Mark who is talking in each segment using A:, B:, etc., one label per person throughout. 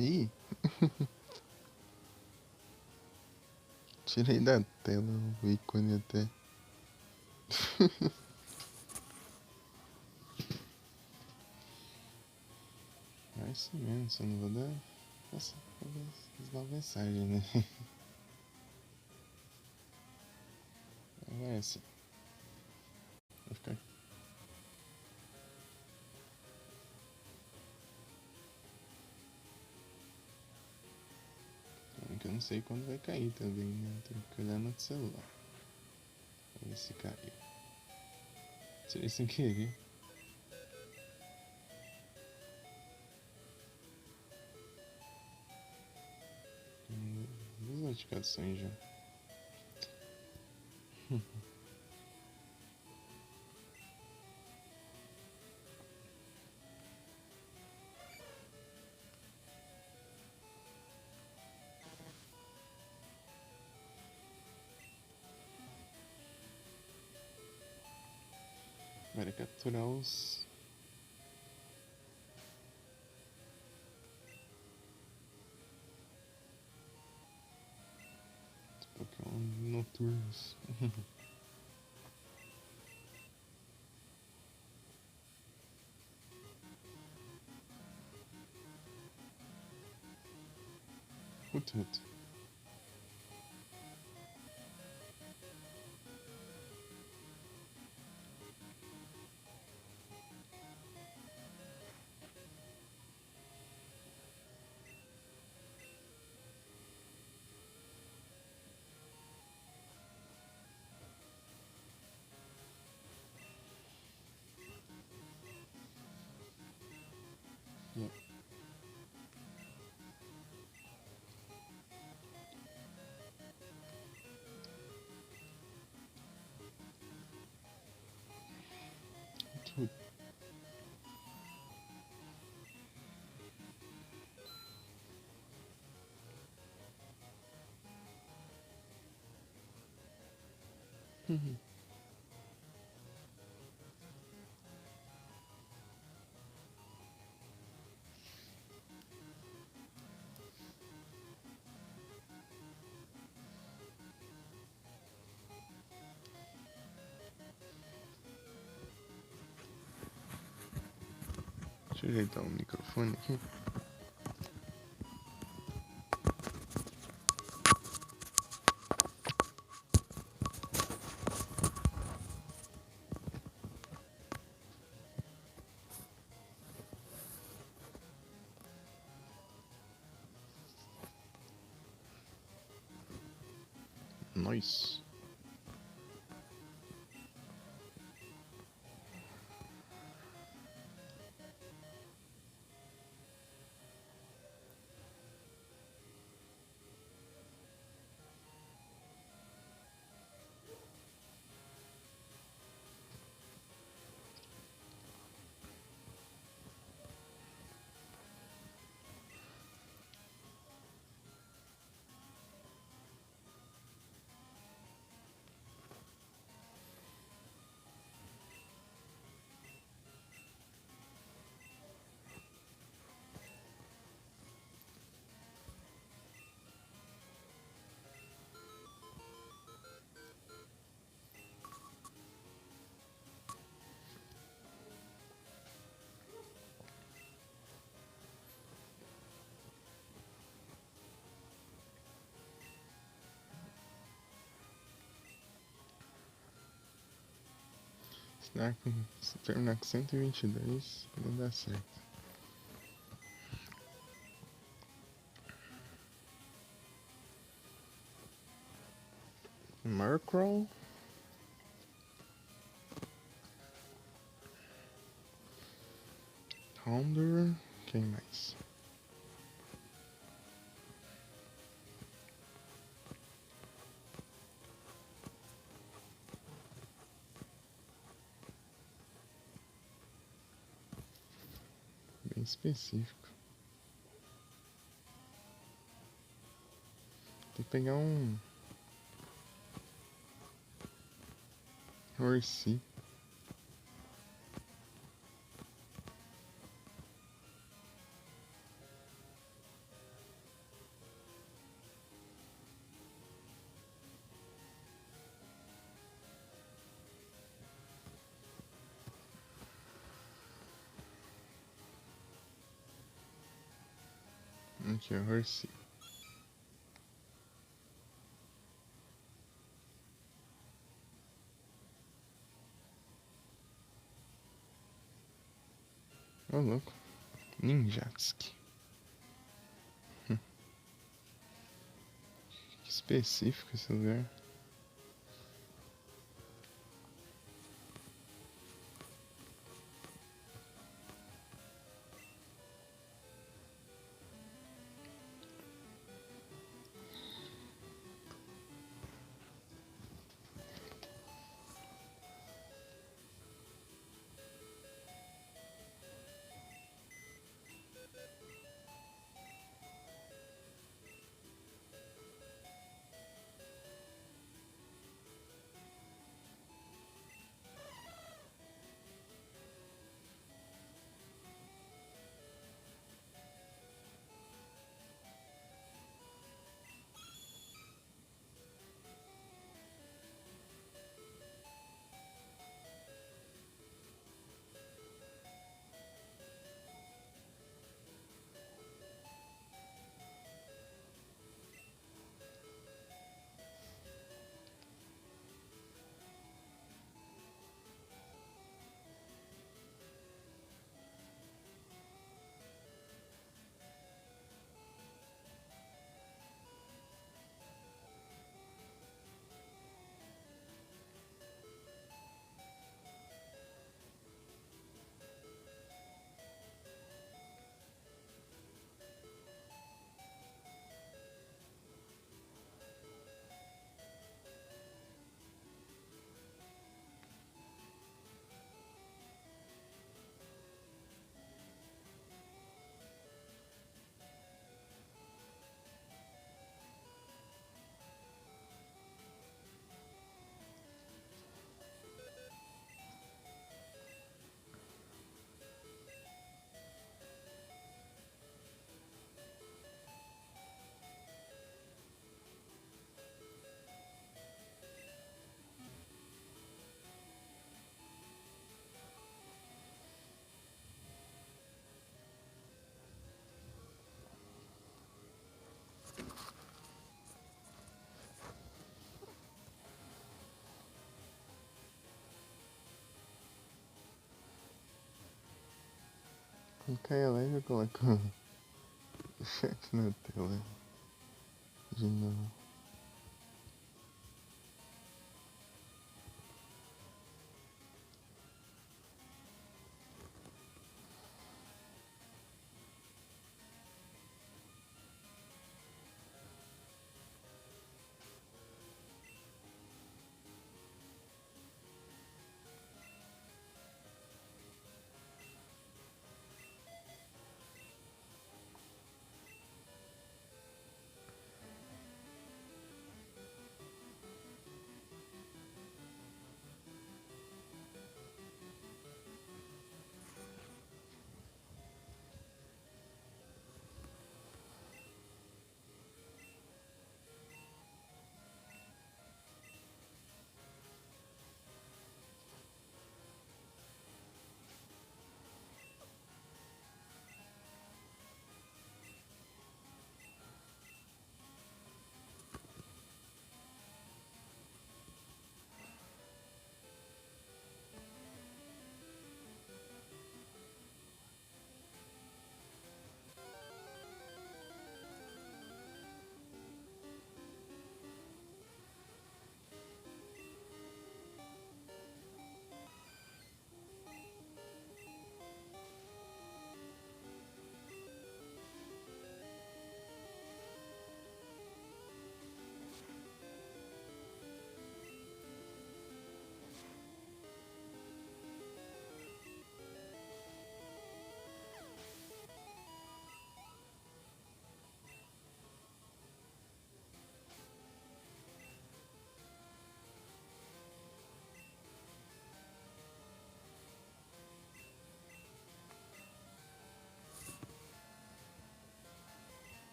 A: Ih, tirei da tela o ícone até. É isso mesmo, só não vou dar. Nossa, dar mensagem, né? Vai assim. Vai ficar. Que eu não sei quando vai cair também, né? Tem que olhar no celular. Pra ver se caiu. Tirei sem querer. Duas notificações já. Agora é capturar os. Pokémon noturnos. Muito. Yeah. Muito. Deixa eu ajeitar o microfone aqui. Nós. Se terminar com 122, não dá certo. Murkrow. Houndour. Quem mais? Bem específico. Tem que pegar um Horsey. Aqui, ó, Horsey. Ô, louco. Ninjatski. Que específico esse lugar. Colocar ela e já colocou o chat na tela. De novo.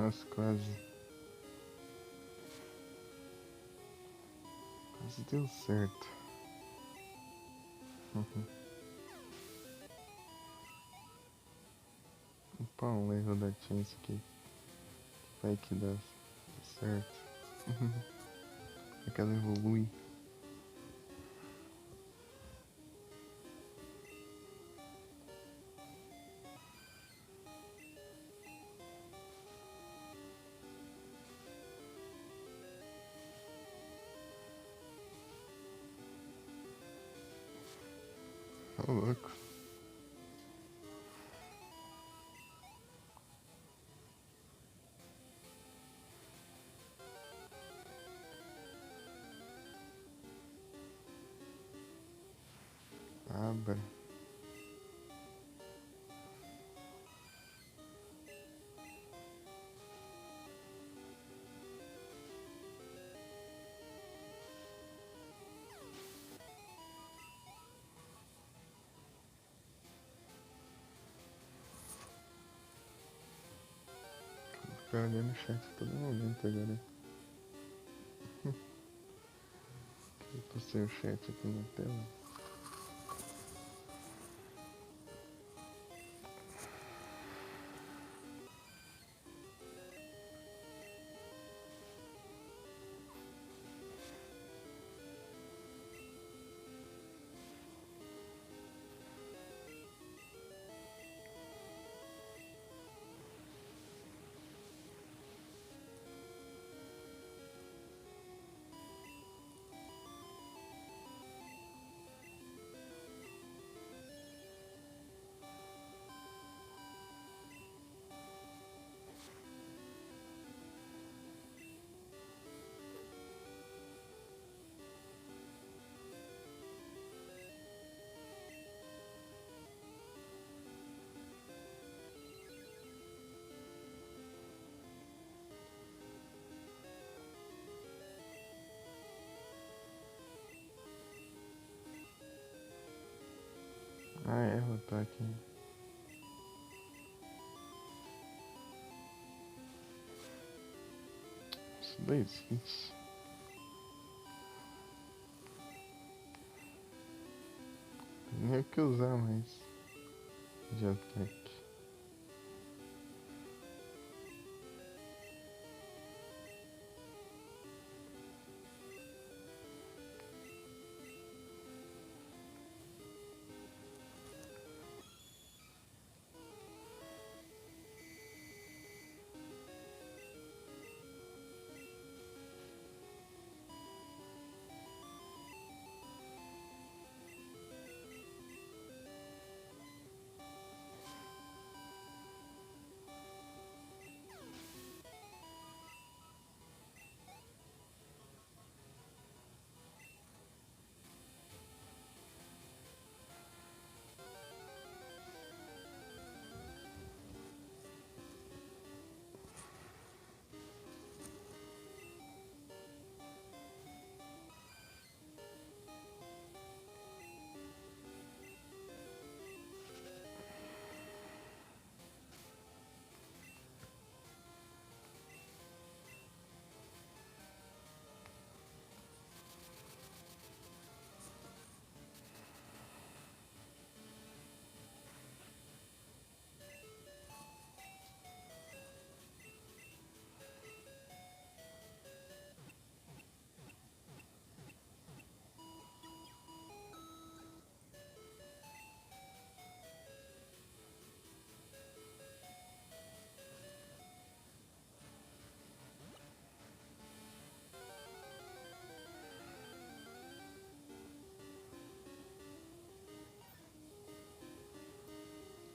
A: Nossa, quase. Quase deu certo. Opa, um erro da chance aqui. Vai que dá certo. É que ela evolui. Ô, louco. Abra. Ficar olhando o chat a todo momento agora. Eu postei o chat aqui na tela. Ah, é, eu tô aqui. Isso daí, isso. Nem o que usar mais de ataque.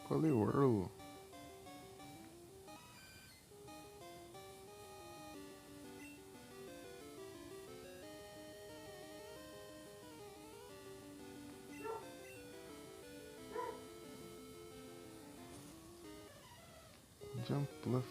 A: Poliwhirl. Jump Bluff.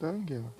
A: Angela.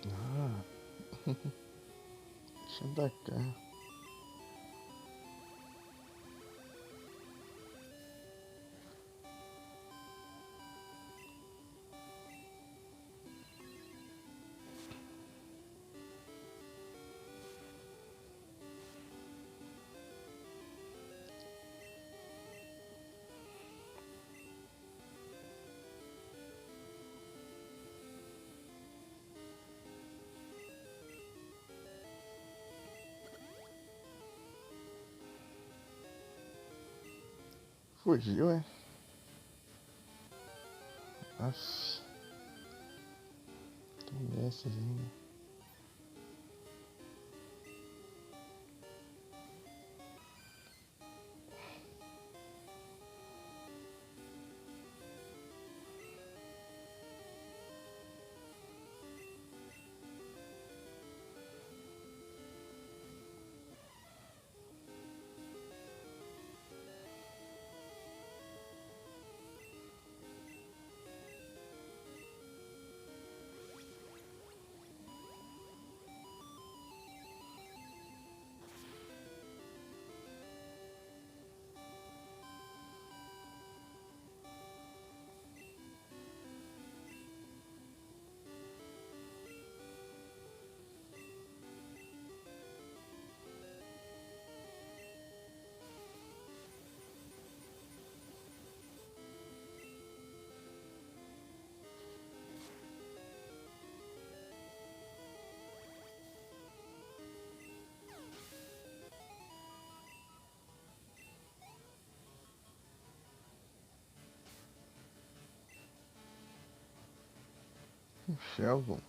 A: Ah, deixa da cá. Fugiu, é? Aff. Tem dessas ainda. Shelvin.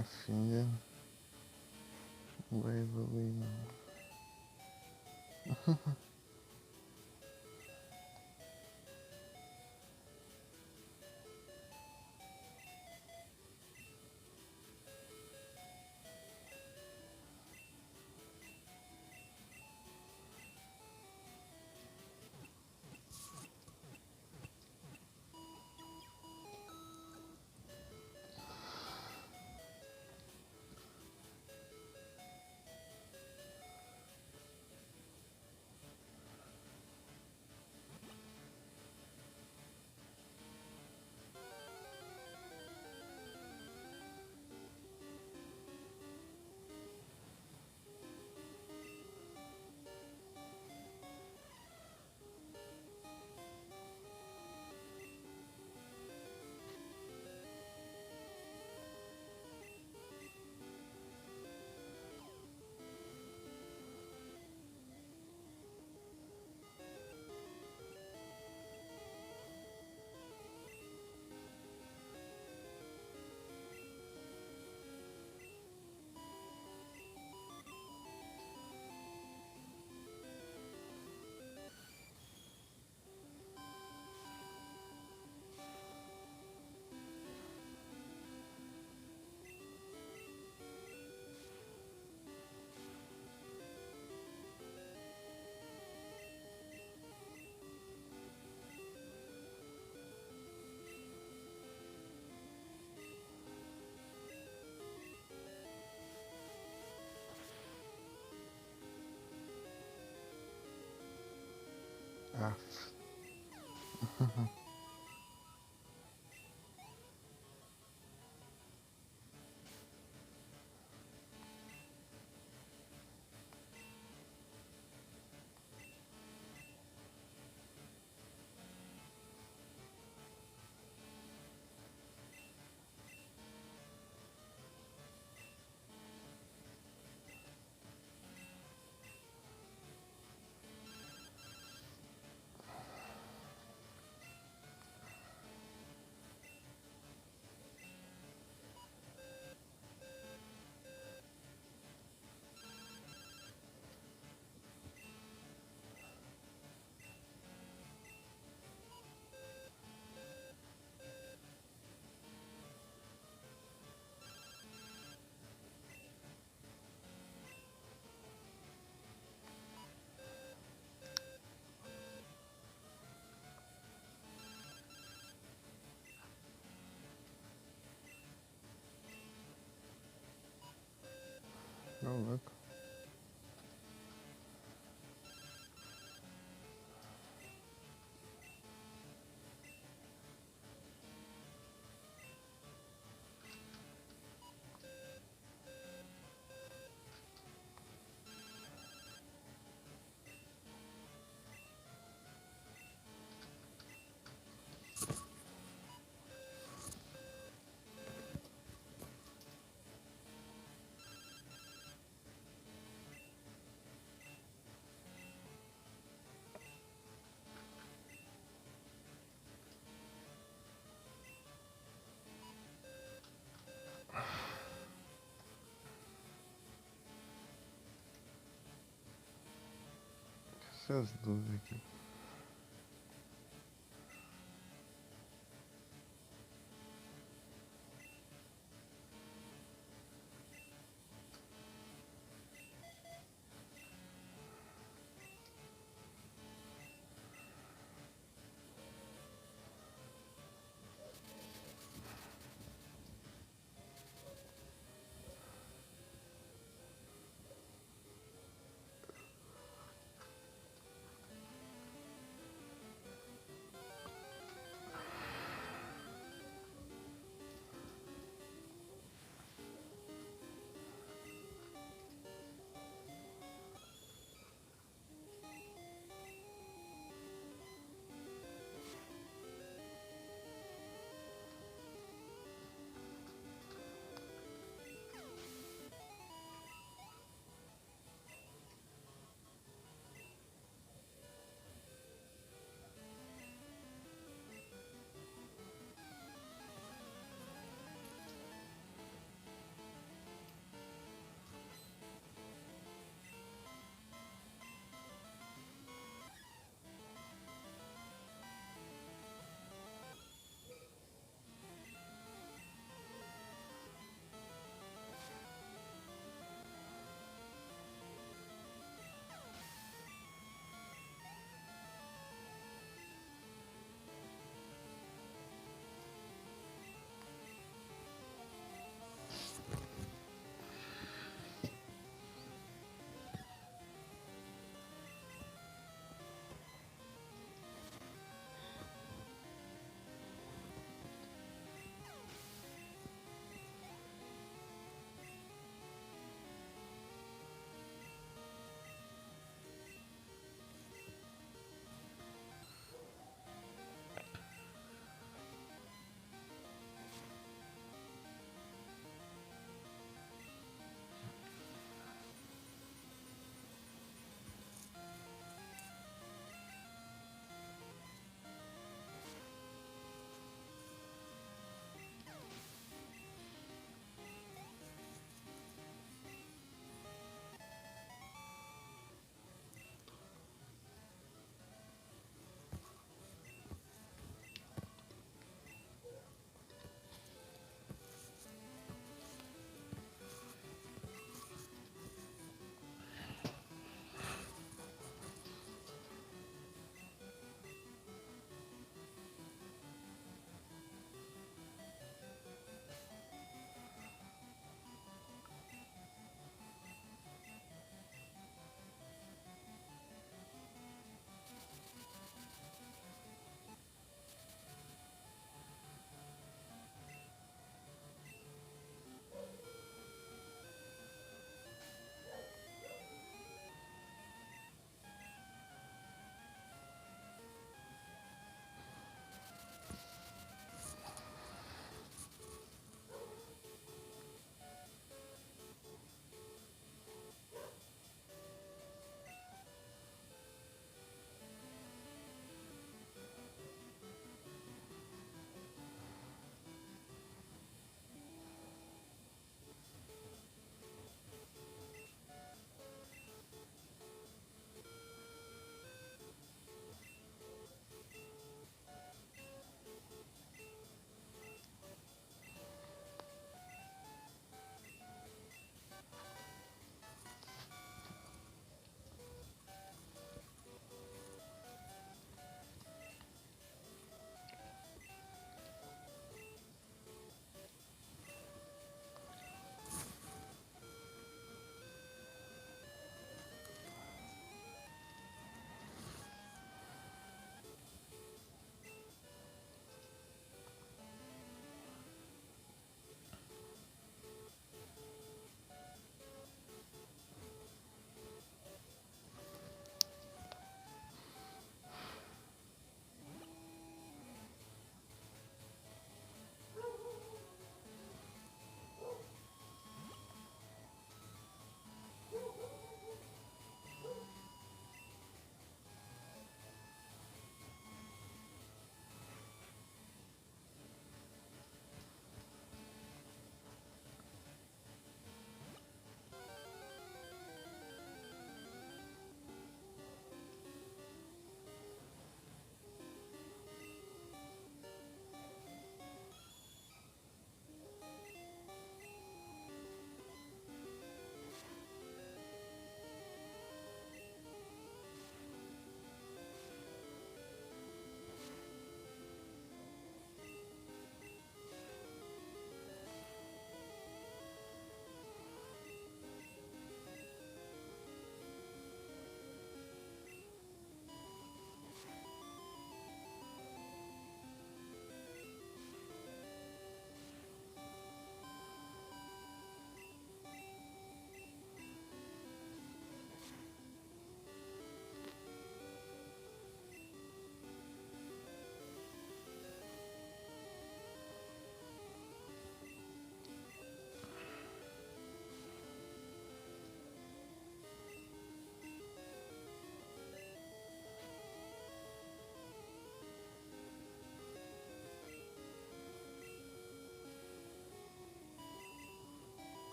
A: Rafinha, Waverly, não. Aff. Ô, louco. Essas duas aqui.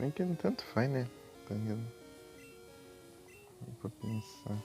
A: É que não tanto faz, né? Tá ligado? Pra pensar.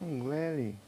A: Glary.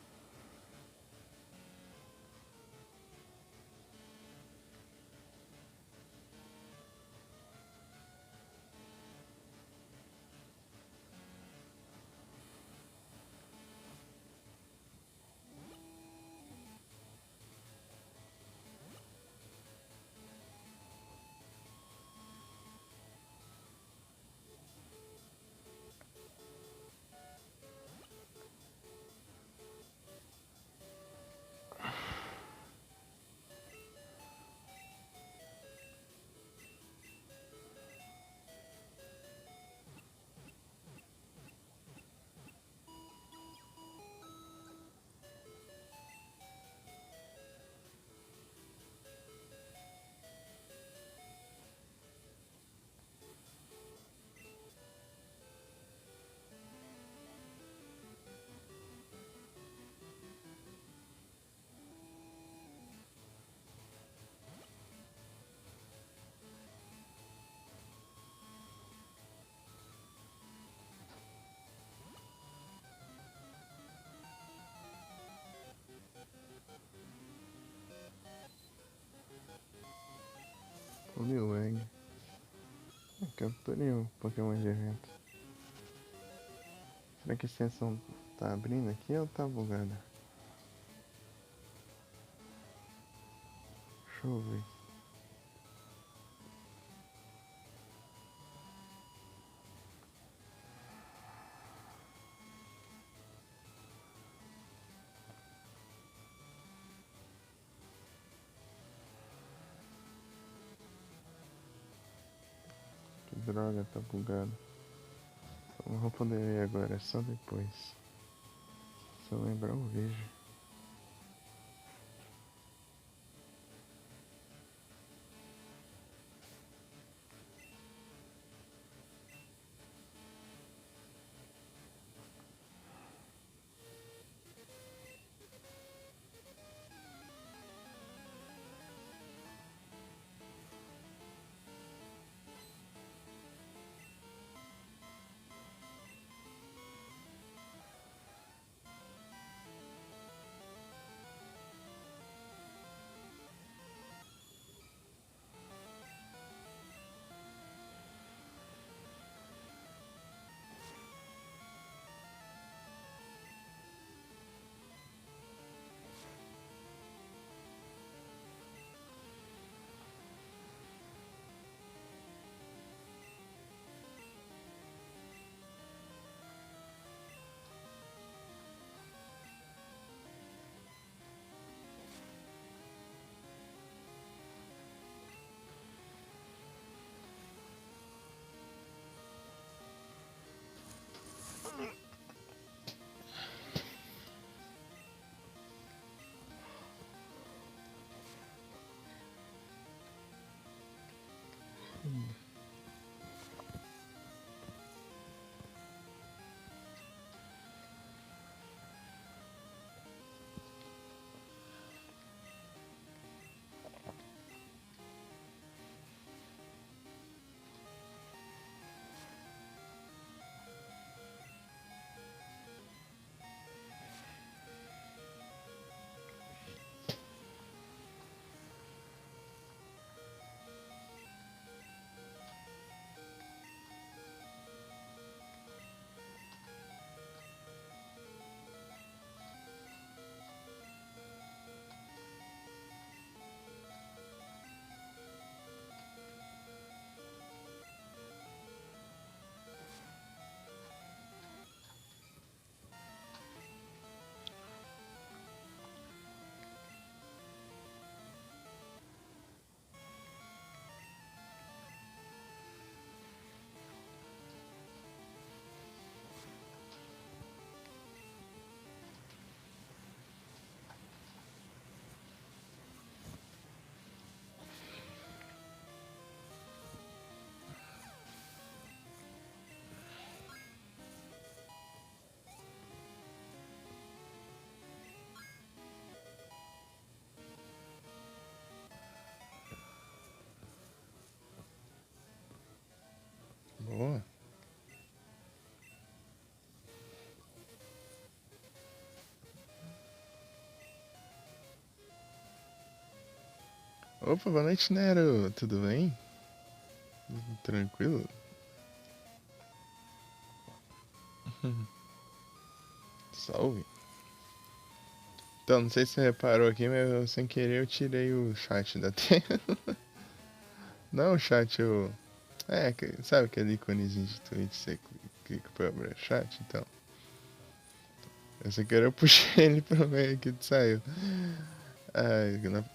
A: O Newegg. Capturei o Pokémon de evento. Será que a extensão tá abrindo aqui ou tá bugada? Deixa eu ver. Que droga, tá bugado. Não vou poder ver agora, é só depois. Se eu lembrar, eu vejo. Boa. Opa, boa noite, Nero. Tudo bem? Tranquilo? Salve. Então, não sei se você reparou aqui, mas sem querer eu tirei o chat da tela. Não o chat, o... É, sabe aquele íconezinho de Twitch, você clica pra abrir o chat? Então, eu sem querer eu puxei ele pro meio aqui e saiu.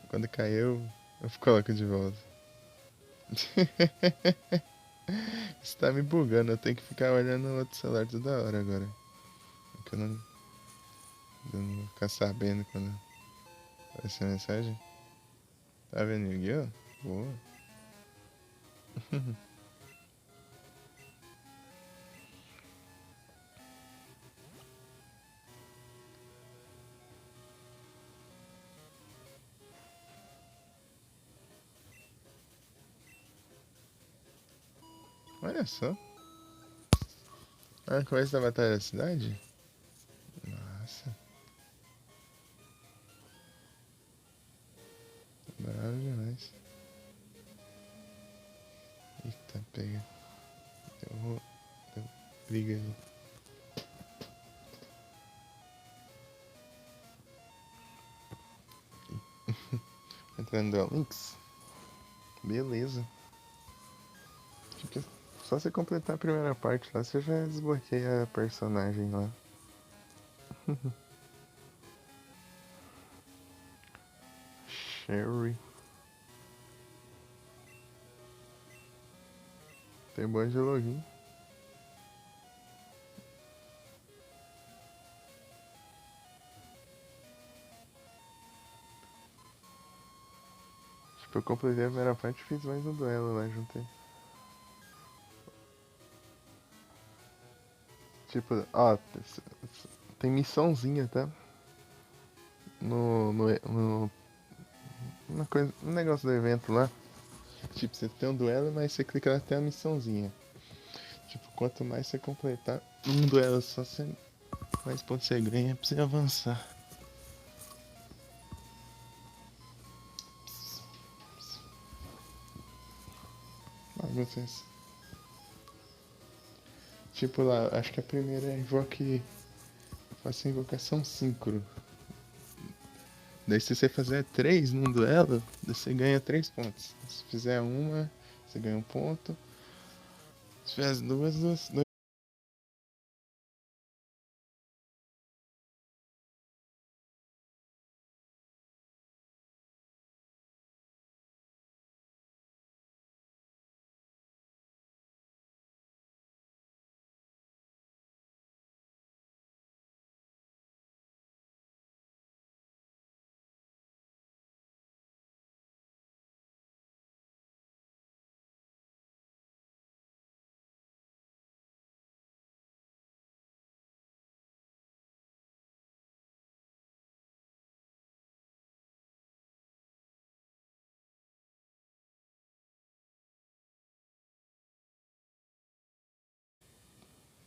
A: Quando caiu, eu coloco de volta. Isso tá me bugando, eu tenho que ficar olhando no outro celular toda hora agora. Porque eu não vou ficar sabendo quando vai ser a mensagem. Tá vendo aqui, ó? Boa. Olha só. Ah, começo da Batalha da Cidade? Nossa, bravo demais. Eita, pega. Eu vou. Briga aí. Entrando no Links. Beleza. Fica... Só você completar a primeira parte lá, você já desbloqueia a personagem lá. Sherry. Tem bom de login. Tipo, eu completei a primeira parte e fiz mais um duelo lá, juntei. Tipo, ó, tem missãozinha, tá? No negócio do evento lá. Tipo, você tem um duelo, mas você clica lá até a missãozinha. Tipo, quanto mais você completar um duelo só, mais pontos você ganha pra você avançar. Ah, vocês. Tipo lá, acho que a primeira é invoque. Faça invocação síncro. Daí se você fizer 3 num duelo, você ganha 3 pontos. Se fizer uma, você ganha 1 ponto. Se fizer as duas, dois.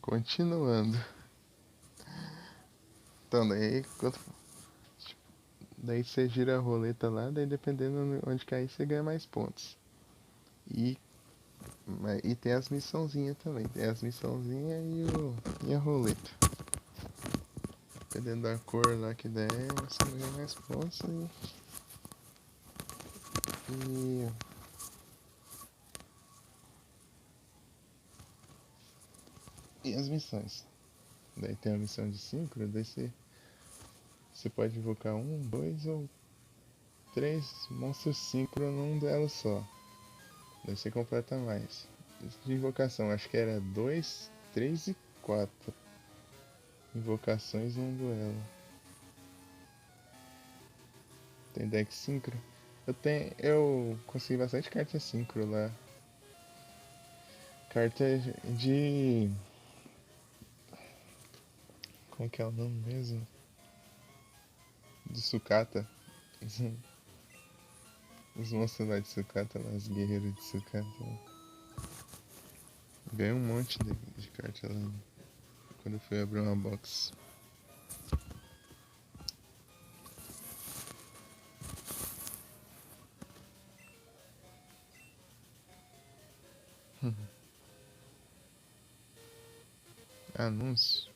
A: Continuando. Então, daí você gira a roleta lá, daí dependendo de onde cair, você ganha mais pontos. E, e tem as missãozinhas também. Tem as missãozinhas e a roleta. Dependendo da cor lá que der, você ganha mais pontos e, e as missões. Daí tem a missão de síncro, daí você pode invocar 1, 2 ou 3 monstros síncro num duelo só. Daí você completa mais. De invocação, acho que era 2, 3 e 4 invocações num duelo. Tem deck síncro? Eu consegui bastante carta síncro lá. Carta de. Como que é o nome mesmo? De sucata. Os monstros lá de sucata, lá, os guerreiros de sucata. Ganhei um monte de carta lá quando eu fui abrir uma box. Anúncio.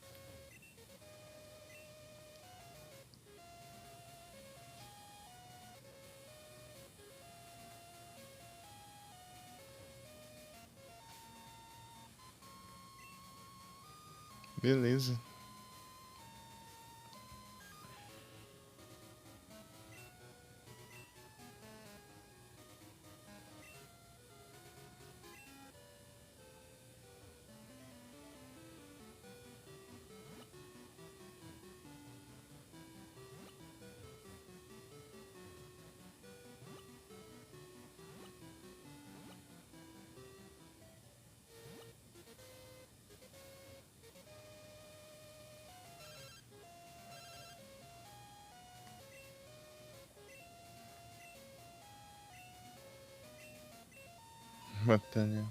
A: Beleza. Batalha.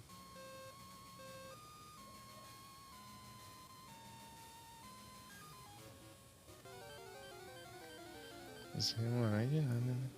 A: Sem hemorragia nada, né?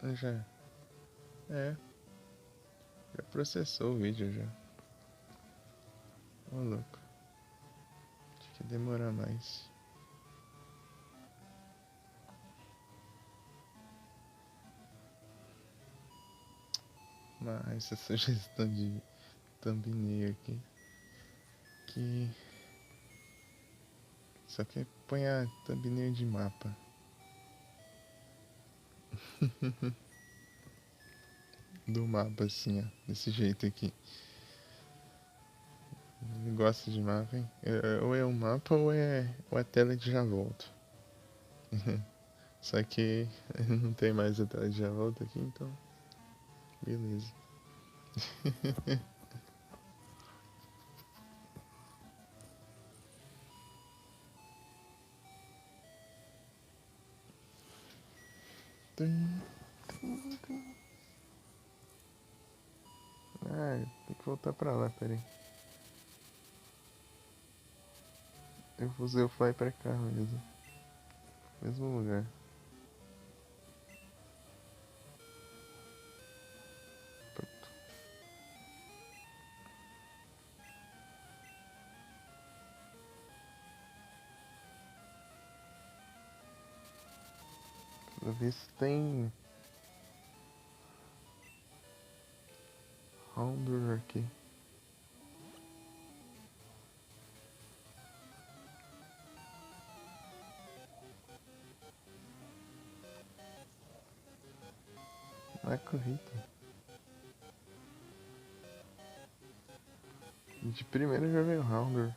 A: Ah, já. É, já processou o vídeo já. Ô louco. Acho que demora mais. Mas essa sugestão de thumbnail aqui. Que só que põe a thumbnail de mapa. Do mapa assim, ó. Desse jeito aqui. Ele gosta de mapa, hein? Ou é um mapa ou é tela de já volto. Só que não tem mais a tela de já volto aqui, então. Beleza. Ah, tem que voltar pra lá, peraí. Eu vou usar o fly pra cá mesmo. Mesmo lugar. Pronto. Pra ver se tem Houndour aqui. Não é corrida. De primeira já veio o Houndour.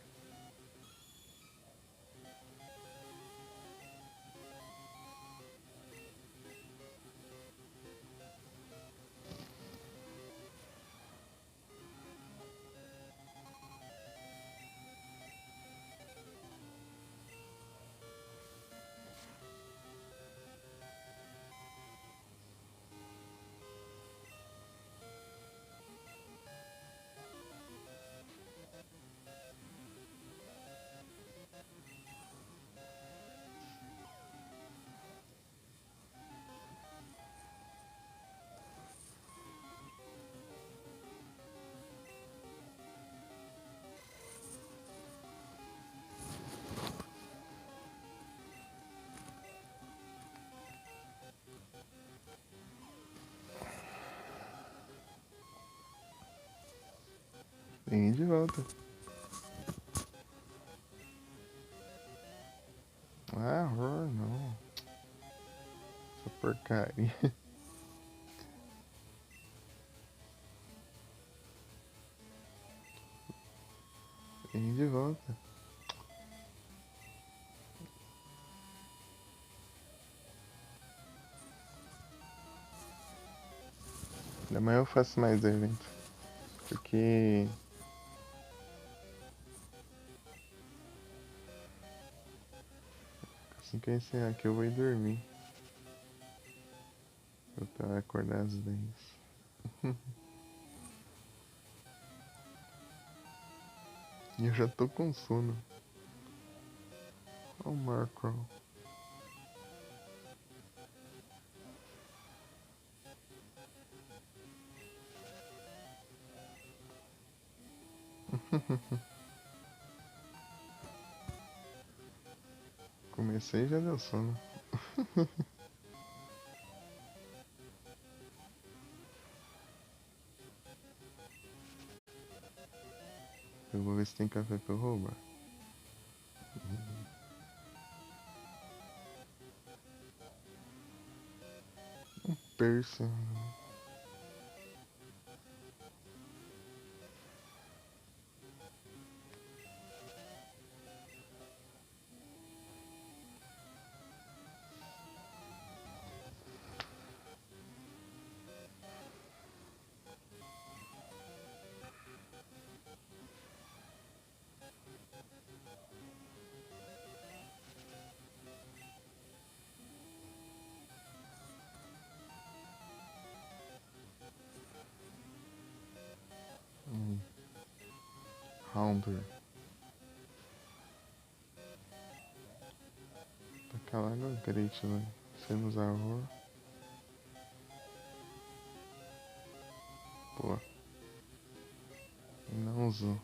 A: Vem de volta. Ah, horror, não. Essa porcaria. Vem de volta. Amanhã eu faço mais evento. Porque assim que eu encerrar aqui eu vou ir dormir. Eu tô acordado às 10. E eu já tô com sono. Ó o Marco. Comecei e já deu sono. Eu vou ver se tem café pra eu roubar. Persa. Houndour. Taca lá no Great, né? Você não usar horror. Pô. Não usou.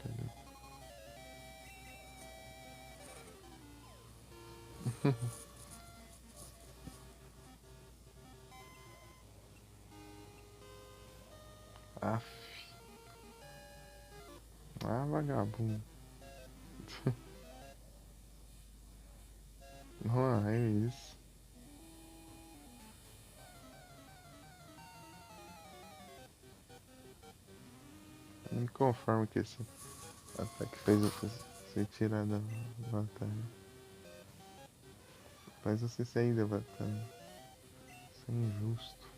A: Cadê? Aff. Ah, vagabundo. Não, é isso. Eu me conformo que esse ataque fez você ser tirado da batalha. Faz você sair da batalha. Isso é injusto.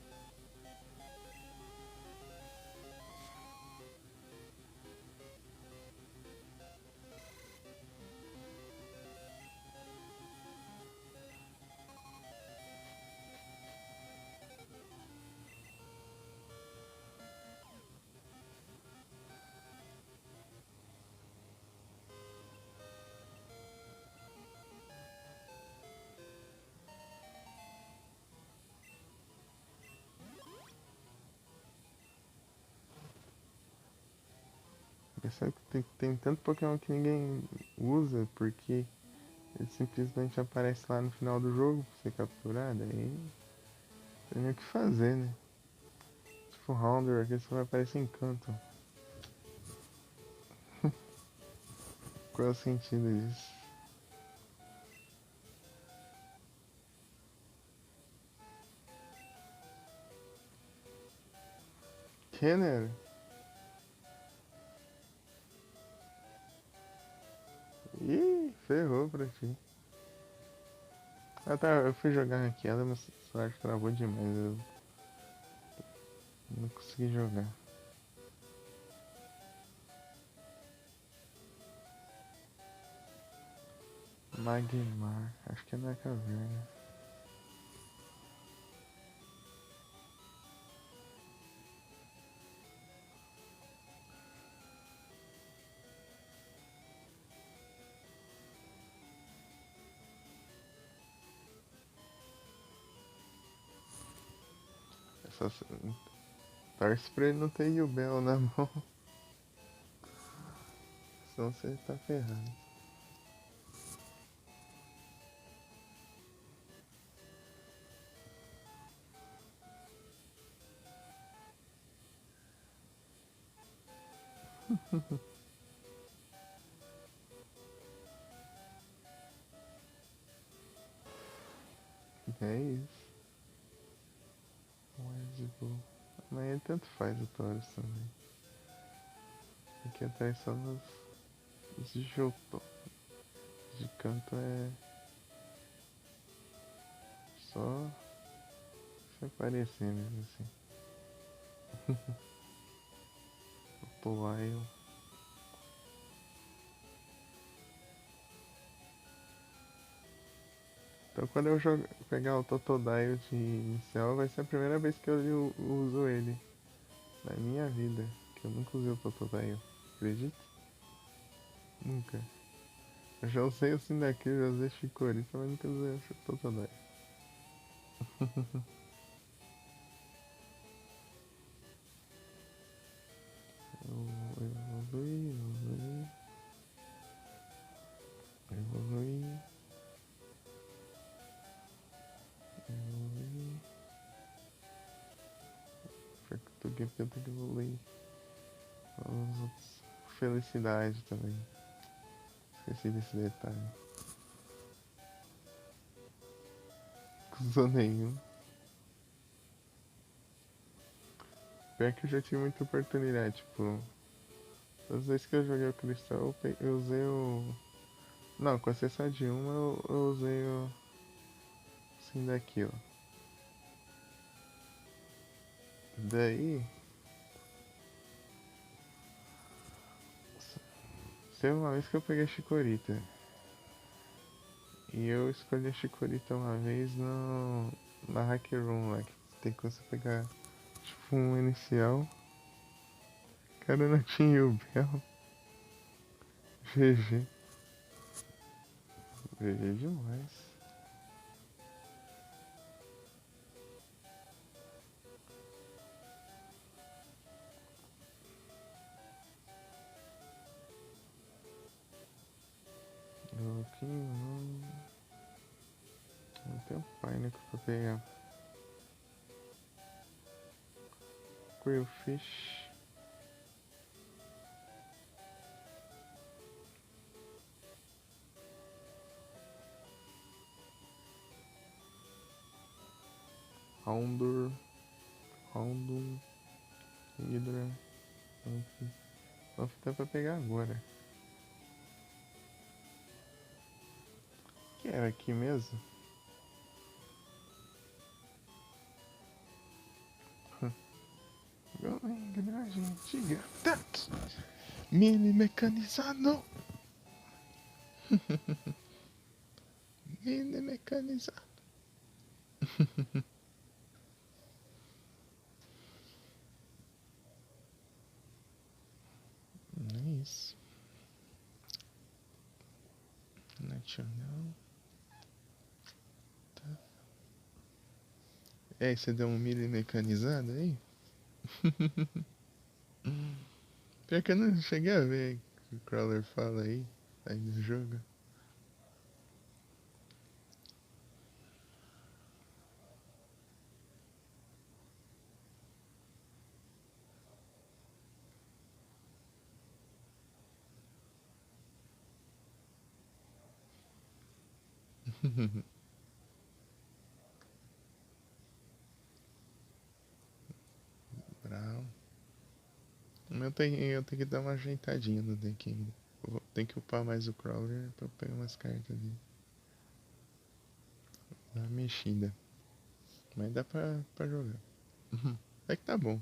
A: Percebe que tem tanto Pokémon que ninguém usa porque ele simplesmente aparece lá no final do jogo pra você capturar, daí não tem nem o que fazer, né? Tipo o Houndour aqui só vai aparecer em canto. Qual é o sentido disso? Kenner? Ih, ferrou pra ti. Ah tá, eu fui jogar aqui, ela meu celular travou demais, eu não consegui jogar. Magmar, acho que é na caverna. É só... Torce pra ele não ter Yubel na mão, senão você tá ferrado. É isso. Wesbull. Amanhã tanto faz o Taurus também. Aqui atrás só nos de Jotô. De canto é só se aparecer mesmo assim. O Toaio. Então quando eu pegar o Totodile de inicial vai ser a primeira vez que eu uso ele na minha vida. Que eu nunca usei o Totodile. Acredita? Nunca. Eu já usei o Cyndaquil, já usei Chikorita, mas nunca usei o Totodile. Evolui, evolui. Evolui. Evolui. Porque eu tenho que evoluir. Os outros. Felicidade também. Esqueci desse detalhe. Usou nenhum. Pior que eu já tive muita oportunidade, tipo. As vezes que eu joguei o Cristal, eu usei o. Não, com exceção de uma, eu usei o. Sim, daquilo. Daí. Teve uma vez que eu peguei a Chikorita. E eu escolhi a Chikorita uma vez no. Na Hack Room lá, que tem que você pegar tipo um inicial. O cara não tinha o Bell. GG. GG demais. Aqui não tem um Pineco pra pegar. Quillfish. Houndour. Houndour. Hydra. Luffy dá pra pegar agora. Que era aqui mesmo? Engrenagem antiga. Mini mecanizado. Mini mecanizado. É isso. Nacional. Tá. É, você deu um mini mecanizado aí? Pior que eu não cheguei a ver o que o Crawler fala aí no jogo. Brown. Eu tenho que dar uma ajeitadinha no deck ainda. Tem que upar mais o Crawler pra eu pegar umas cartas ali. Dá uma mexida. Mas dá pra jogar. É que tá bom.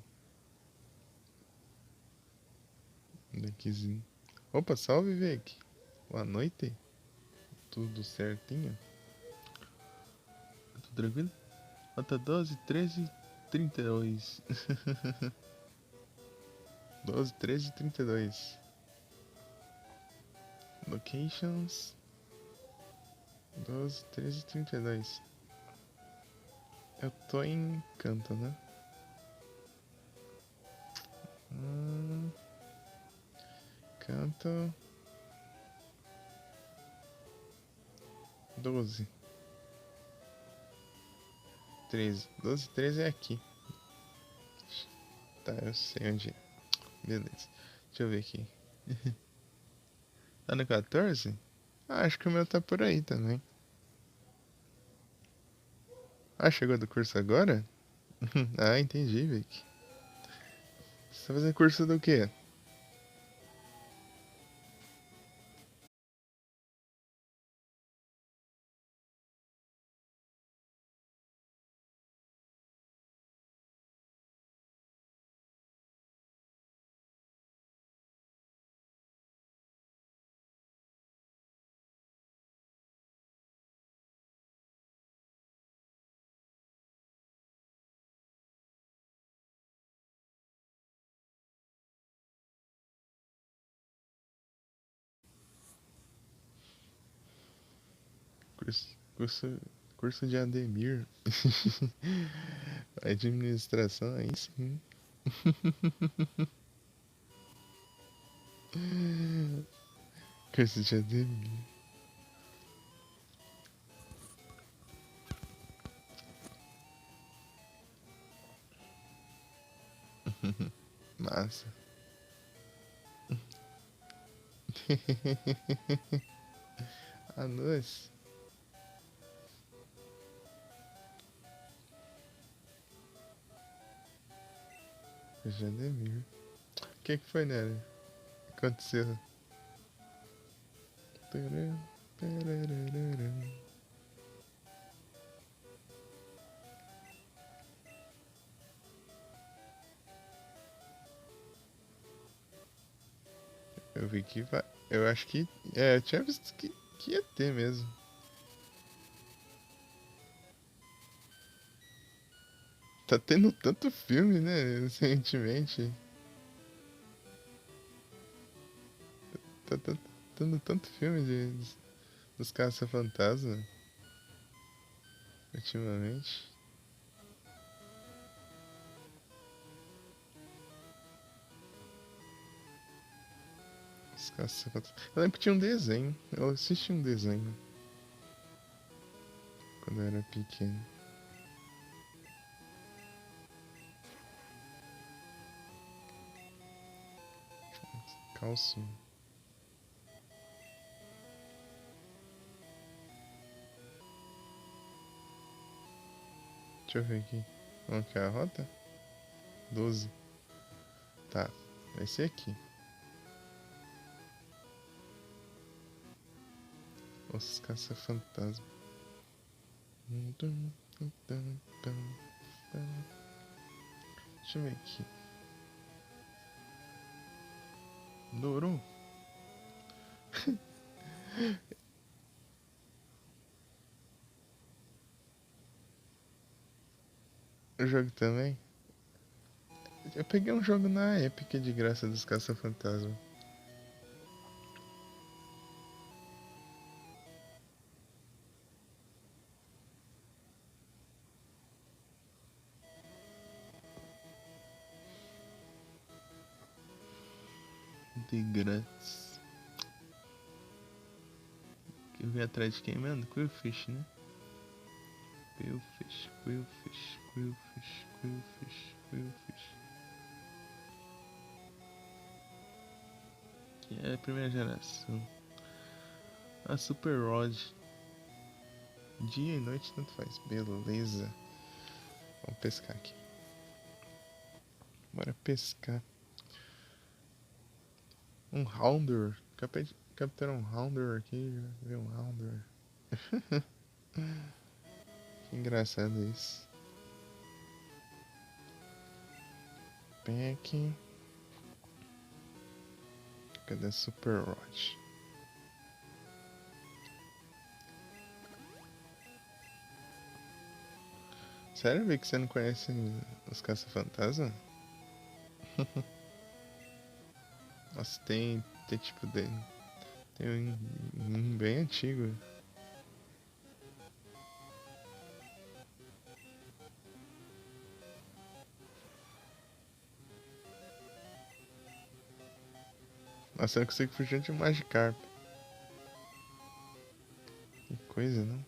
A: Deckzinho. Opa, salve, Vic. Boa noite. Tudo certinho? Tudo tranquilo? Nota 12, 13, 32. 12, 13, 32. Locations. 12, 13, 32. Eu tô em canto, né? Canto. 12. 13. 12, 13 é aqui. Tá, eu sei onde é. Beleza. Deixa eu ver aqui. Tá no 14? Ah, acho que o meu tá por aí também. Ah, chegou do curso agora? Ah, entendi, Vic. Você tá fazendo curso do quê? Curso, curso, curso de Ademir. Administração, aí sim. Curso de Ademir. Massa. A luz. Curso de Ademir. O que foi, Nery? O que aconteceu? Taran, tararararam. Eu vi que vai. Eu acho que. É, eu tinha visto que ia ter mesmo. Tá tendo tanto filme, né? Recentemente. Tá tendo tanto filme dos caça-fantasma. Ultimamente. Os caça-fantasma. Eu lembro que tinha um desenho. Eu assisti um desenho. Quando eu era pequeno. Calcinha. Deixa eu ver aqui. Qual que é a rota? 12. Tá. Vai ser aqui. Os caça-fantasma. Deixa eu ver aqui. Dourou? O jogo também? Eu peguei um jogo na Epic de graça dos caça-fantasma. De grátis. Eu vim atrás de quem, mano? Quillfish, né? Quillfish, Quillfish, Quillfish, Quillfish, Quillfish. Que é a primeira geração. A Super Rod. Dia e noite tanto faz. Beleza. Vamos pescar aqui. Bora pescar. Um Houndour. Acabei de capturar um Houndour aqui. Já vi um Houndour. Que engraçado isso. Bem aqui. Cadê Super Rod? Sério, Vic, que você não conhece os caça-fantasma? Nossa, tem tipo dele. Tem um bem antigo. Nossa, eu não consigo fugir de um Magikarp. Que coisa, não?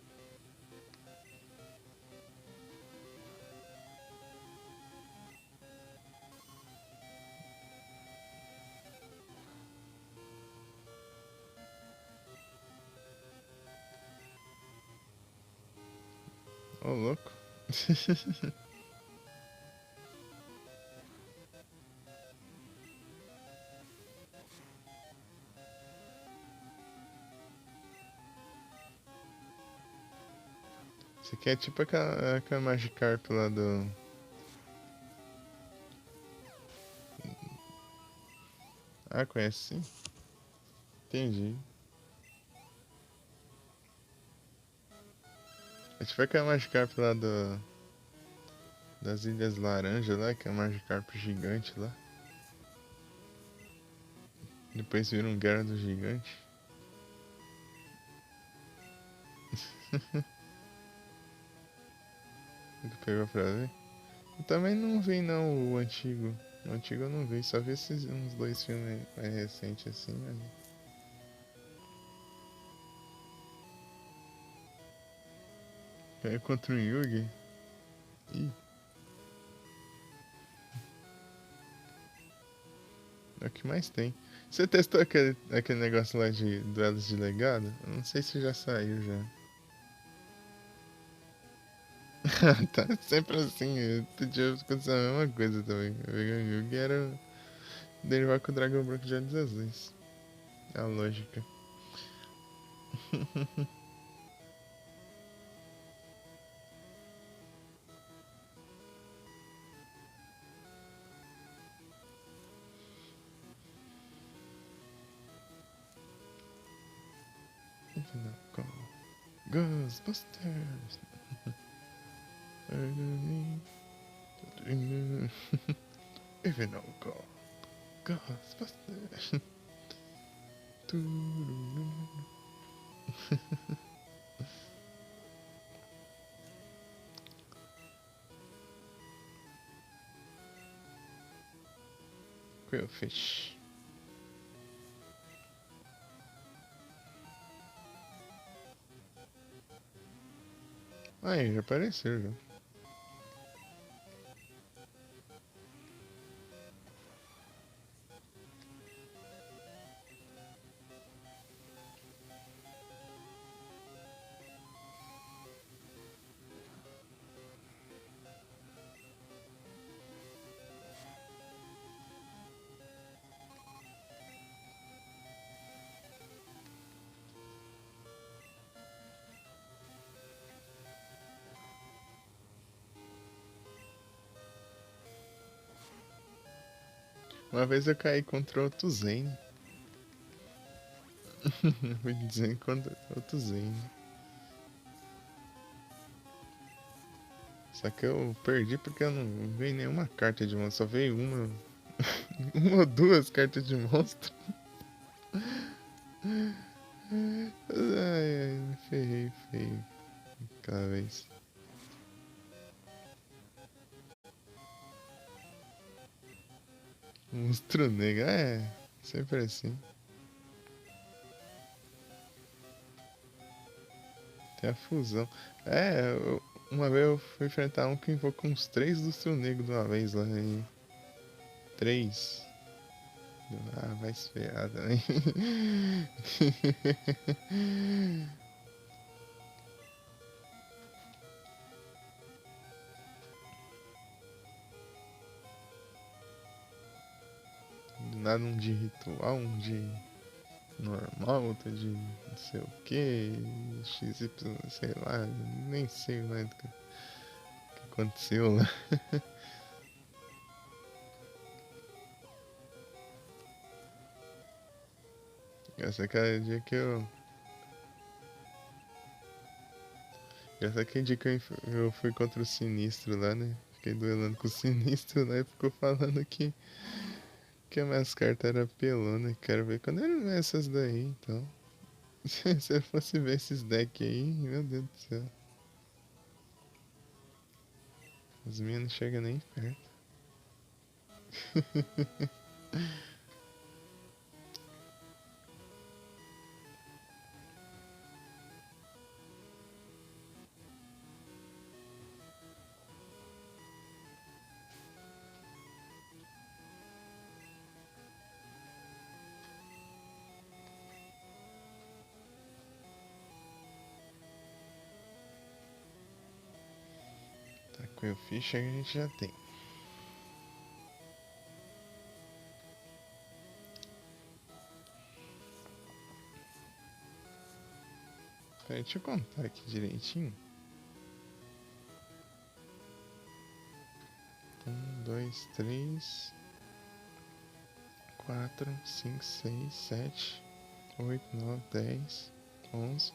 A: Ô, louco. Isso aqui é tipo aquela Magikarp lá do... Ah, conhece sim? Entendi. É tipo aquela Magikarp lá das Ilhas Laranja lá, que é a Magikarp gigante lá. Depois vira um Gyarados gigante. Nunca pegou pra ver? Eu também não vi não o antigo. O antigo eu não vi, só vi esses uns dois filmes mais recentes assim, mas... É contra o Yugi? Ih, é o que mais tem. Você testou aquele negócio lá de duelos de legado? Eu não sei se já saiu já. Tá sempre assim, outro dia aconteceu a mesma coisa também. Eu peguei o Yugi era derivar com o Dragão Branco de Olhos Azuis. A lógica. Infinite Call. Ghostbusters! Infinite Call. Ghostbusters! Quillfish. Aí, já apareceu já. Uma vez eu caí contra outro Zen. Fui dizer contra outro Zen. Só que eu perdi porque eu não vi nenhuma carta de monstro. Só veio uma. Uma ou duas cartas de monstro. Ai, ai, me ferrei feio. Aquela vez. Monstro negro. É, sempre assim. Tem a fusão. É, uma vez eu fui enfrentar um que invocou uns três do seu negro de uma vez lá. E... Três. Ah, vai se ferrar também. nada, um de ritual, um de normal, outro de não sei o que, XY, sei lá, nem sei mais o que aconteceu lá. Essa é aquele dia que eu. Essa é aquele dia que eu fui contra o Sinistro lá, né? Fiquei duelando com o Sinistro lá e ficou falando que as minhas cartas eram pelona. Quero ver quando ele vê essas daí, então. Se eu fosse ver esses decks aí, meu Deus do céu. As minhas não chegam nem perto. Tá, com o ficha a gente já tem. Peraí, deixa eu contar aqui direitinho. 4, 5, 6, 7, 8, 9, 10, 11,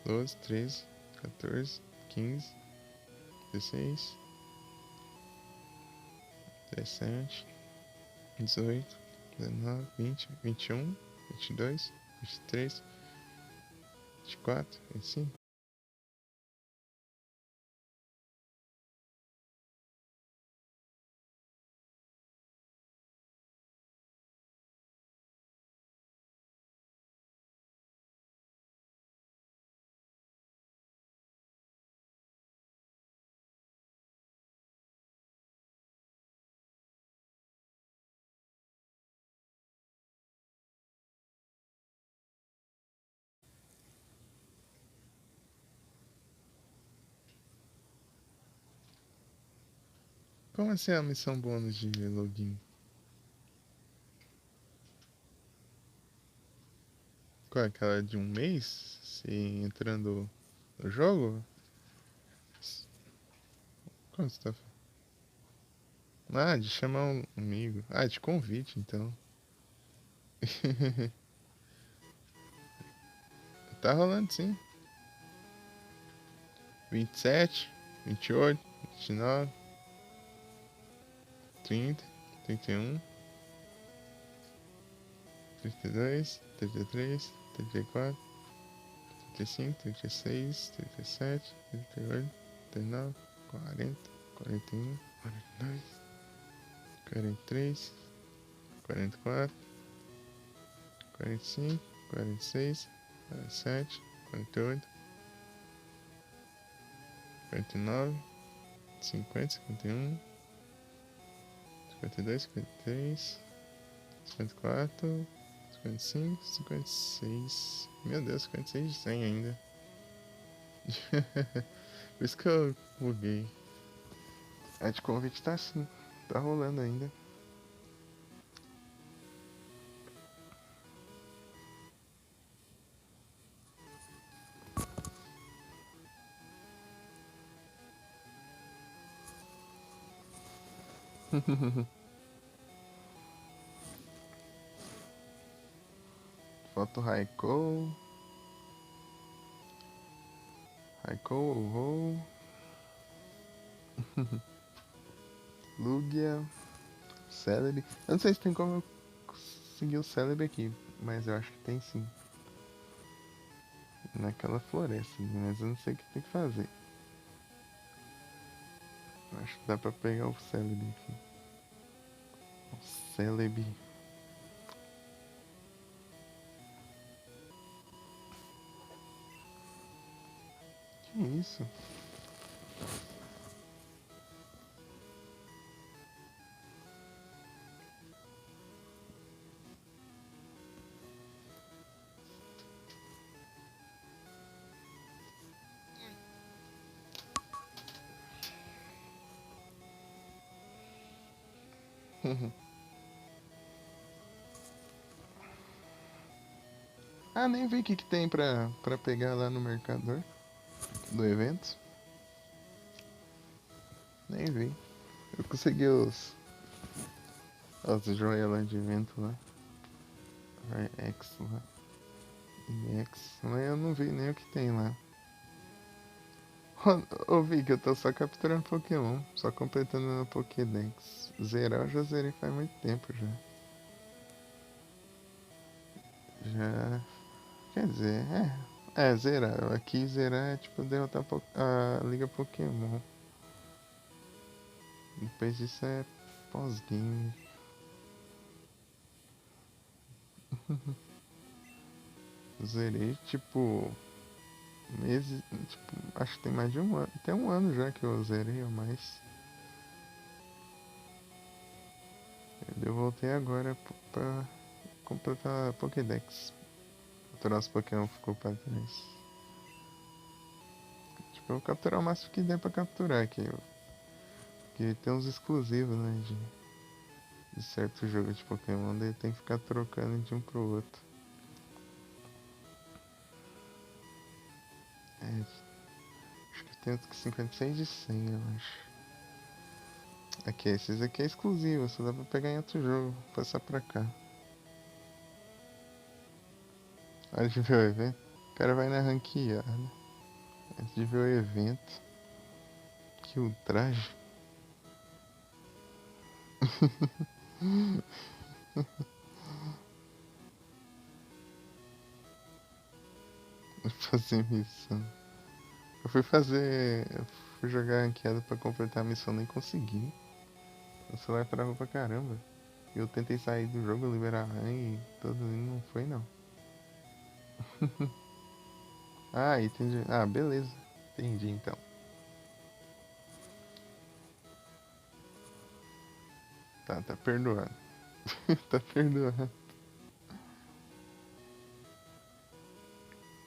A: 12, 13, 14, 15, 16, 17, 18, 19, 20, 21, 22, 23, 24, 25. Como assim a missão bônus de login? Qual é aquela de um mês? Se entrando no jogo? Como você tá falando? Ah, de chamar um amigo. Ah, de convite, então. Tá rolando sim. 27, 28, 29, 30, 31, 32, 33, 34, 35, 36, 37, 38, 39, 40, 41, 42, 43, 44, 45, 46, 47, 48, 49, 50, 51, 52, 53, 54, 55, 56. Meu Deus, 56 de 100 ainda. Por isso que eu buguei. A de convite tá assim, tá rolando ainda. Falta o Raikou. Raikou, Ho, Lugia, Celebi. Eu não sei se tem como eu conseguir o Celebi aqui, mas eu acho que tem sim. Naquela floresta, mas eu não sei o que tem que fazer. Acho que dá pra pegar o Celebi aqui. O Celebi. Que isso? Ah, nem vi o que tem pra pegar lá no mercador do evento. Nem vi. Eu consegui as joias lá de evento lá. X lá. X. Mas eu não vi nem o que tem lá. Ô Vic, eu tô só capturando Pokémon. Só completando na Pokédex. Zerar eu já zerei faz muito tempo já. Já. Quer dizer, zerar. Aqui zerar é tipo derrotar a Liga Pokémon. Depois disso é pós-game. Zerei tipo meses. Tipo, acho que tem mais de um ano. Tem um ano já que eu zerei ou mais. Eu voltei agora pra completar a Pokédex. Capturar os Pokémon ficou pra trás. Tipo, eu vou capturar o máximo que der pra capturar aqui. Porque tem uns exclusivos, né? De certo jogo de Pokémon, daí tem que ficar trocando de um pro outro. É, acho que tem 56 de 100, eu acho. Aqui, esses aqui é exclusivo, só dá pra pegar em outro jogo. Vou passar pra cá. Hora de ver o evento. O cara vai na ranqueada. Antes de ver o evento. Que ultraje. Fazer missão. Eu fui fazer. Eu fui jogar ranqueada pra completar a missão, nem consegui. O celular travou pra caramba. Eu tentei sair do jogo, liberar a RAM e tudo, e não foi não. Ah, entendi. Ah, beleza. Entendi então. Tá perdoado. Tá perdoado.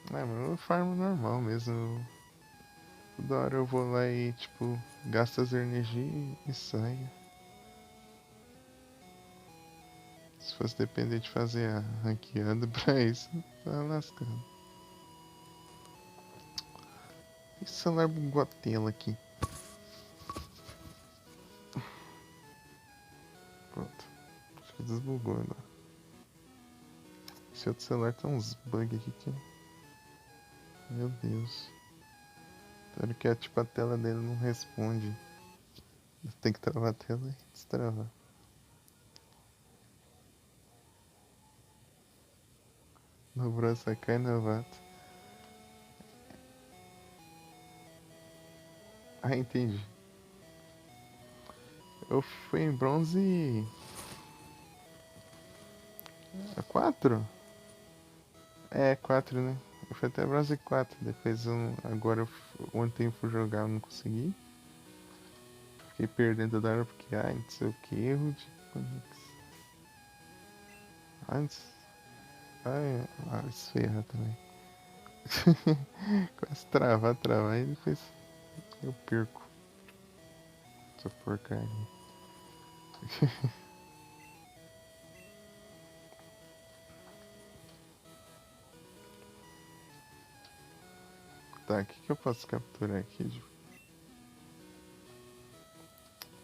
A: Ah, mas eu farmo normal mesmo. Toda hora eu vou lá e, tipo, gasto as energias e saio. Se fosse depender de fazer a ranqueada pra isso, tá lascado. Esse celular bugou a tela aqui. Pronto. Acho que desbugou agora. Esse outro celular tem uns bugs aqui que. Meu Deus. Claro que tipo, a tela dele não responde. Tem que travar a tela e destravar. No Sakai novato. Ah, entendi. Eu fui em bronze 4? É, 4, né? Eu fui até bronze 4. Depois agora ontem eu fui jogar, eu não consegui. Fiquei perdendo toda hora porque, não sei o que, erro de conexão. Antes. Isso ferra também. Começa a travar e depois eu perco. Essa porcaria. Tá, o que eu posso capturar aqui?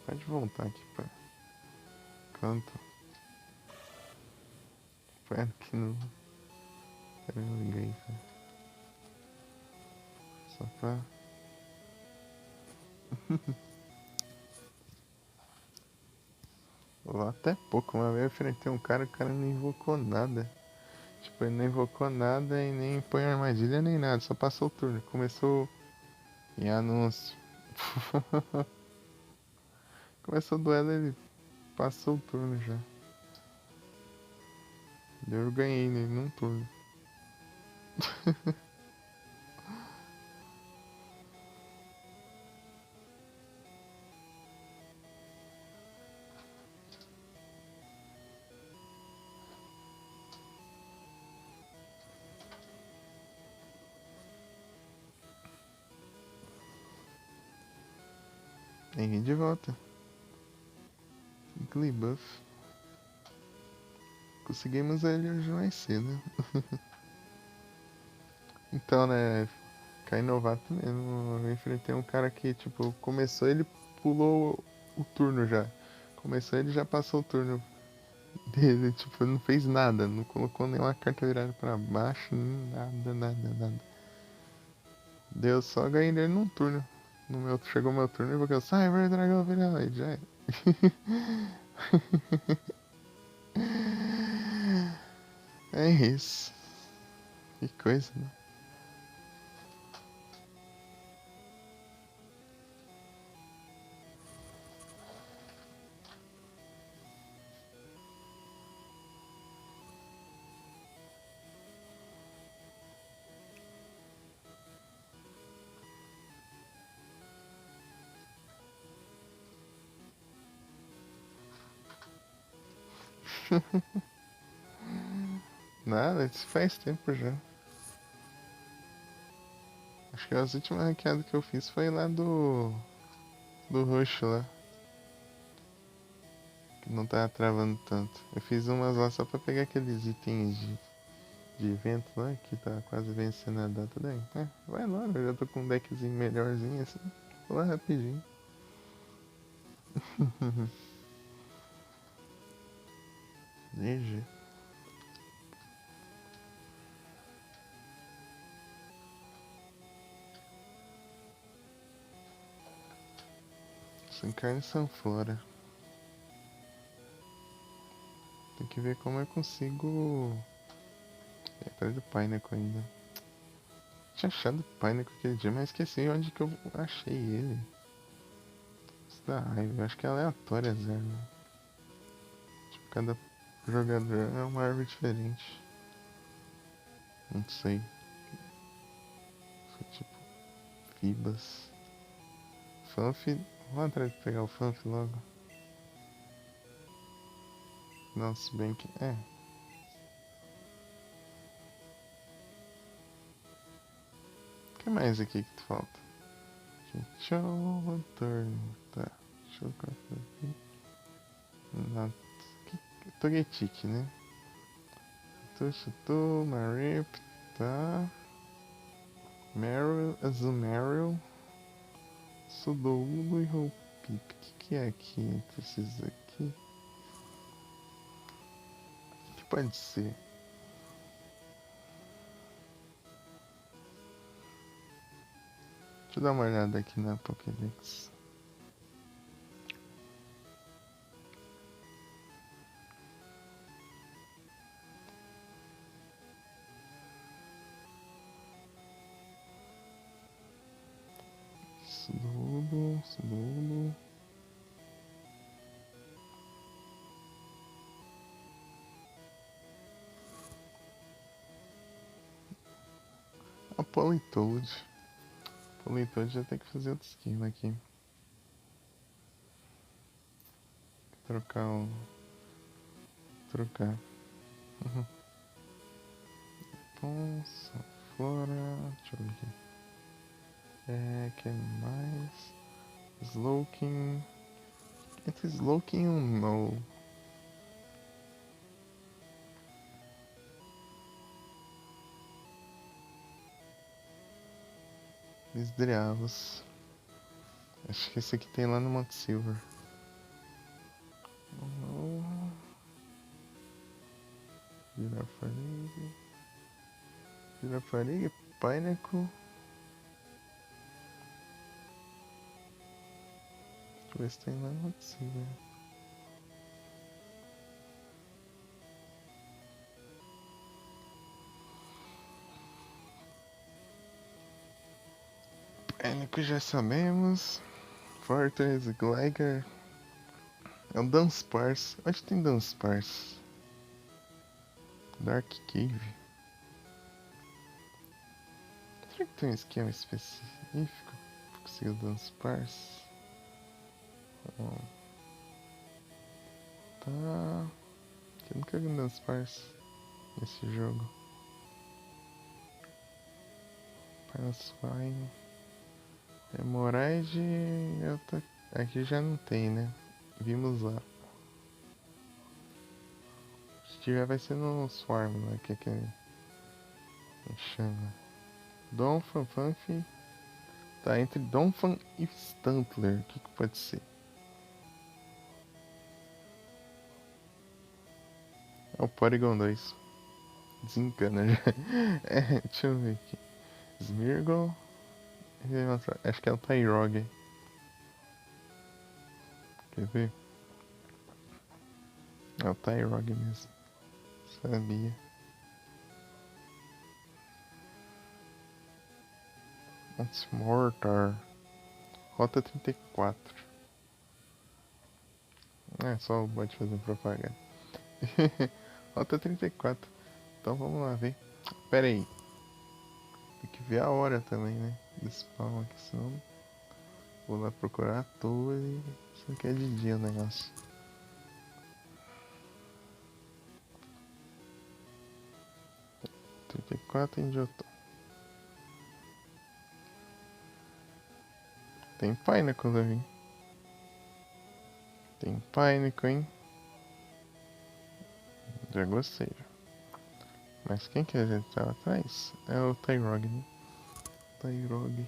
A: Pode voltar aqui pra canto. Pera que não. Pera, eu liguei, cara. Só pra. Lá até pouco, uma vez eu enfrentei um cara, o cara não invocou nada. Tipo, ele não invocou nada e nem põe armadilha nem nada, só passou o turno. Começou em anúncio. Começou o duelo, ele passou o turno já. Eu ganhei nele num turno. Ninguém de volta. Glybuff. Conseguimos ele hoje mais cedo. Então, né, cai novato mesmo. Eu enfrentei um cara que, tipo, começou, ele pulou o turno já. Começou, ele já passou o turno dele, tipo, não fez nada, não colocou nenhuma carta virada pra baixo, nada, nada, nada. Deu só ganhei dele num turno. No meu, chegou meu turno e porque eu Cyber Dragão Final, aí já é. É isso. Que coisa, né? Nada, isso faz tempo já. Acho que as últimas ranqueadas que eu fiz foi lá do roxo lá. Que não tava travando tanto. Eu fiz umas lá só pra pegar aqueles itens de evento lá, que tá quase vencendo a data daí. É, vai lá, eu já tô com um deckzinho melhorzinho assim. Vou lá rapidinho. GG. Sem carne Sanflora. Tem que ver como eu consigo. É atrás do Pineco ainda. Tinha achado o Pineco aquele dia, mas esqueci onde que eu achei ele. Isso dá raiva. Eu acho que é aleatória as ervas. Tipo, cada jogador é uma árvore diferente. Não sei. Foi tipo Fibas. Fanf. Vamos atrás de pegar o Fanf logo. Não, se bem que. É. O que mais aqui que tu falta? Show turn. Tá. Deixa eu colocar aqui. Não. Togetic, né? Chutou, Marip, tá. Meryl, Azumarill, Sudoulo e Hopeep. O que é aqui entre esses aqui? O que pode ser? Deixa eu dar uma olhada aqui na Pokédex. Sudoulo, Sudoulo. A Politoad. Politoad já tem que fazer outro esquema aqui. Trocar o. Trocar. Ponça, Flora. Deixa eu ver aqui. Que mais? Slowking. Entre Slowking e um No. Esdreavos. Acho que esse aqui tem lá no Monte Silver. No. Girafarig. Girafarig, Pineco. Deixa eu ver se tem lá no Monte Silver. Pineco já sabemos. Fortress, Gligar. É o Dunsparce. Onde tem Dunsparce? Dark Cave. Será que tem um esquema específico pra conseguir o Dunsparce? Bom, tá. Eu nunca vi um Dunsparce nesse jogo. Piloswine. Hemorraide. Aqui já não tem, né? Vimos lá. Se tiver vai ser no Swarm lá, que é que chama. Donphan, Phanpy. Tá entre Donphan e Stantler. O que pode ser? É o Porygon 2. Desencana já. Deixa eu ver aqui. Smeargle. Acho que é o Tyrog. Quer ver? É o Tyrog mesmo. Sabia. Mortar. Rota 34. É só o bot fazendo propaganda. Rota 34. Então vamos lá ver. Pera aí. Tem que ver a hora também, né? Do spawn aqui, senão vou lá procurar à toa e isso aqui é de dia o negócio. Trinta e quatro em Johto. Tem Pineco também. Tem Pineco, hein? Já gostei. Mas quem que a gente tá atrás? É o Tyrog, né? Tyrog.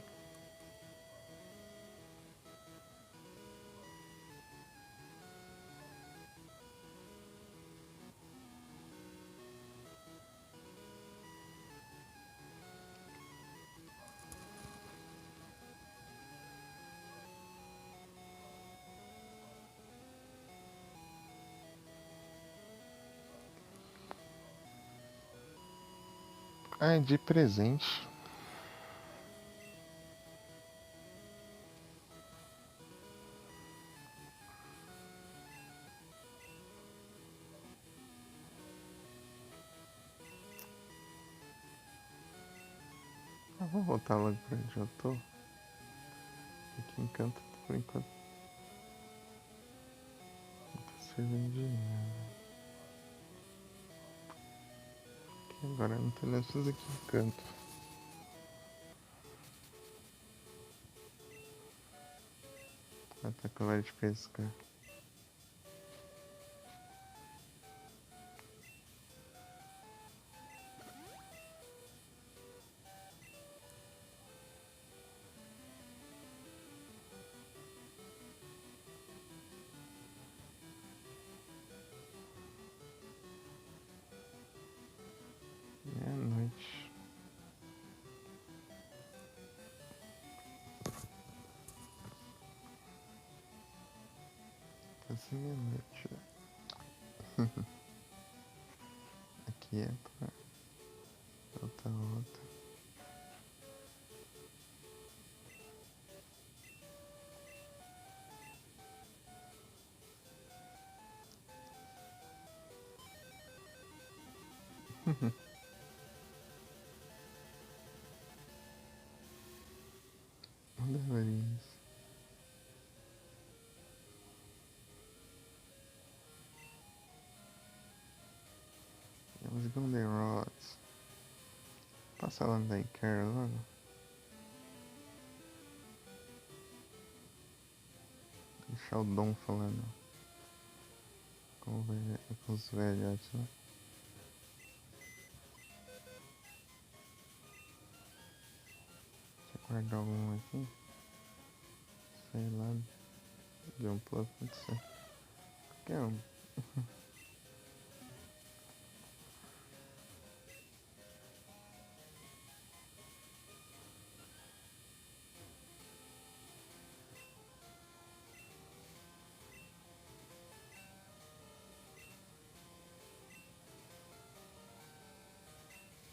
A: Ah, de presente. Ah, vou voltar logo pra onde eu tô. Aqui em Canto, por enquanto, não tá servindo de nada. Aqui agora não tem nessas aqui em Canto. Ah, tá com a vara de pescar. Meia-noite. Quase meia-noite. Aqui é pra outra rota. Olha as varinhas. É os Goldenrods. Passa lá da Icar logo. Deixar o Dom falando com os velhotes, né? Deixa eu guardar algum aqui. Sei lá. De um plano, pode ser. Qualquer um.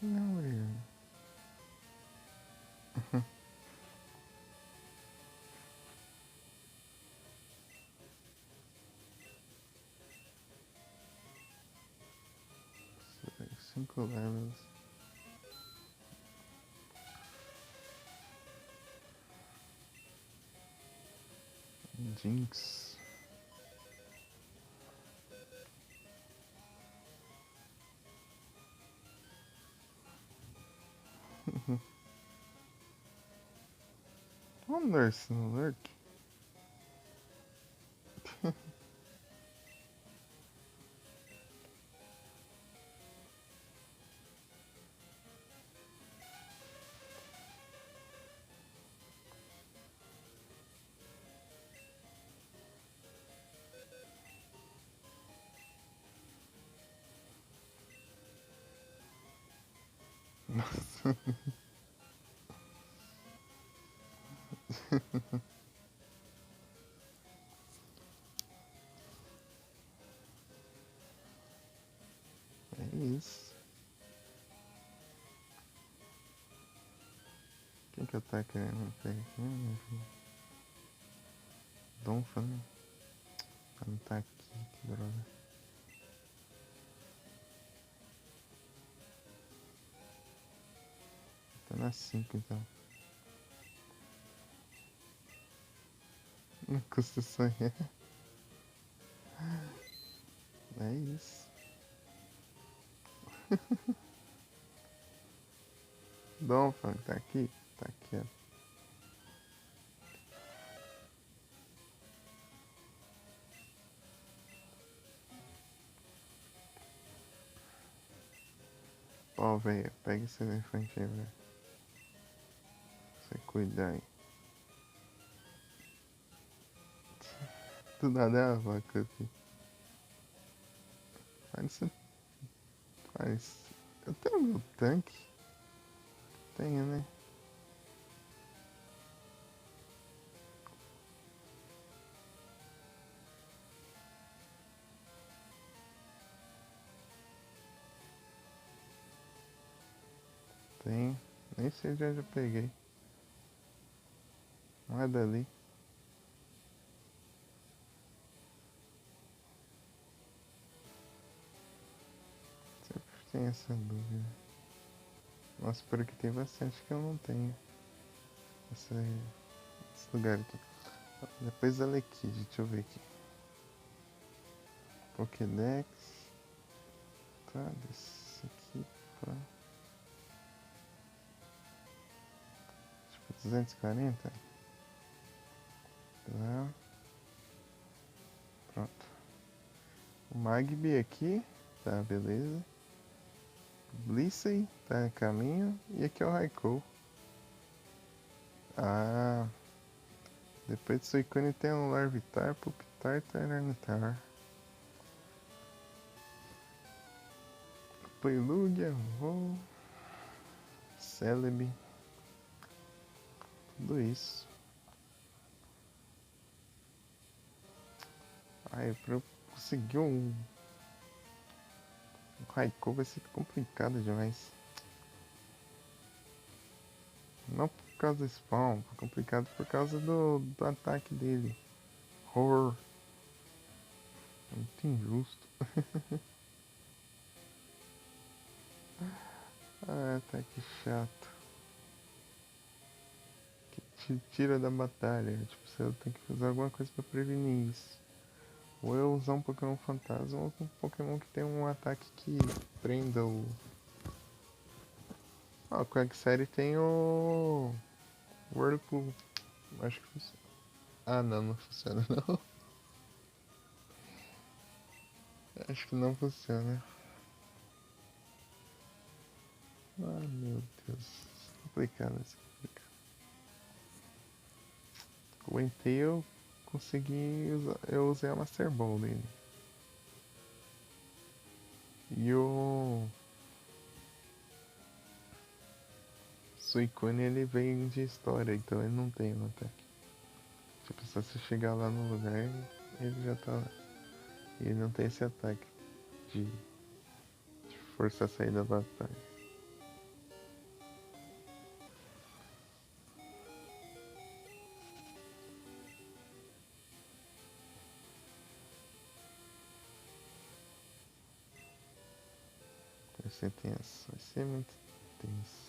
A: Não, Mariana. Cinco levels. Jinx. Anderson Lurk. É isso. Quem que eu tá querendo pegar aqui, meu filho? Donfa, né? Não tá aqui, que droga. Tá na 5 então. Não custa sonhar. É isso. Donfa, tá aqui? Tá aqui, ó. Ó, velho, pega esse elefante aí, velho. Você cuidar aí. Do nada é a vaca aqui. Faz isso. Faz. Eu tenho meu tanque? Tenho, né? Tenho. Nem sei onde eu já peguei. Não é dali. Sempre tem essa dúvida. Nossa, por aqui tem bastante que eu não tenho. Esse lugar aqui. Depois da Lekid, deixa eu ver aqui. Pokédex. Tá, desse aqui pra. Tipo, 240. Tá. Pronto. O Magby aqui. Tá, beleza. Blissey tá em caminho. E aqui é o Raikou. Ah. Depois do Suicune tem o Larvitar, Pupitar, Tyranitar. Preludia, Voo, Celebi. Tudo isso. Ai, pra eu conseguir um Raikou vai ser complicado demais. Não por causa do spawn, é complicado por causa do ataque dele. Horror. É muito injusto. Ah, tá que chato. Que te tira da batalha. Tipo, você tem que fazer alguma coisa pra prevenir isso. Ou eu usar um Pokémon fantasma ou um Pokémon que tem um ataque que prenda o. Ah, o Quagsire tem o Whirlpool. Acho que funciona. Ah, não, não funciona não. Acho que não funciona. Ah, meu Deus. Complicado isso. Complicado. O Entei eu consegui usar. Eu usei a Master Ball dele. E o Suicune ele vem de história, então ele não tem um ataque. Tipo, se você chegar lá no lugar, ele já tá lá. E ele não tem esse ataque de força a sair da batalha. Vai ser tenso, vai ser muito tenso.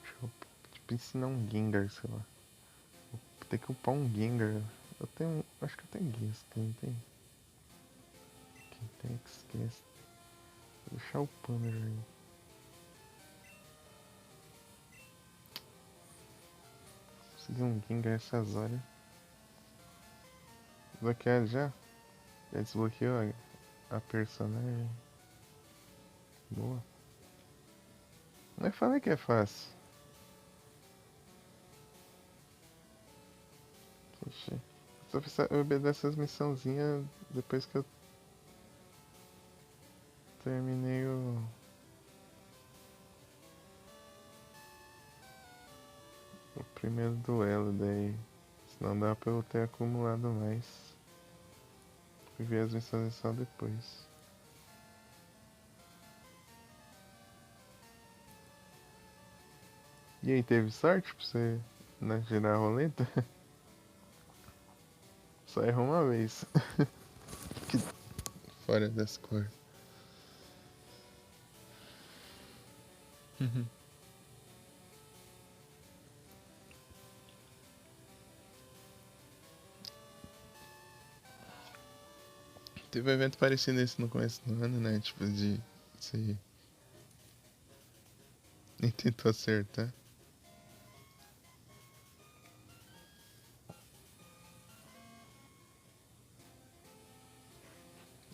A: Deixa eu tipo, ensinar um Gengar, sei lá. Vou ter que upar um Gengar. Eu tenho. Acho que eu tenho guias, tem. Quem tem que esquece. Vou deixar upando já. Consegui um Gengar essas horas. Desbloqueado já? Já desbloqueou a personagem. Boa. Mas fala que é fácil. Poxa. Só precisa obedecer essas missãozinhas depois que eu terminei o. primeiro duelo, daí senão dá pra eu ter acumulado mais. E ver as missões só depois. E aí, teve sorte pra você não girar a roleta? Só errou uma vez. Que fora das cores. Teve um evento parecido esse no começo do ano, né? Tipo, de. Você nem tentou acertar.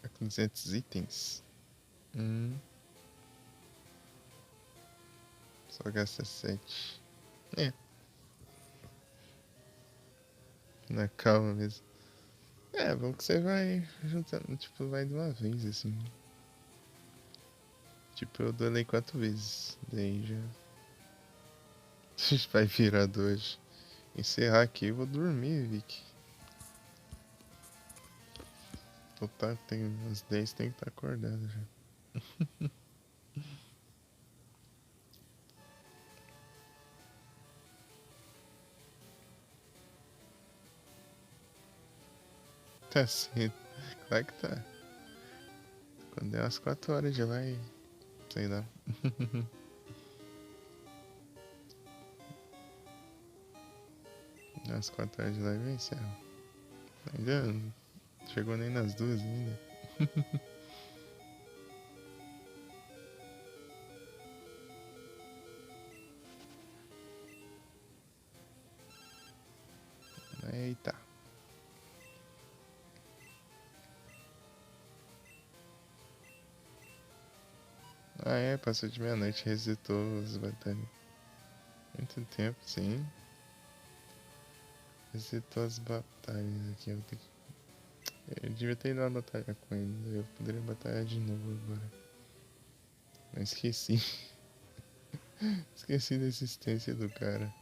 A: Tá com 200 itens. Só gasta 7. É, na calma mesmo. É, bom que você vai juntando, tipo, vai de uma vez, assim. Tipo, eu duelei 4 vezes. Daí já. Vai virar 2. Encerrar aqui, eu vou dormir, Vic. Total, tem umas 10, tem que estar acordado já. Tá cedo. Claro que tá. Quando der umas 4 horas já vai. Sei lá. Às 4 horas de live eu encerro. Ainda não chegou nem nas 2 ainda. Eita. Ah é, passou de meia-noite, resetou as batalhas. Muito tempo, sim. Resetou as batalhas aqui. Eu devia ter ido lá batalhar com ele. Eu poderia batalhar de novo agora. Mas esqueci. Esqueci da existência do cara.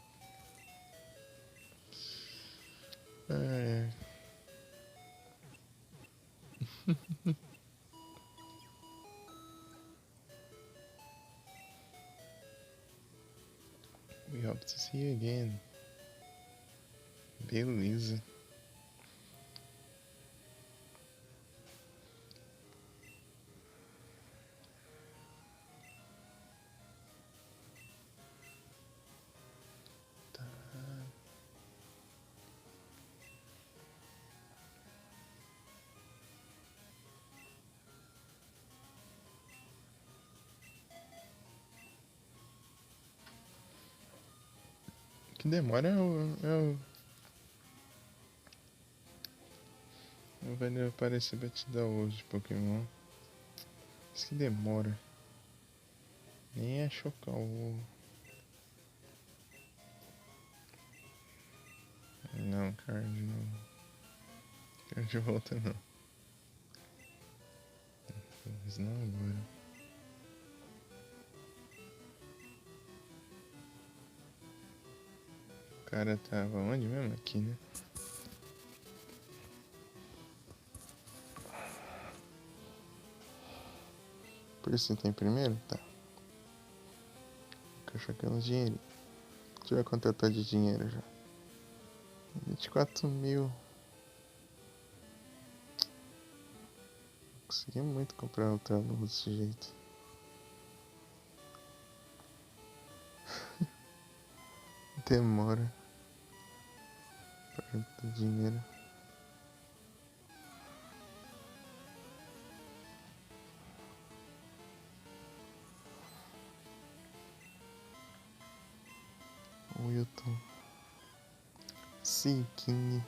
A: Ah, é. We hope to see you again. Beleza. Tá. O que demora o velho aparecer pra te dar ovo de Pokémon. Isso que demora. Nem é chocar o ovo. Não, card não. Card de volta não. Mas não agora. O cara tava onde mesmo? Aqui, né? Por isso tem primeiro? Tá. Fica chocando dinheiro. Deixa eu ver quanto eu tô de dinheiro já. 24 mil. Consegui muito comprar outra luz desse jeito. Demora. Pra ter dinheiro. Wilton. Siquinho.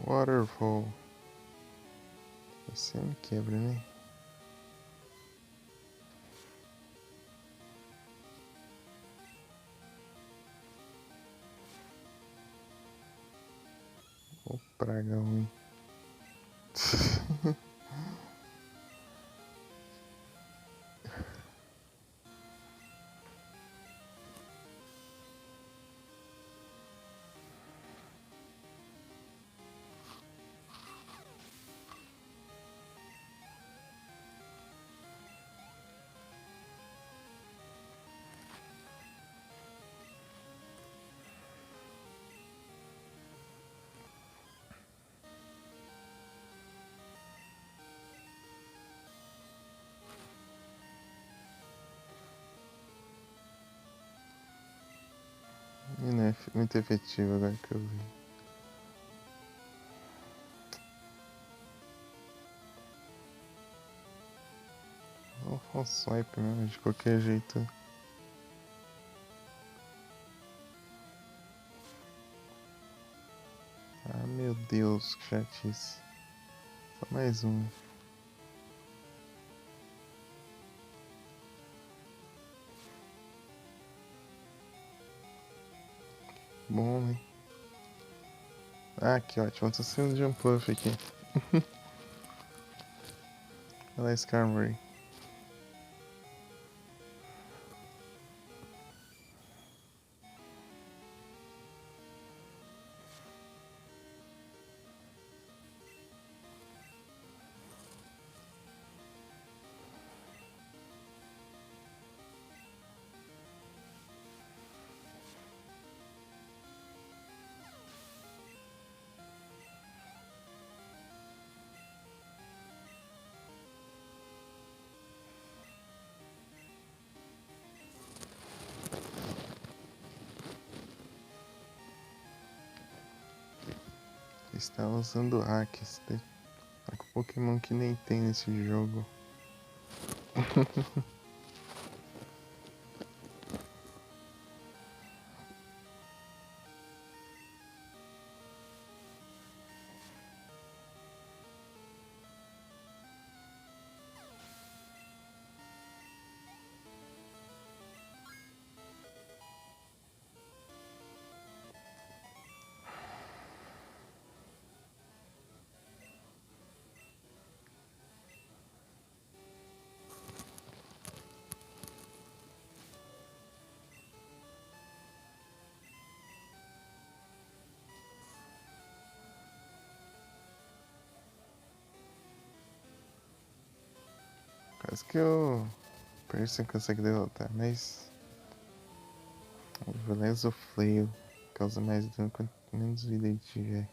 A: Waterfall. Esse me quebra, né? Ô, praga ruim. E não é muito efetivo agora que eu vi. Vou fazer um swipe mesmo, de qualquer jeito. Ah, meu Deus, que chatice. Só mais um. Bom, né? Ah, que ótimo. Eu tô saindo de um puff aqui. Olha lá, Skarmory. Está usando hacks. Tá com Pokémon que nem tem nesse jogo. Quase que o Percy consegue derrotar, mas o Veloso Flail causa mais dano quanto menos vida ele tiver.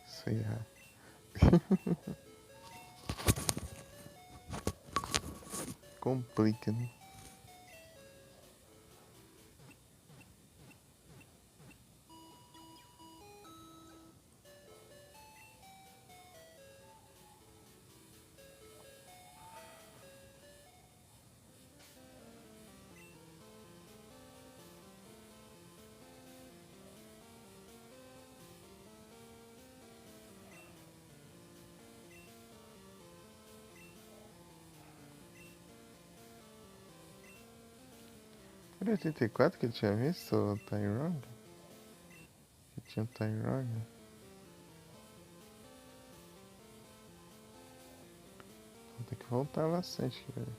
A: Isso aí é. Complica, né? Era 84 que ele tinha visto o Tyrone? Que tinha o Tyrone? Vou ter que voltar bastante, velho.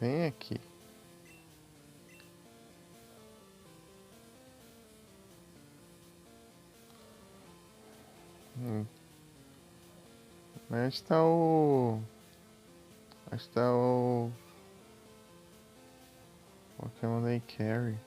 A: Vem aqui. Mas onde tá o. Onde tá o. Pokémon Day Carry?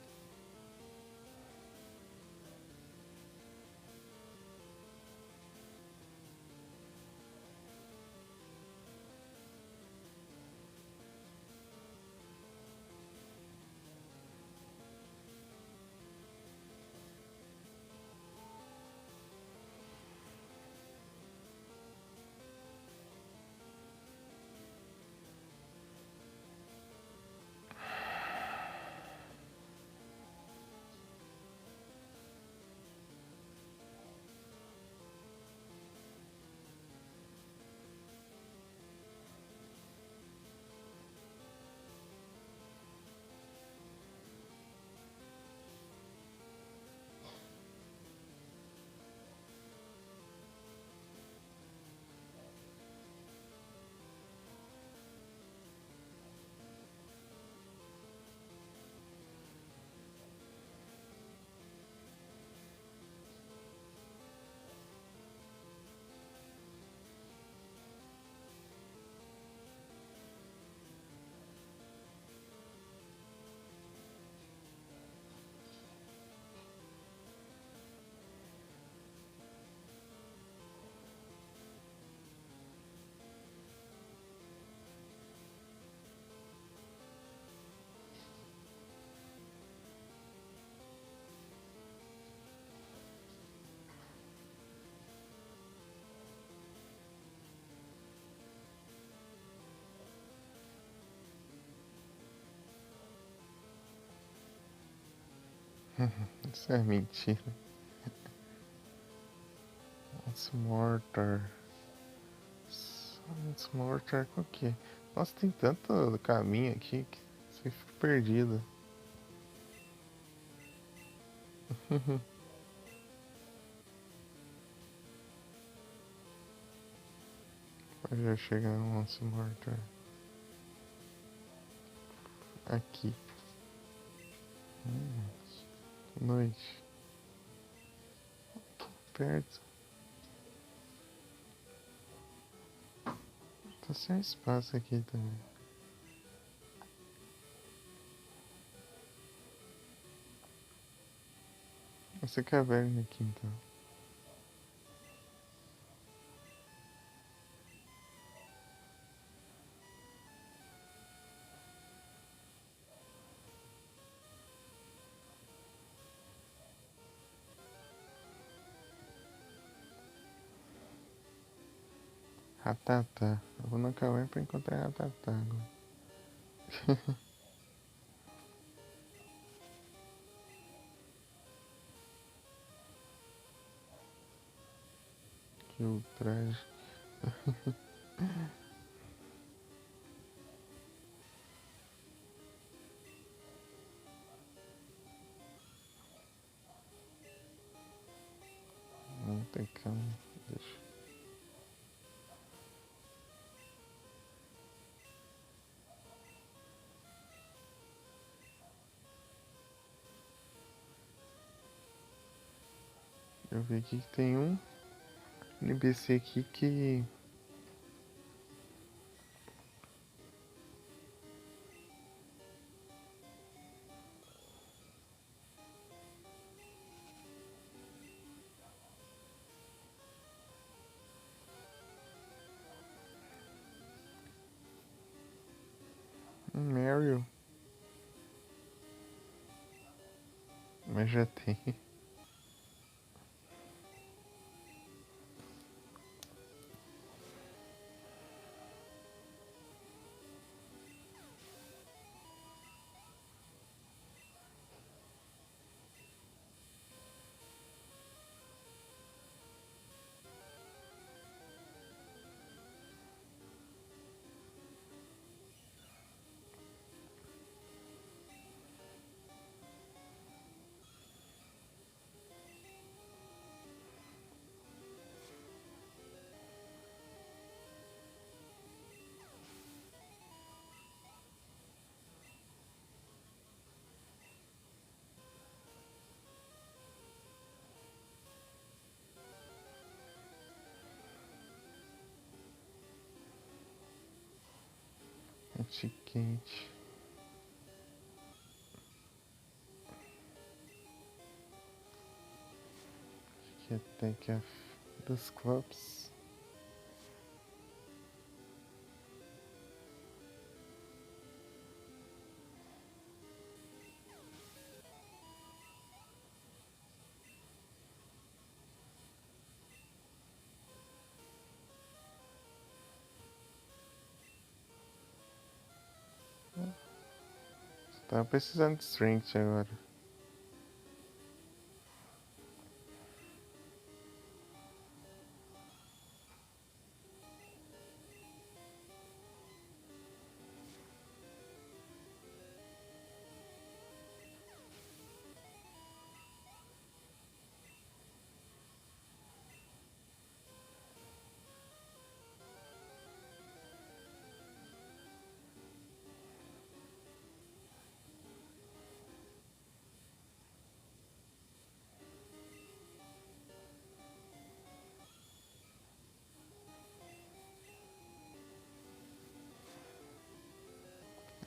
A: Isso é mentira. It's Mortar. It's Mortar com o quê? Nossa, tem tanto caminho aqui que você fica perdido. Pode já chegar no Once Mortar. Aqui. Noite. Perto. Tá sem espaço aqui também. Essa caverna aqui então. Ratatá. Eu vou na caverna pra encontrar Ratatá agora. Que ultraje. Não tem calma. Deixa. Eu vi aqui que tem um NPC aqui que... Mario. Mas já tem. Quente, quente. Aqui até que a dos clubs. Tava precisando de strength agora.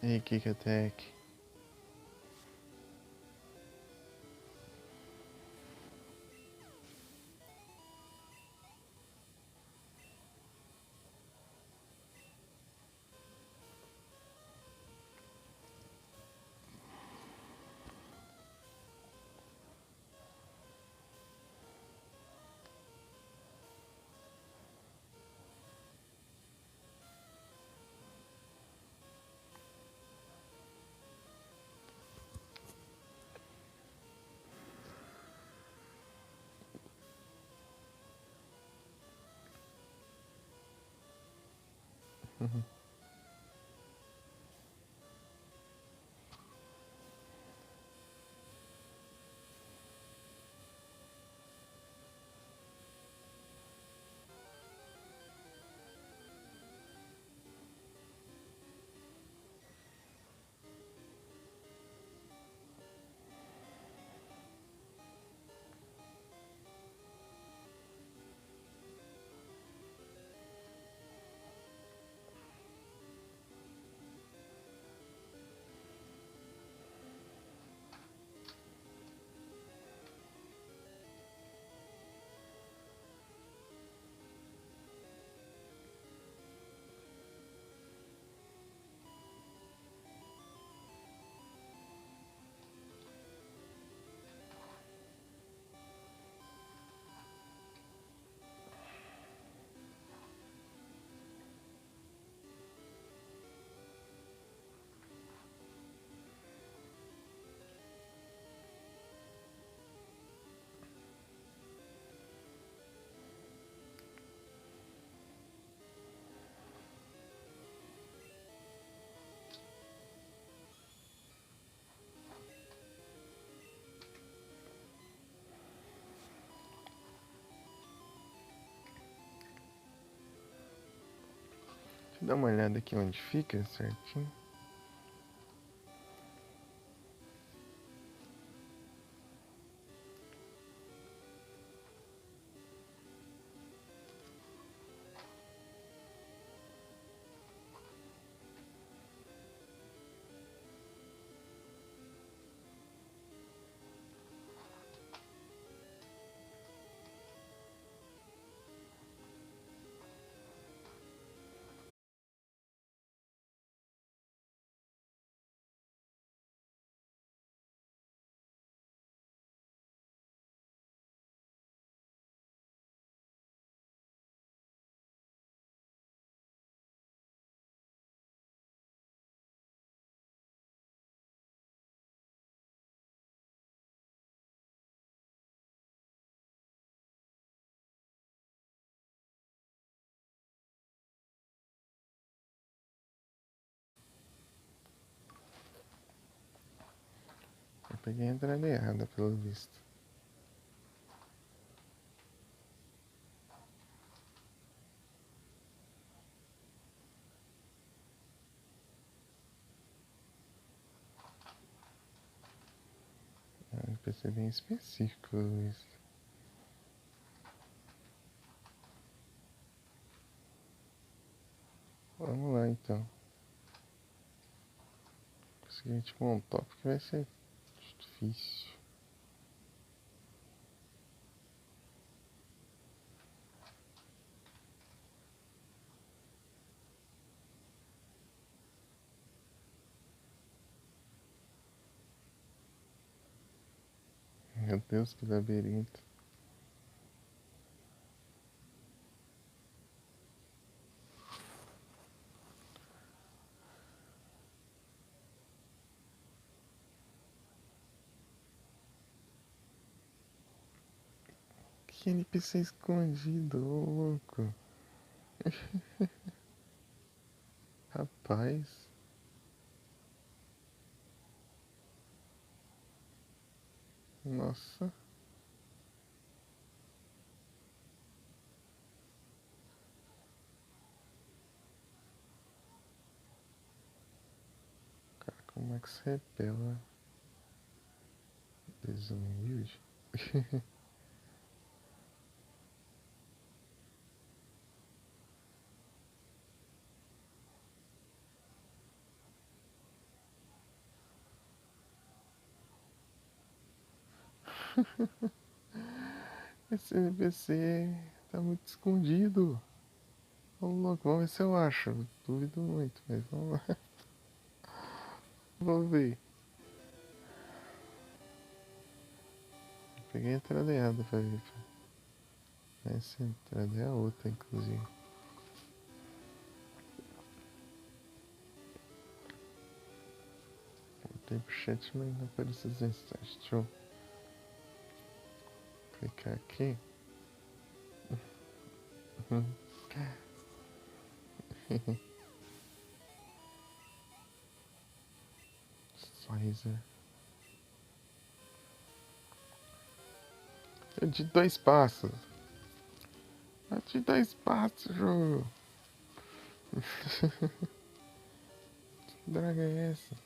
A: E kick attack. Deixa eu dar uma olhada aqui onde fica certinho. Eu peguei a entrada errada, pelo visto. Um PC bem específico, Luiz. Vamos lá, então. Conseguir tipo um tópico que vai ser difícil. Meu Deus, que labirinto. Que NPC escondido, ô louco. Rapaz. Nossa. Cara, como é que se repela? Desumilde. Esse NPC tá muito escondido. Ô louco, vamos ver se eu acho. Duvido muito, mas vamos lá. Vamos ver. Peguei a entrada errada pra ver. Essa entrada é a outra, inclusive. Voltei pro chat, mas não apareceu os mensagens. Deixa eu clicar aqui. Pfizer. Eu de 2 passos. Eu de 2 passos, jogo. Que droga é essa?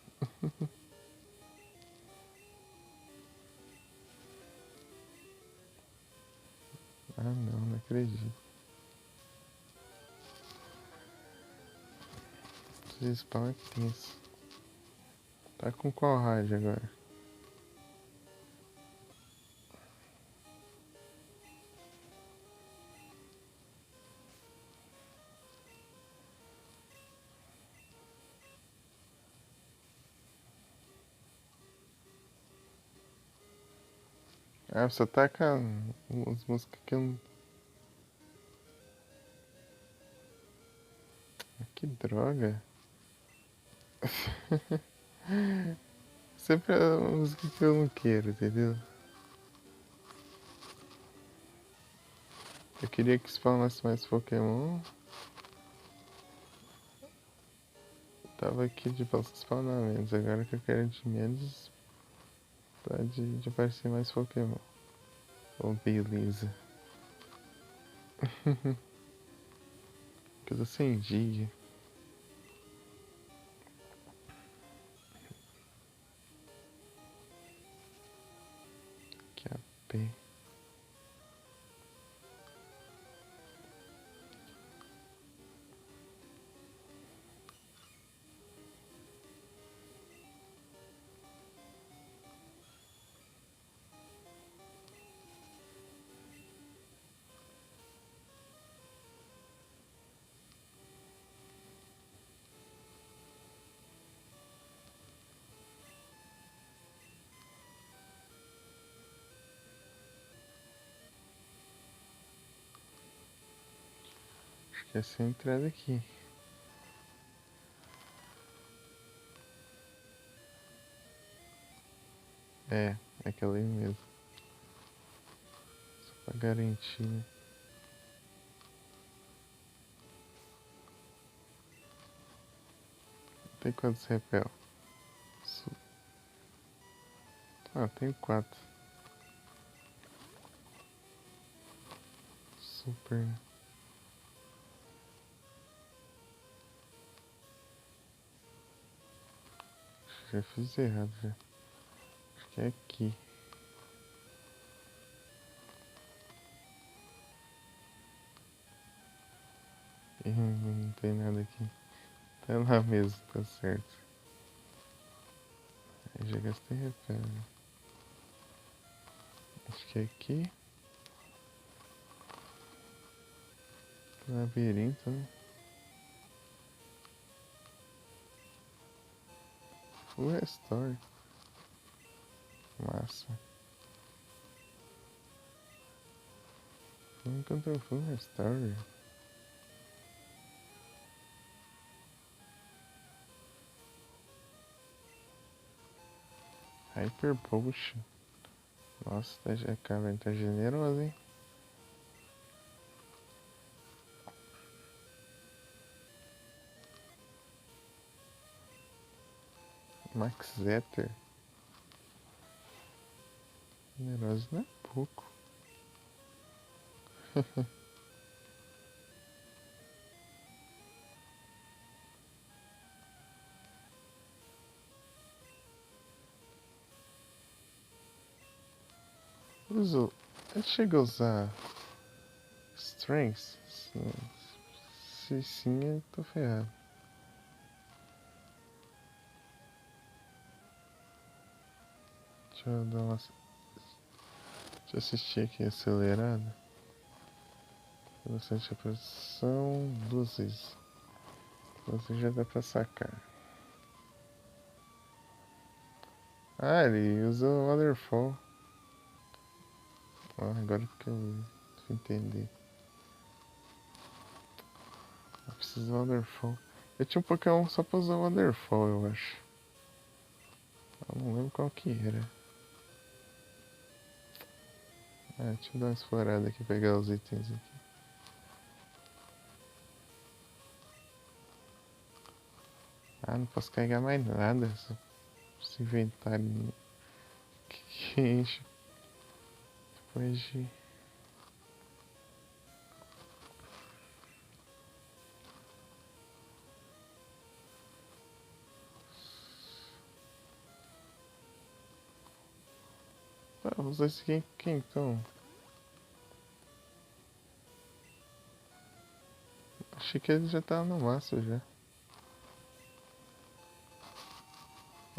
A: Ah não, não acredito. Esse spawn é tenso. Tá com qual raid agora? Ah, você taca as músicas que eu não... Que droga. Sempre a música que eu não quero, entendeu? Eu queria que spawnasse mais Pokémon. Tava aqui de spawnar menos. Agora que eu quero de menos, pode de aparecer mais Pokémon. Oh, beleza. Que eu tô sem giga. Que a P. Acho que é essa entrada aqui. É aquela aí mesmo. Só pra garantir, né? Tem quantos repel? Ah, tem 4. Super. Já fiz errado já. Acho que é aqui. Ih, não tem nada aqui. Tá lá mesmo, tá certo. Aí já gastei repel. Né? Acho que é aqui. Labirinto, né? Full restore. Massa. Encontrou full restore. Hyper Potion. Nossa, tá, já, cara, tá generoso, hein? Max Zetter. Generoso não é pouco. Uso. Ele chega a usar Strengths? Se sim, eu tô ferrado. Deixa eu dar uma. Deixa eu assistir aqui acelerado. Bastante pressão, 2 vezes. Você já dá pra sacar. Ah, ele usa o Waterfall. Ah, agora que eu entendi. Eu preciso do Waterfall. Eu tinha um Pokémon só pra usar o Waterfall, eu acho. Eu não lembro qual que era. Ah, deixa eu dar uma explorada aqui, pegar os itens aqui. Ah, não posso carregar mais nada. Esse inventário que enche depois de... Ah, os dois aqui então. Achei que ele já tava no massa já.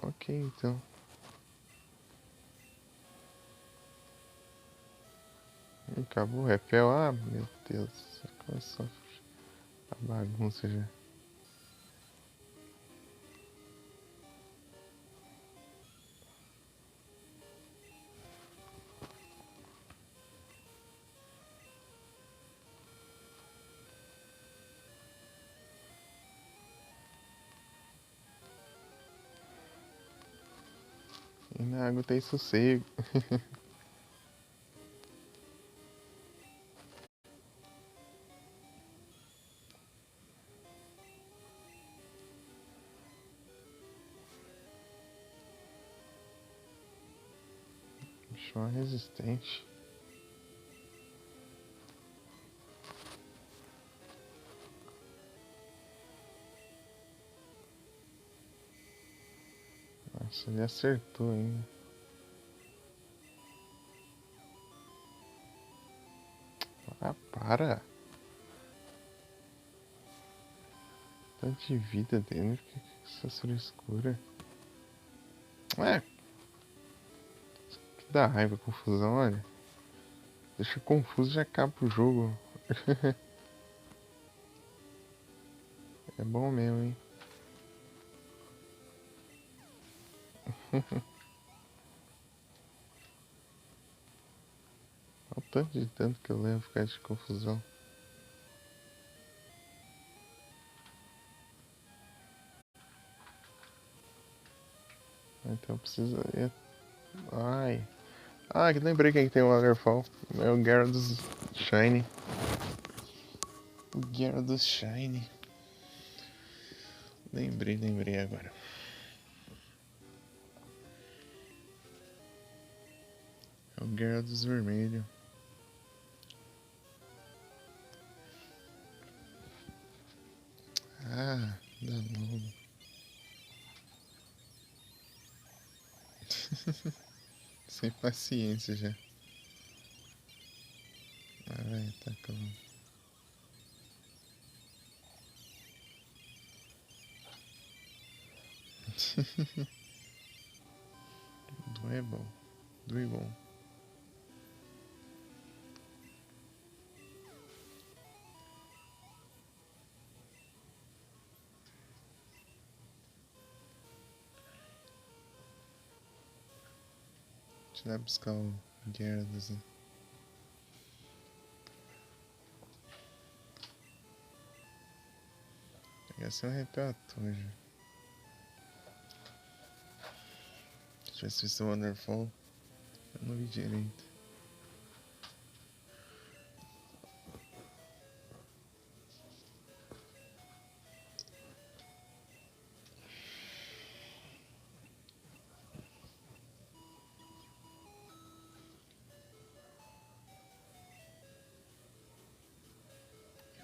A: Ok, então. Acabou o repel. Ah, meu Deus. Começou a bagunça já. E na água tem sossego. Bicho resistente. Nossa, ele acertou ainda. Ah, para! Tanto de vida dele, que essa frescura. É, que dá raiva, confusão, olha. Deixa confuso e já acaba o jogo. É bom mesmo, hein? Olha o tanto de tanto que eu levo por causa de confusão. Então precisa. Ai. Ah, que lembrei quem tem o Waterfall. É o Gyarados Shine. O Gyarados Shine. Lembrei agora. É o Gyarados Vermelho. Ah, danou. Sem paciência já. Ai, tá calmo. Do é bom. Do é bom. Deixa eu ir lá buscar o Gyarados, né? Ia ser um reparatório. Se tivesse visto o Wonderfall, eu não vi direito.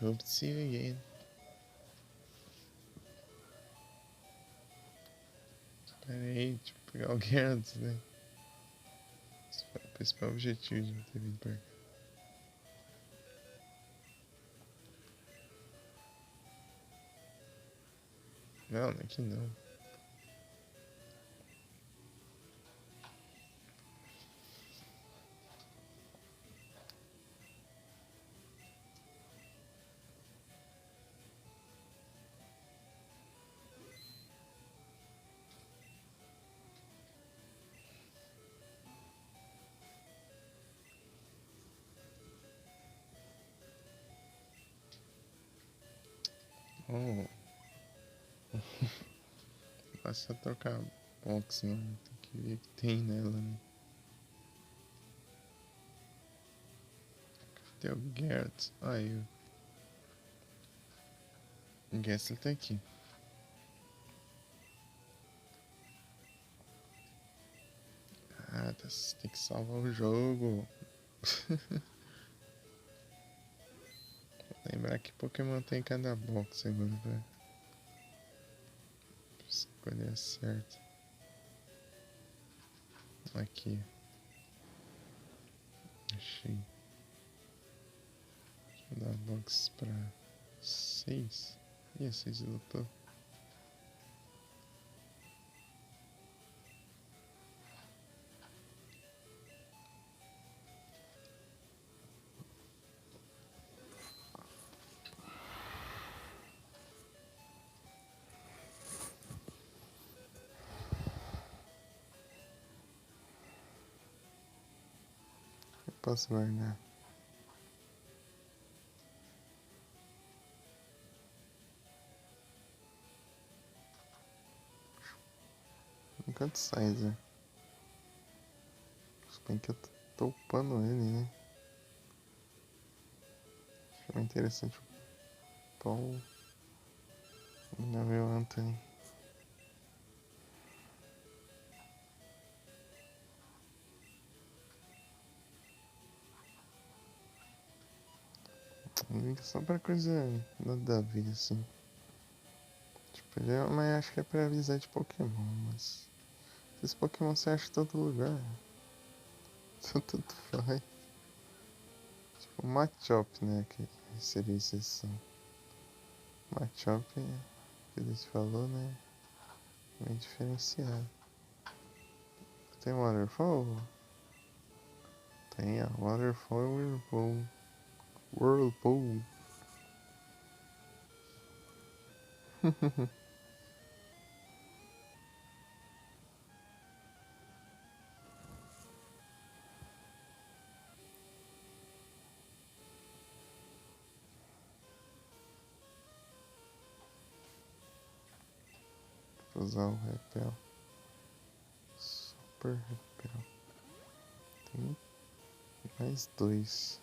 A: Hope to see you again. Pera aí, deixa eu pegar o Gyarados, né? Esse foi o principal objetivo de ter vindo pra cá. Não, não é que não. Oh, basta trocar box, não. Tem que ver o que tem nela, né? Cadê o Gyarados? Aí, o Gessler tá aqui. Jonatas, tem que salvar o jogo. Lembrar que Pokémon tem em cada box agora pra escolher certo. Aqui. Achei. Vou dar box pra 6. Ih, 6 lutou. Eu posso guardar. Enquanto sai, Zé. Se bem que eu tô upando ele, né? Achei interessante o Paul e o Anthony. Liga só pra coisa nada a ver, assim. Tipo, mas acho que é pra avisar de Pokémon, mas... Esses Pokémon você acha em todo lugar. Tanto faz. Tipo, Machop, né? Que seria exceção. Machop, que ele falou, né? Bem diferenciado. Tem Waterfall? Tem a Waterfall Whirlpool. Whirlpool. Vou usar o repel. Super repel. Tem mais 2.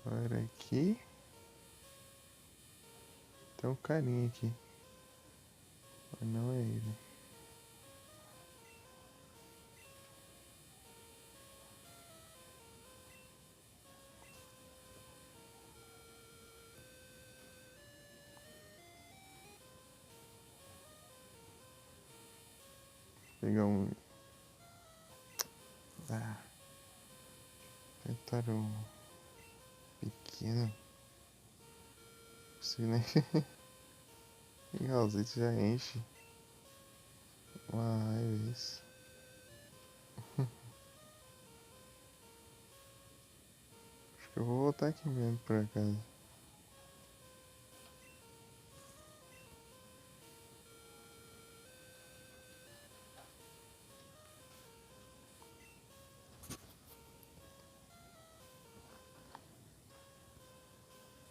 A: Olha aqui. Tem um carinha aqui. Mas não é ele. Vou pegar um... Ah. Tentaram pequeno. Não sei nem... Legalzito já enche. Uma raiva isso. Acho que eu vou voltar aqui mesmo pra casa.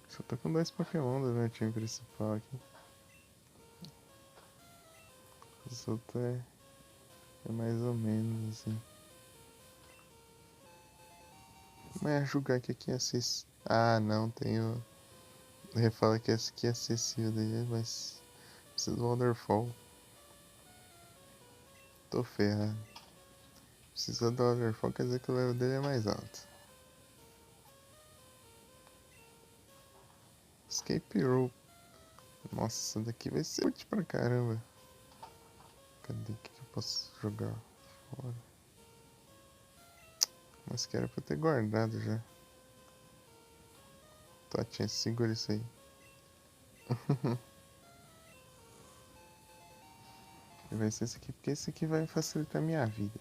A: Só tô com 2 Pokémon do meu time principal aqui. Os outros é mais ou menos assim. Mas julgar que aqui é acessível. Ah, não, tem o. Ele fala que esse aqui é acessível daí, mas. Precisa do Waterfall. Tô ferrado. Precisa do Waterfall, quer dizer que o level dele é mais alto. Escape Rope. Nossa, daqui vai ser útil pra caramba. Cadê que eu posso jogar fora? Mas que era pra eu ter guardado já. Totinha, segura isso aí. Vai ser esse aqui, porque esse aqui vai facilitar a minha vida.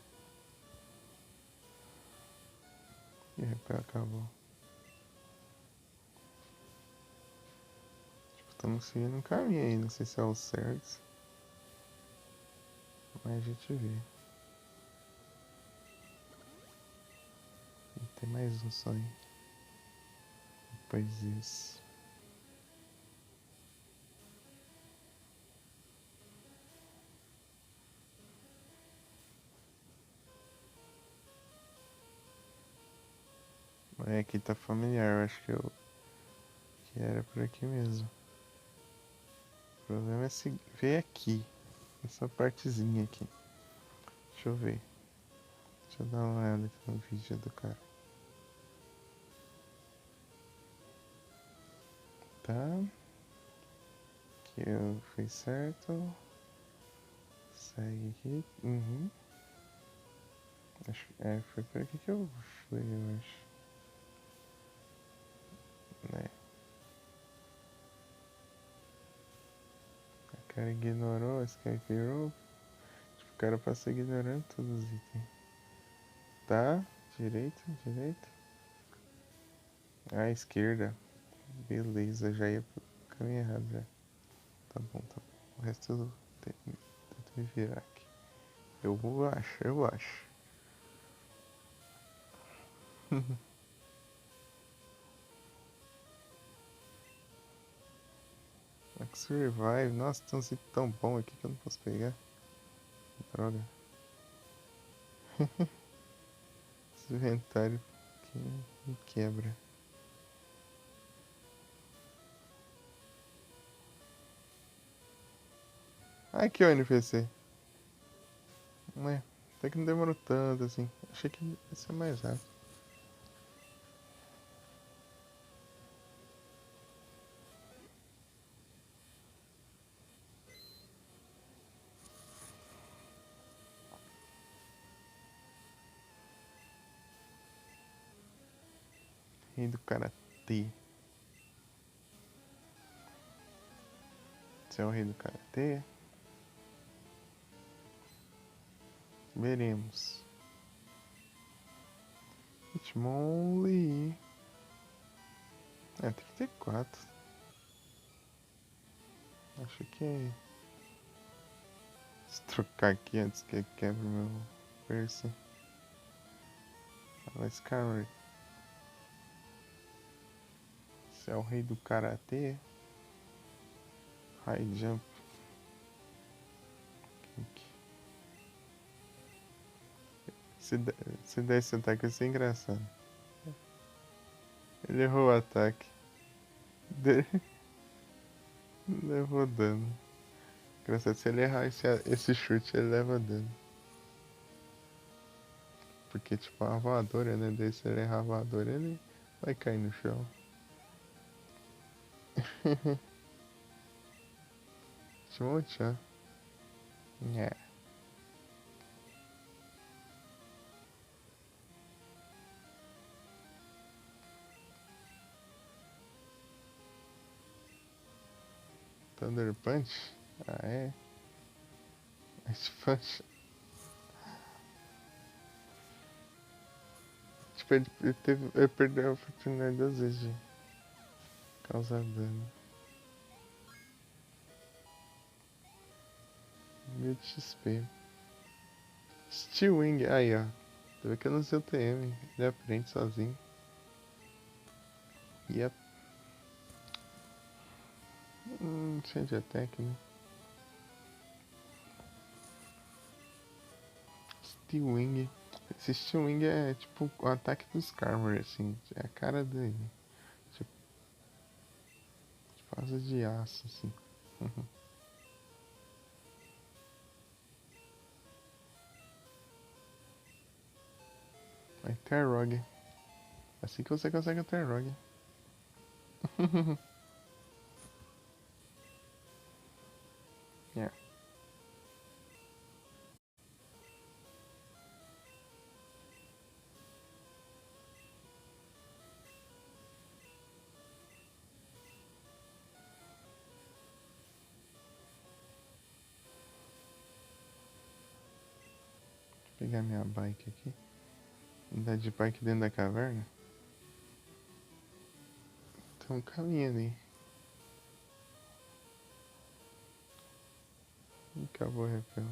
A: E o repel acabou. Tipo, estamos seguindo um caminho aí, não sei se é o certo. Mas a gente vê. E tem mais um só aí. Depois desse. É, aqui tá familiar, eu acho que era por aqui mesmo. O problema é se ver aqui, essa partezinha aqui. Deixa eu ver. Deixa eu dar uma olhada aqui no vídeo do cara. Tá. Aqui eu fiz certo. Segue aqui. Uhum. Acho, foi por aqui que eu fui, eu acho. Né? O cara ignorou, esse cara virou. Tipo, o cara passou ignorando todos os itens. Tá, direita, direita. À esquerda. Beleza, já ia pro caminho errado já. Tá bom, tá bom. O resto eu tento me virar aqui. Eu acho, eu acho. Max Revive, nossa, tem um zip tão bom aqui que eu não posso pegar. Droga. Esse inventário que me quebra. Aqui o NPC. É, até que não demorou tanto assim. Achei que ia ser mais rápido. Rei do Karatê. Você é o rei do Karatê? Veremos. Hitmonlee. É, 34. Acho que... Se trocar aqui antes que quebre meu Percy. Fala Skyward. Você é o rei do Karatê? High Jump. Se der esse ataque vai ser engraçado. Ele errou o ataque. Levou dano. Engraçado, se ele errar esse chute, ele leva dano. Porque, tipo, a voadora, né? Daí se ele errar a voadora, ele vai cair no chão. Tchau. É. Thunder Punch? Ah, é? Ice Punch? Tipo, ele perdeu a oportunidade 2 vezes de causar dano. 1000 de XP. Steel Wing, aí ó. Tá vendo que eu não sei o TM. Ele aprende sozinho. Yep. Change attack, né? Steel Wing. Esse Steel Wing é tipo o ataque dos Skarmory, assim. É a cara dele. Tipo asa de aço, assim. Aí Terrog. Assim que você consegue o Terrog. Yeah. Vou pegar minha bike aqui. Andar de bike dentro da caverna. Tem um caminho ali. E acabou o repel.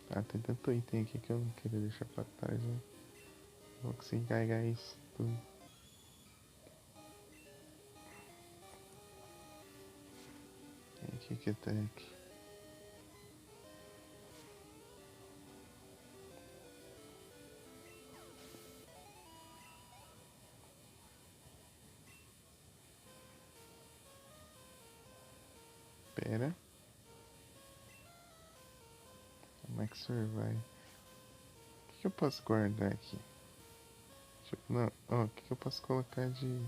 A: Ah, tem tanto item aqui que eu não queria deixar pra trás, né? Vou conseguir carregar isso tudo. E aqui que tá aqui. Pera. Max Survive. O que eu posso guardar aqui? Tipo, não. Ó, o que eu posso colocar de.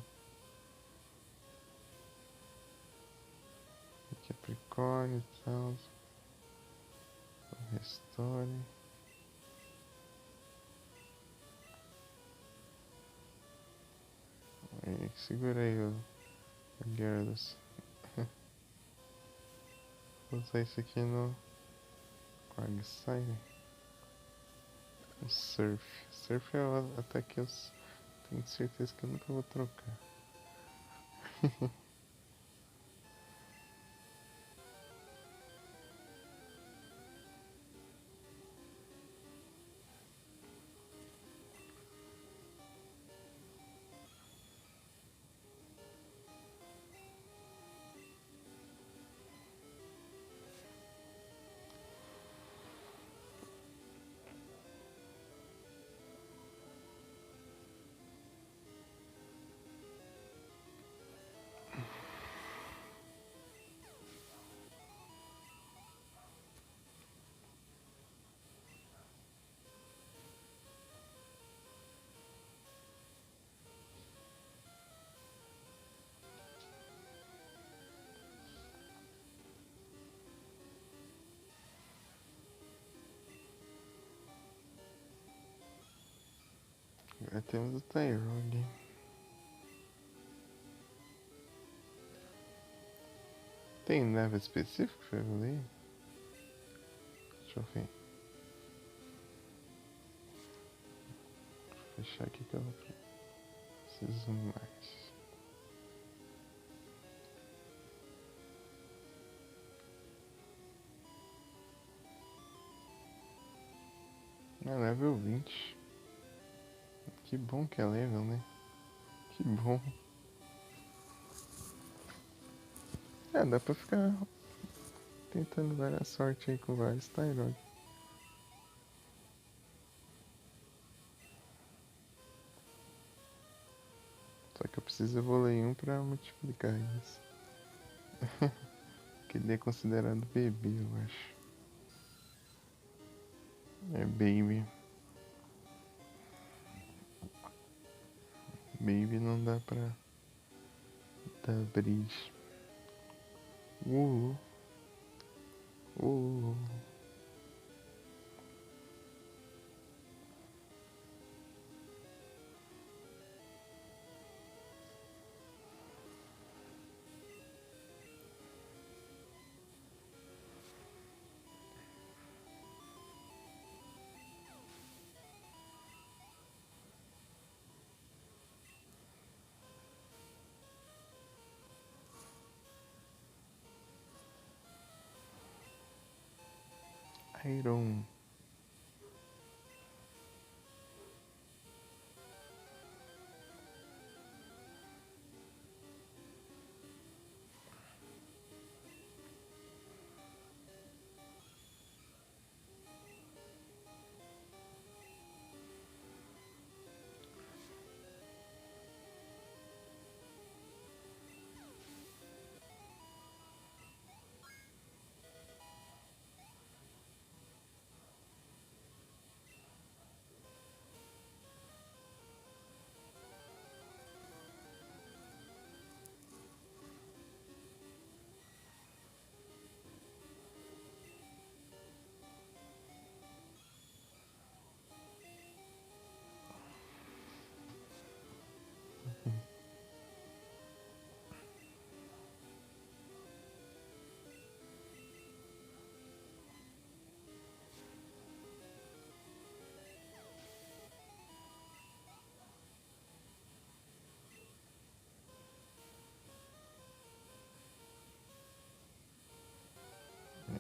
A: Aqui é Capricórnio e tal. Restore. Aí, segura aí o Gyarados. Vou usar isso aqui no Quagsire. O Surf. Surf é até que eu tenho certeza que eu nunca vou trocar. Agora temos o Tyrone. Tem neve específico pra evoluir? Deixa eu ver. Vou fechar aqui que eu não preciso mais. É level 20. Que bom que é level, né? Que bom. É, dá pra ficar tentando várias sorte aí com vários Tyrone. Só que eu preciso evoluir um pra multiplicar isso. Que ele é considerado bebê, eu acho. É baby. Baby não dá pra dar bridge. Uh, uh. Iron.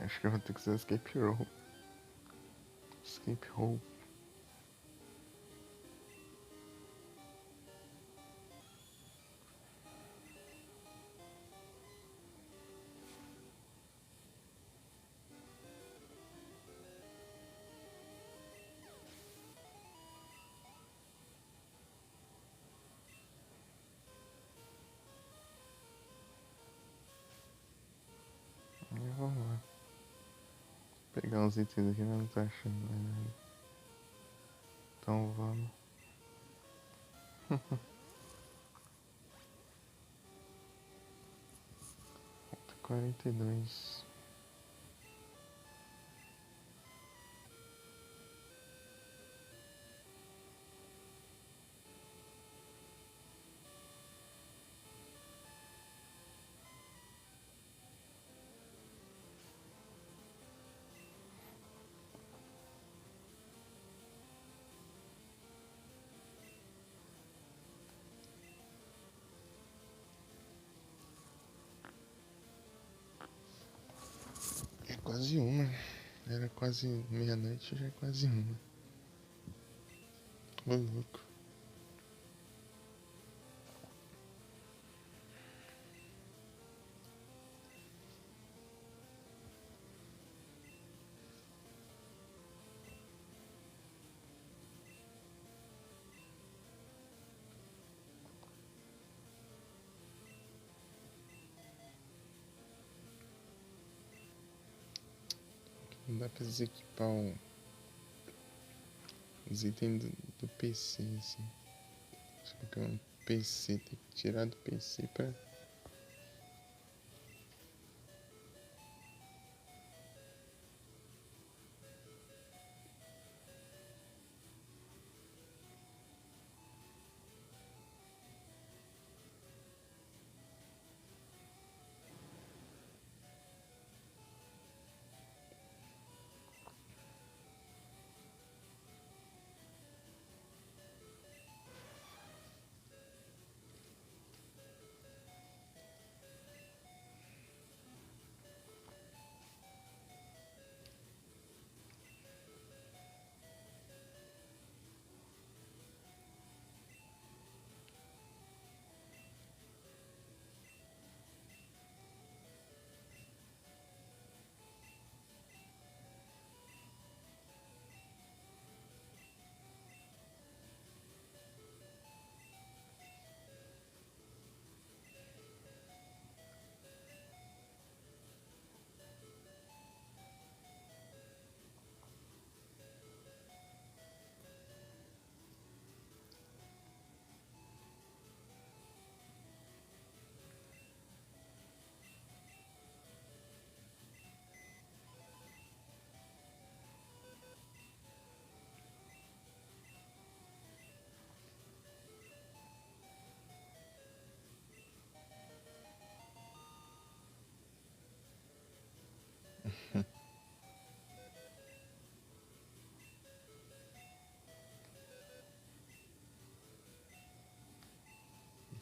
A: Acho que eu vou ter que usar Escape Roll. Escape Roll. vamos lá. Pegar uns itens aqui, mas não tô achando nada. Então vamos. 42. É quase uma. Era quase meia-noite, já é quase uma. Ô louco. Não dá pra desequipar os itens do PC, assim. Só que é um PC, tem que tirar do PC pra.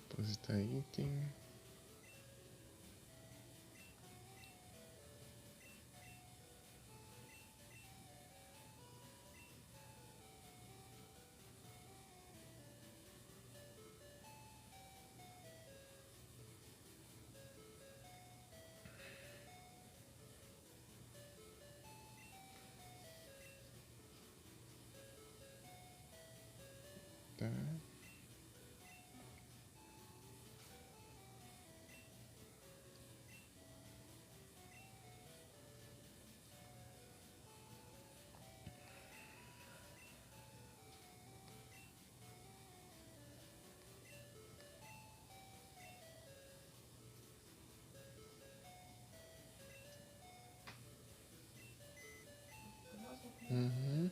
A: Depositar item. Tá. Uhum.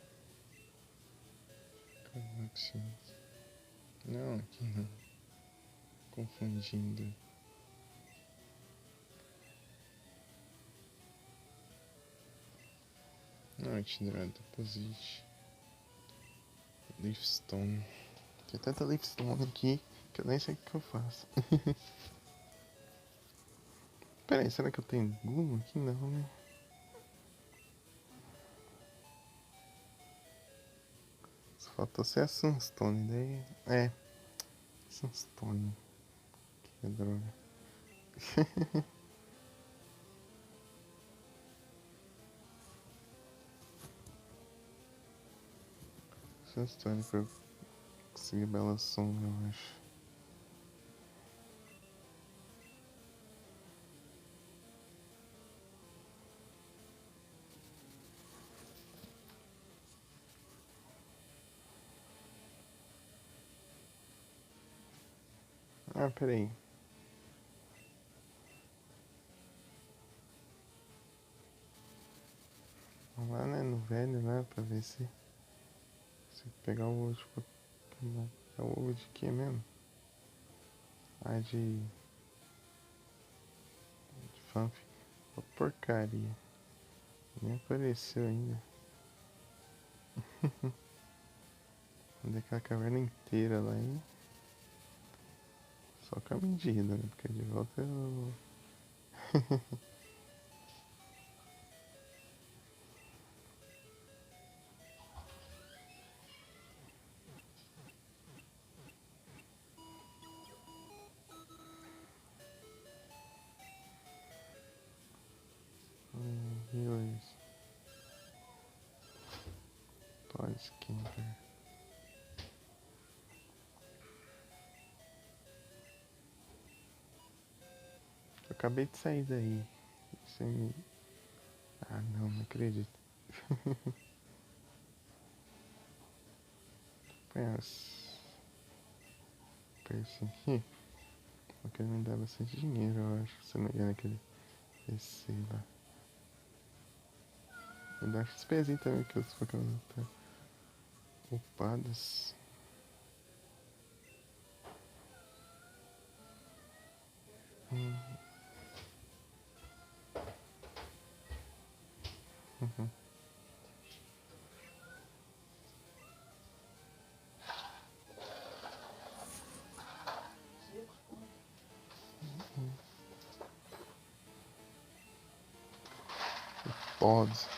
A: Connections. Não, aqui não. Confundindo. Não, Draw Deposit. Leafstone. Tem tanta Leafstone aqui que eu nem sei o que eu faço. Pera aí, será que eu tenho Gloom aqui? Não, né? Só faltou ser a Sunstone, daí. É, Sunstone. Que droga. Sunstone pra eu conseguir Bela Som, eu acho. Ah, peraí. Vamos lá, né, no velho, né, pra ver se pegar o ovo de... É o ovo de quê mesmo? Ah, de fanfic. Ô, porcaria. Nem apareceu ainda. Andei aquela caverna inteira lá e... Só com a medida, né? Porque de volta eu... Viewers. Todd Skimper. Eu acabei de sair daí. Você me... Ah, não acredito. Põe as... Piercing aqui. Porque me dá bastante dinheiro, eu acho. Se não me engano, aquele PC lá. Eu dou XPzinho também, que os Pokémon estão upados. Uhum. Pods.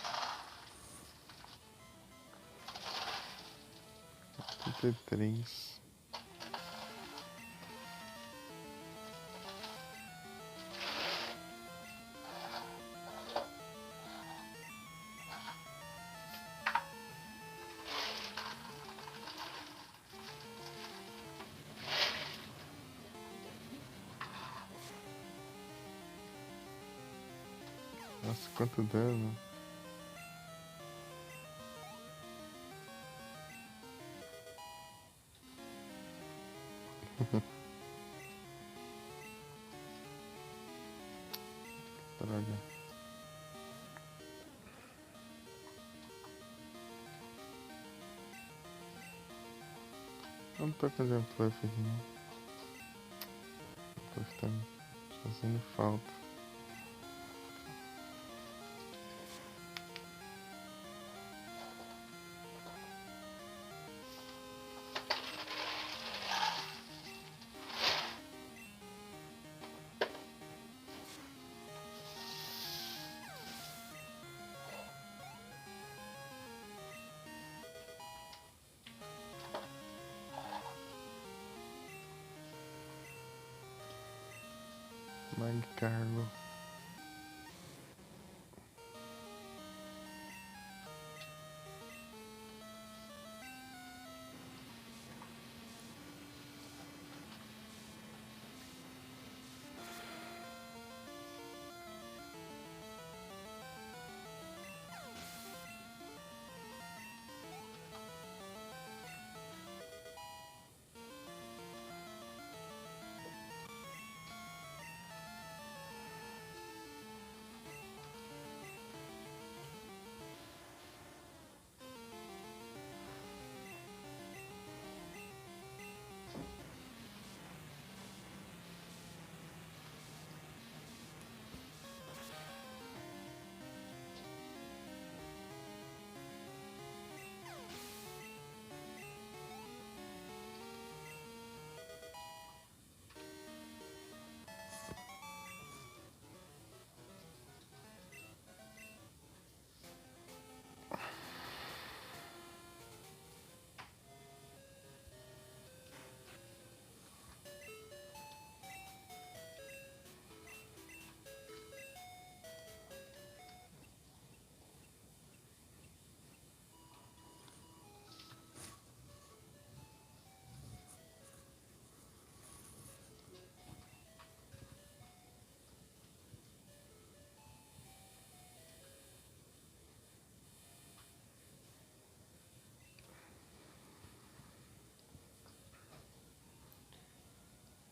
A: 33. Nossa, quanto dano. Droga. Eu não tô fazendo fluff aqui, não. O fluff tá me fazendo falta. Magcarlo.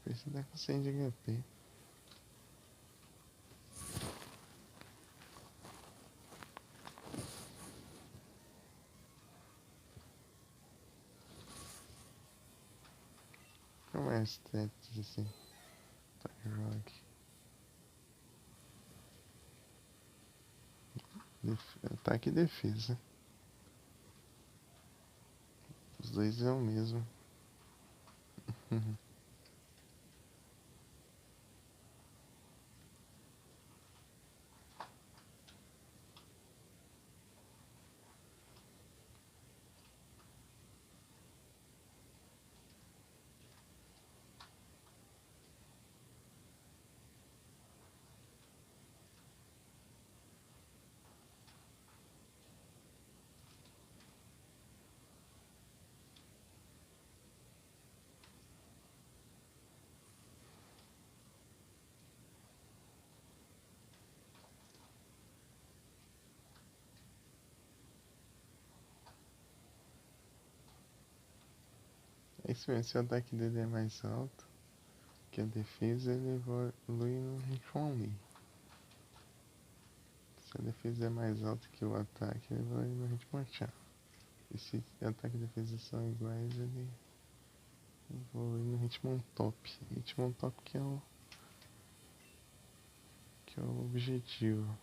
A: Esse dá com 100 de HP. Como é esse status assim? Rock. Ataque e defesa. Os dois é o mesmo. É isso mesmo, se o ataque dele é mais alto que a defesa, ele evolui no ritmo ali. Se a defesa é mais alta que o ataque, ele evolui no ritmo chá. E se o ataque e a defesa são iguais, ele evolui no ritmo top. Ritmo top que é o objetivo.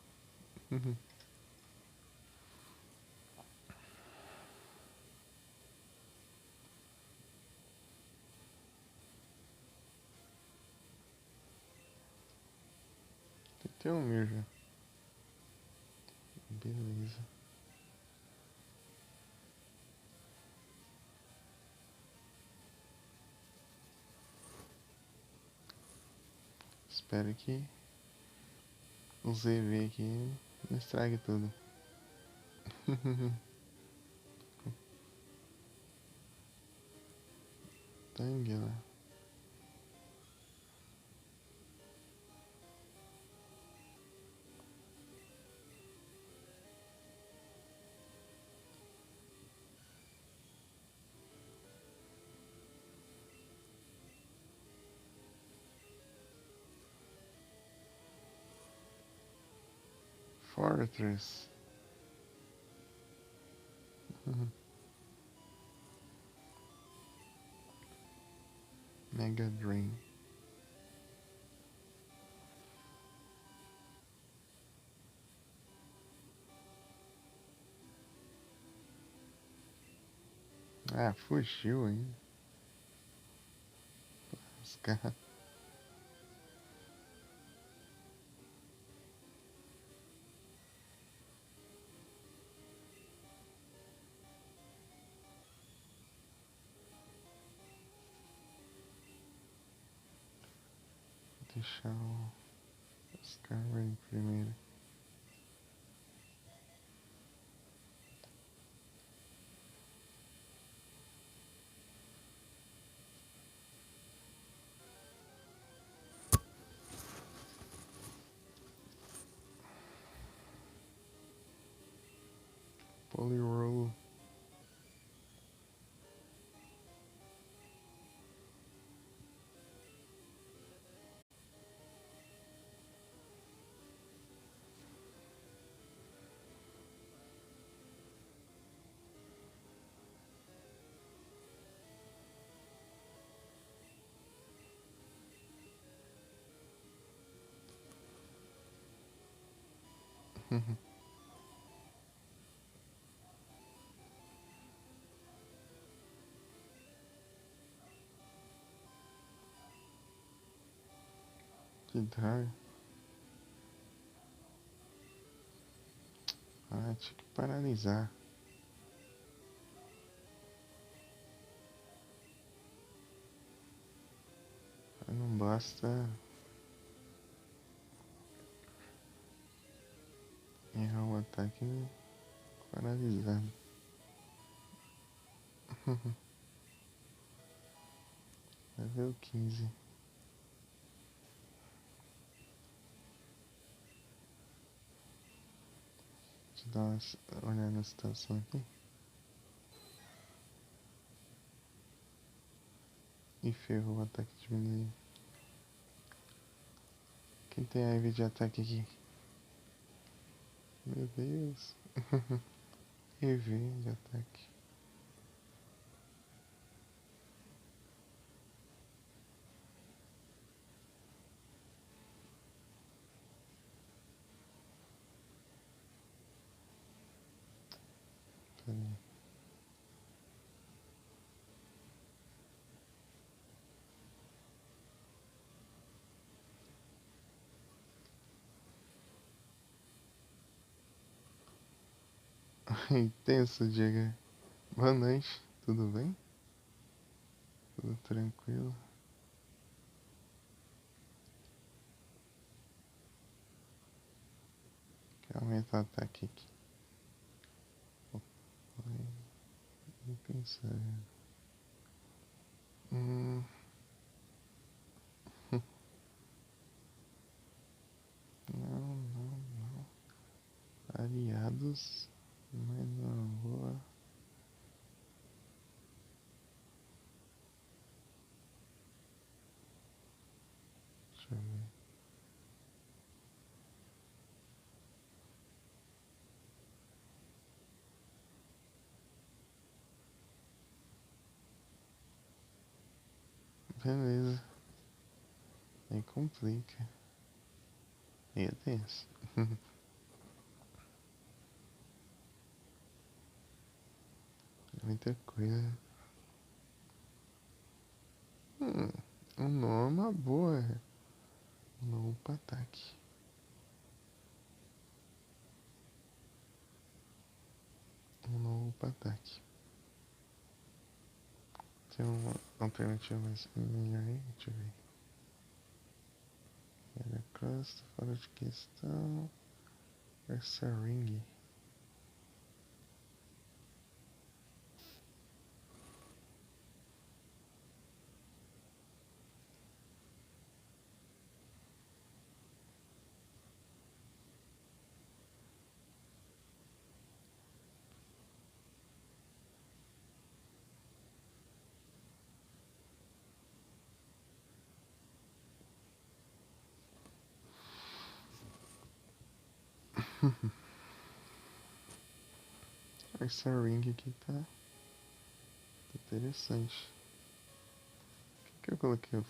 A: Tem um meu já. Beleza. Espero que o ZV aqui não estrague tudo. Tangue lá. Fortress. Mega Drain. Ah, fugiu ainda. Os caras. Deixar os caras primeiro. Polyroll. Que droga. Ah, tinha que paralisar. Não basta errar o ataque paralisado. Level 15. Deixa eu dar uma olhada na situação aqui. E ferrou, o ataque diminuiu. Quem tem a Ivy de ataque aqui? Meu Deus. Ivy de ataque. Peraí. Intenso, Diego. Boa noite, tudo bem? Tudo tranquilo? Quer aumentar o ataque aqui? Vou pensar. Hum, não, não, não. Aliados, mas não vou. Deixa eu ver. Beleza. Aí complica. Aí é tenso. Muita coisa. Um nó é uma boa. Um nó pra ataque. Um nó pra ataque. Tem uma alternativa mais melhor aí? Deixa eu ver. Era Costa, fora de questão. Essa ring. Essa ring aqui tá interessante. O que eu coloquei?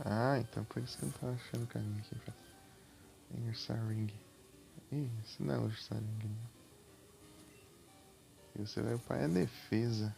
A: Ah, então por isso que eu não tava achando o caminho aqui pra essa ring. Ih, isso não é essa ring, né? E você vai upar a defesa.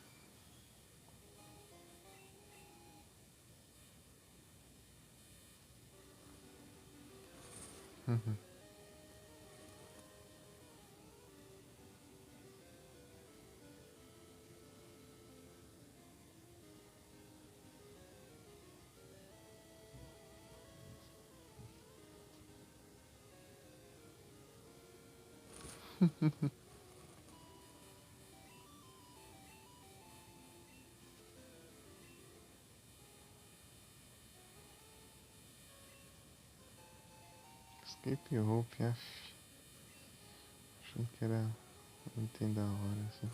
A: Escape rope, af. Achei que era um item da hora, assim.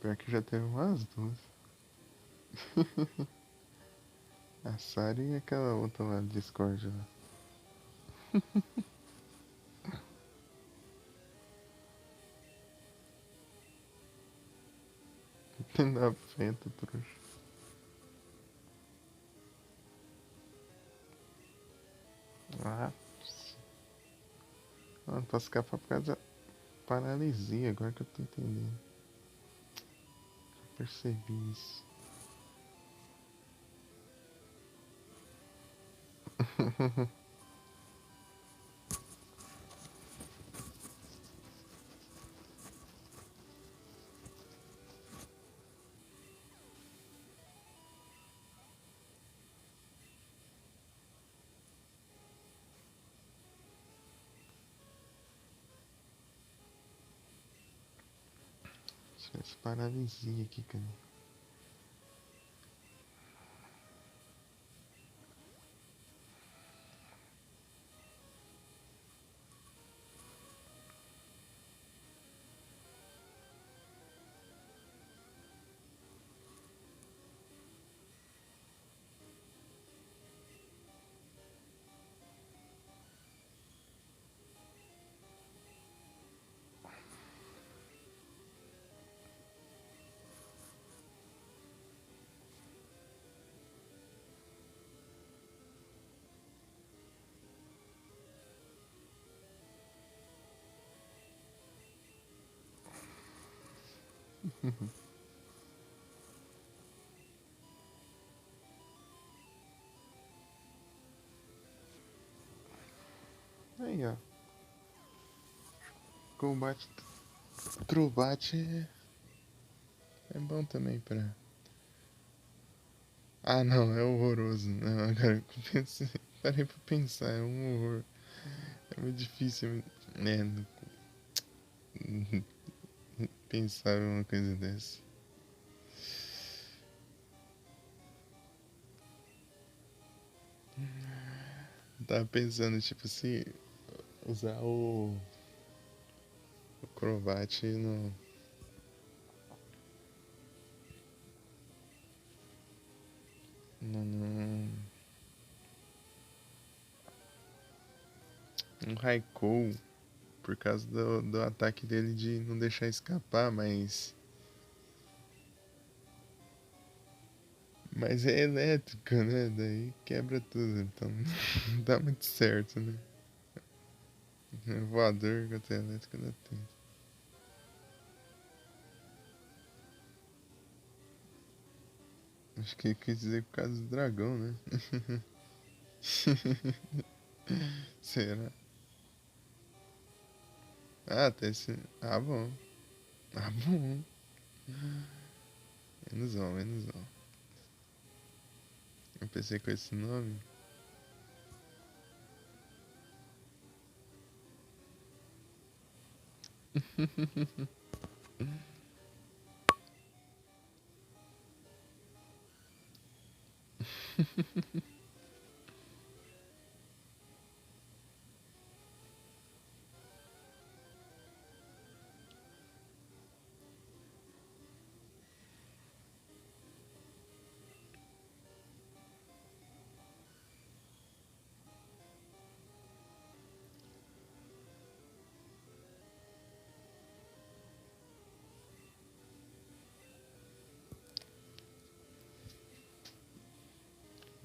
A: Pior que já teve umas duas. A Sari e aquela outra lá, Discord lá. Na frente, trouxa. Ah, não posso escapar por causa da paralisia, agora que eu tô entendendo. Já percebi isso. Deixa eu ver essa paralisia aqui, cara. Aí, ó. Combate. Crobat é bom também pra. Ah, não, é horroroso. Não, agora que eu pensei, parei pra pensar, é um horror. É muito difícil, né, pensar em uma coisa dessa. Tava pensando, tipo, se usar o Crobat no um Raikou, por causa do ataque dele de não deixar escapar, mas é elétrico, né? Daí quebra tudo, então não dá muito certo, né? Voador contra elétrico não tem. Acho que quis dizer por causa do dragão, né? Será? Ah, até esse. Ah, bom. Ah, bom. Menos mal, menos mal. Eu pensei com esse nome.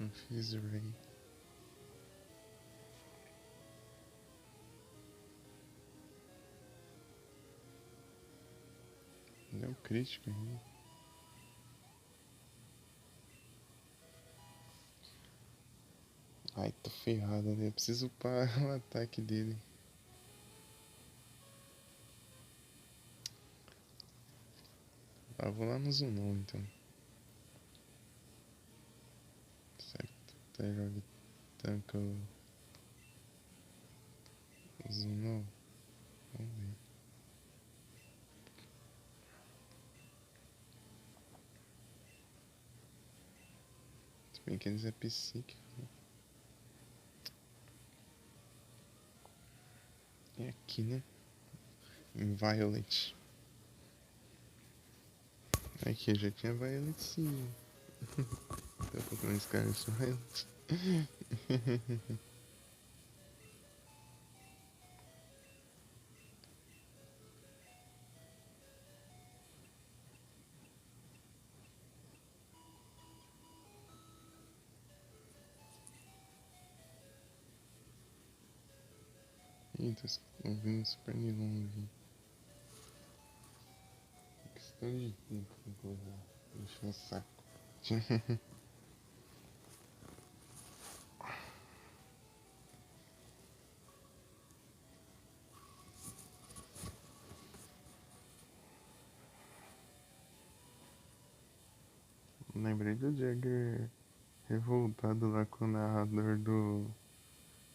A: Um Ray. Ele é um crítico ainda. Ai, tô ferrado, né? Eu preciso parar o ataque dele. Ah, vou lá no Zunon então. Certo. Tá, joga, tanca o Zunon. Vamos ver. Se bem que eles é psíquico. É aqui, né? Em Violet. Aqui, eu já tinha Violet sim. Tá procurando Scarlet Violet. Ih, tô ouvindo super Nilon aqui. Questão de tempo pra coisar. Deixa no saco. Lembrei do Jagger revoltado lá com o narrador do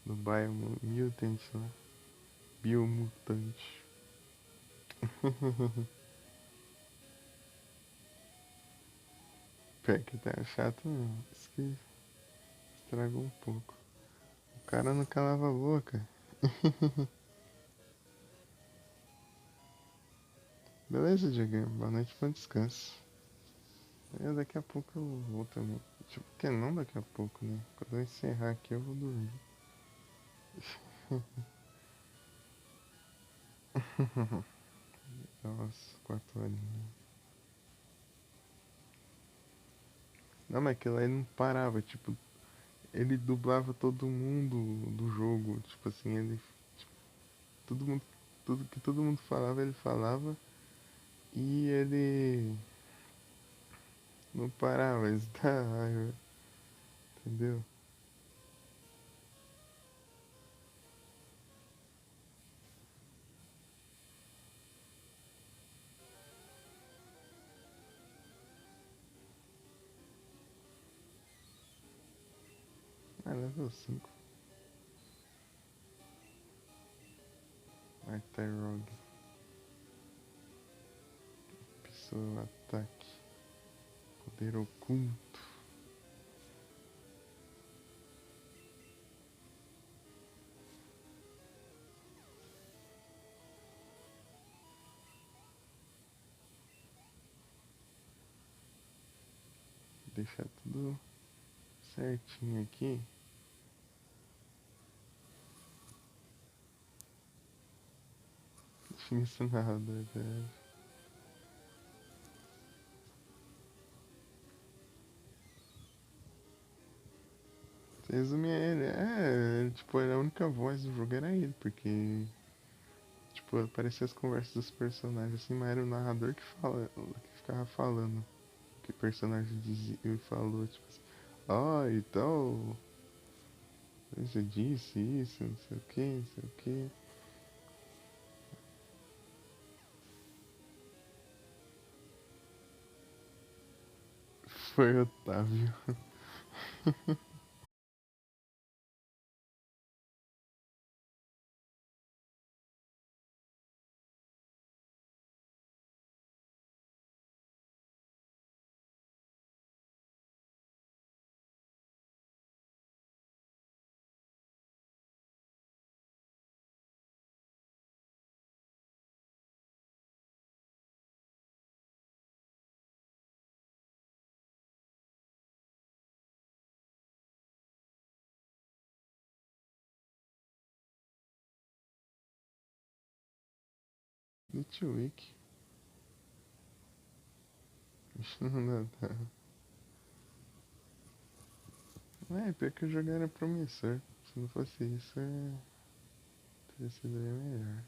A: Biomutant lá. Biomutante. Pior que tá chato não. Isso que estragou um pouco. O cara não calava a boca. Beleza, Diego. Boa noite, bom descanso. Daqui a pouco eu vou também. Tipo, que não daqui a pouco, né? Quando eu encerrar aqui eu vou dormir. Nossa, 4 horinhas. Não, mas aquilo aí não parava, tipo, ele dublava todo mundo do jogo. Tipo assim, ele. Tipo, todo mundo. Tudo que todo mundo falava, ele falava. E ele não parava, isso dá raiva, entendeu? Ah, level 5. Vai, Tyrog. Pessoa, ataque. Poder oculto. Deixar tudo certinho aqui. Não tinha isso nada, velho. Resumir ele, tipo, a única voz do jogo era ele, porque, tipo, aparecia as conversas dos personagens assim, mas era o narrador que ficava falando o que o personagem dizia e falou, tipo assim, então, você disse isso, não sei o que, não sei o que. Foi Otávio. Nitwick. Não dá. Pior que o jogo era promissor. Se não fosse isso, teria sido bem melhor.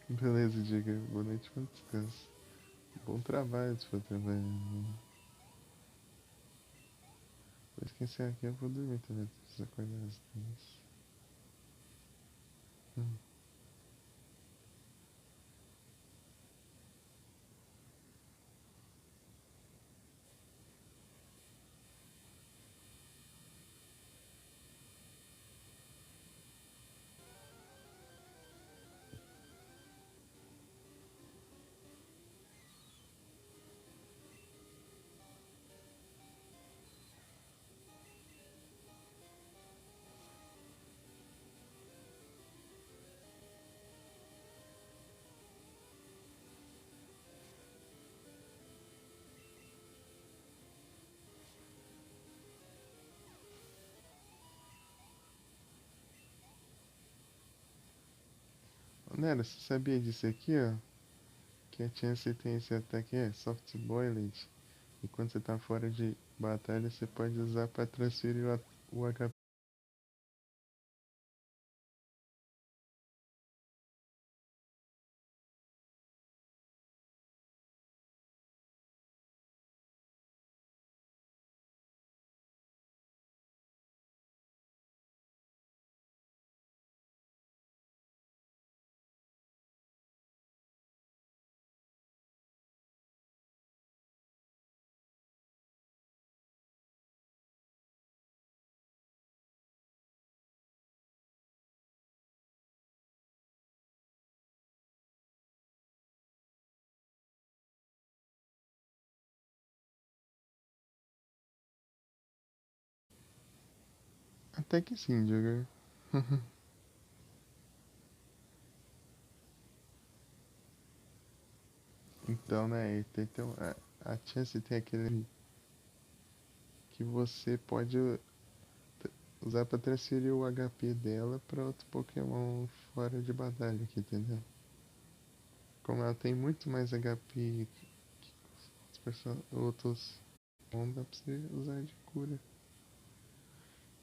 A: Beleza, diga. Boa noite, bom descanso. Bom trabalho se for trabalhando. Vou esquecer aqui, eu vou dormir também. Preciso acordar às 10. Nera, você sabia disso aqui, ó? Que a chance tem esse ataque é soft boiled. E quando você tá fora de batalha, você pode usar pra transferir o HP. Até que sim, jogar. Então, né? Então, a chance tem aquele. que você pode usar pra transferir o HP dela pra outro Pokémon fora de batalha aqui, entendeu? Como ela tem muito mais HP que outros, não dá pra você usar de cura.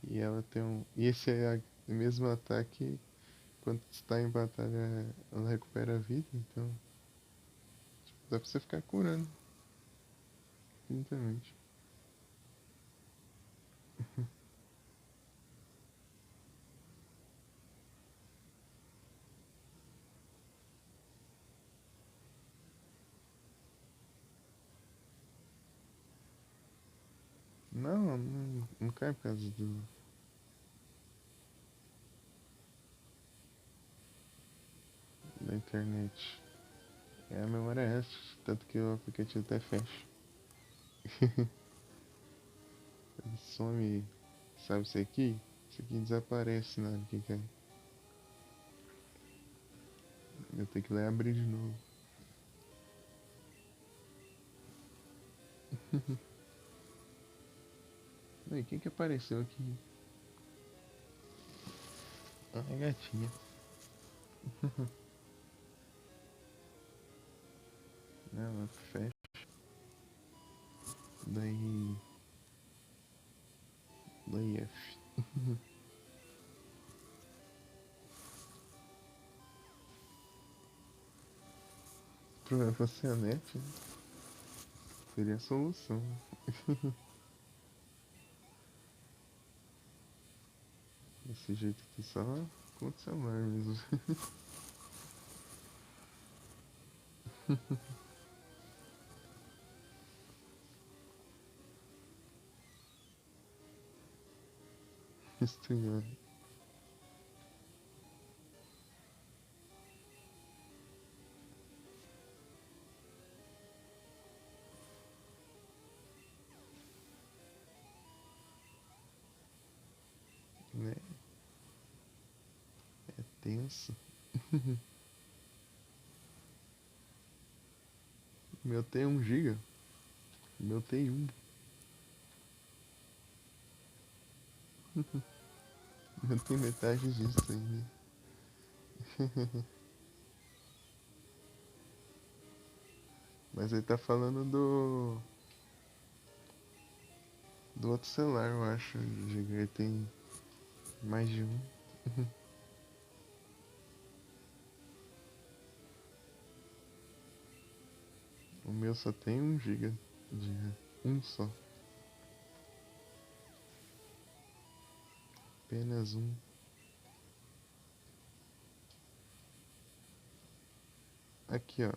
A: E ela tem um. E esse é o mesmo ataque quando está em batalha, ela recupera a vida, então tipo, dá pra você ficar curando infinitamente. Não cai por causa da internet. É a memória essa, tanto que o aplicativo até fecha. Ele some, sabe isso aqui? Isso aqui desaparece na hora que cai. Eu tenho que ir lá e abrir de novo. E quem que apareceu aqui? Ah, é gatinha. Ela fecha. Daí. Daí F. O problema fosse a net, né? Seria a solução. Desse jeito aqui só com o celular mesmo. Estranho. Né? É tenso. Meu tem 1 GB. Meu tem 1. Meu tem metade disso ainda. Mas ele tá falando do outro celular, eu acho. O GB tem mais de um. O meu só tem 1 GB de um só. Apenas um. Aqui, ó.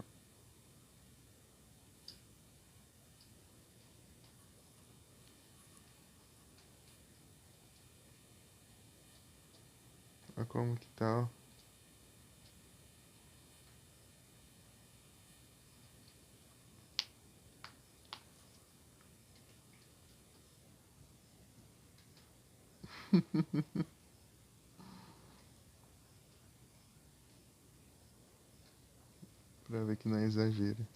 A: Olha como que tá, ó. Pra ver que não é exagero.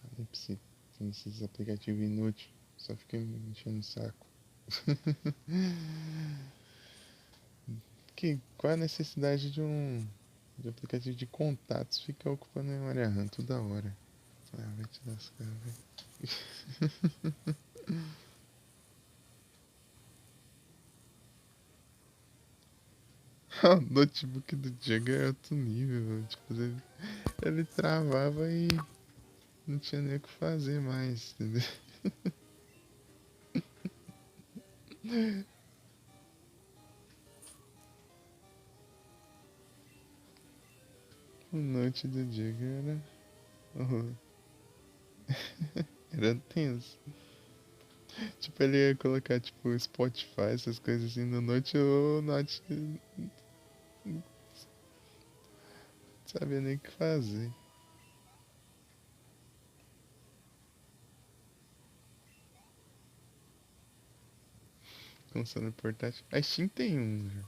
A: Falei pra você. Tem esses aplicativos inúteis. Só fica me enchendo o saco. Qual é a necessidade de aplicativo de contatos ficar ocupando a memória RAM toda hora? Ah, vai te lascar, velho. O notebook do Diego é outro nível, velho. Tipo, ele travava e não tinha nem o que fazer mais, entendeu? O note do Diego era. Oh, era tenso. Tipo, ele ia colocar, tipo, Spotify, essas coisas assim no note, o note não sabia nem o que fazer. Console portátil. A Steam tem um já.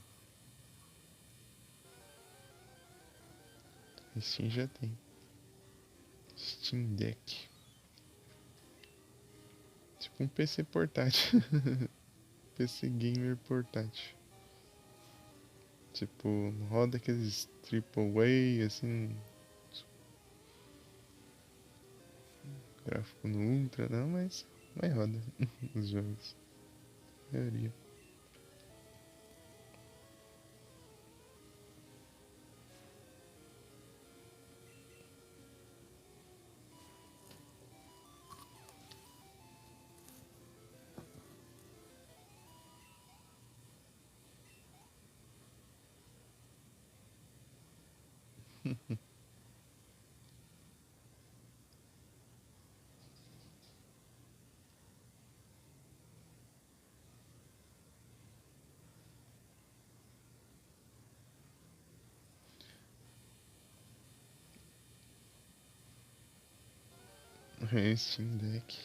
A: A Steam já tem. Steam Deck. Tipo um PC portátil. PC gamer portátil. Tipo, roda aqueles AAA, assim, gráfico no Ultra, não, mas roda os jogos. A maioria. Steam Deck.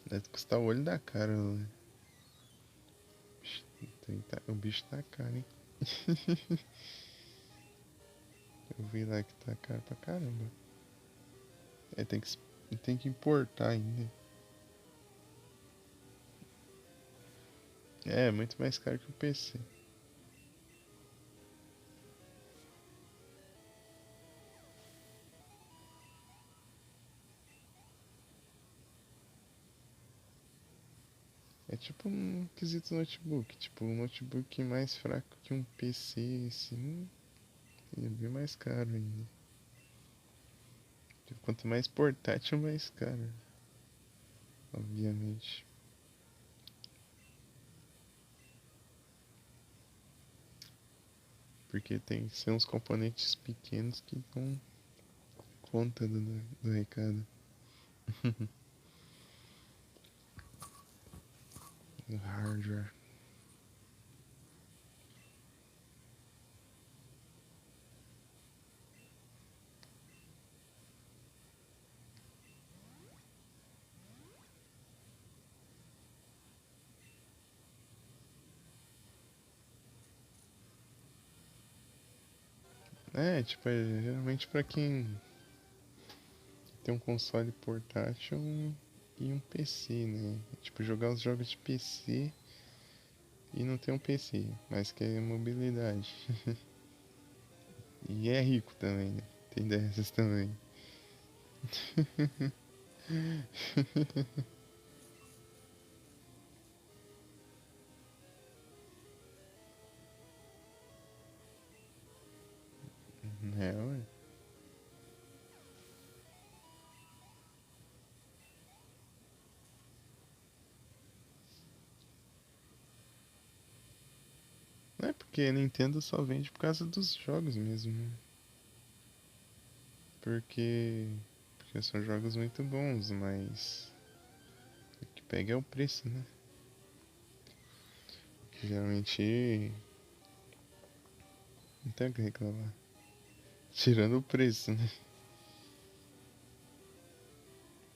A: Deve custar o olho da cara, né? O bicho tá caro, hein? Eu vi lá que tá caro pra caramba. É, tem que importar ainda. É, muito mais caro que o PC. É tipo um quesito notebook. Tipo, um notebook mais fraco que um PC, assim. E é bem mais caro ainda. Tipo, quanto mais portátil, mais caro. Obviamente. Porque tem que ser uns componentes pequenos que dão conta do recado. Do hardware. É, tipo, geralmente pra quem tem um console portátil e um PC, né? Tipo, jogar os jogos de PC e não ter um PC, mas quer mobilidade. E é rico também, né? Tem dessas também. É, ué. Não é porque a Nintendo só vende por causa dos jogos mesmo, né? Porque, porque são jogos muito bons, mas o que pega é o preço, né? Que geralmente não tem o que reclamar. Tirando o preço, né?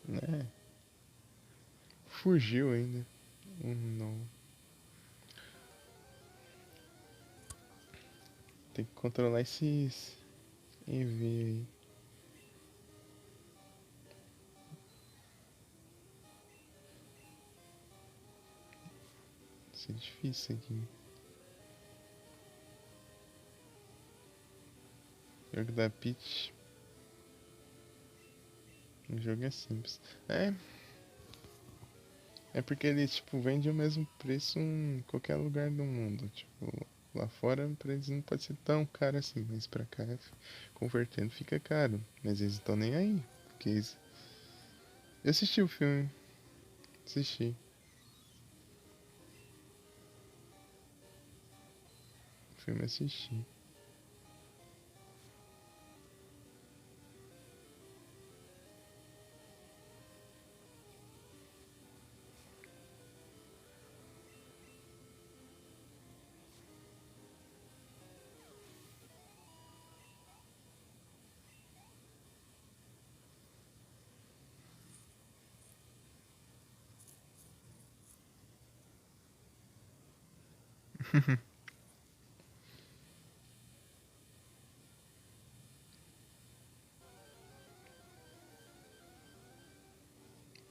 A: É, fugiu ainda. Não. Tem que controlar esses EV aí. Isso é difícil aqui. O jogo da Peach. O jogo é simples. É porque ele, tipo, vende o mesmo preço em qualquer lugar do mundo. Tipo, lá fora pra eles não pode ser tão caro assim, mas pra cá, convertendo fica caro. Mas eles estão nem aí. Porque eles... Eu assisti o filme. Assisti. O filme assisti.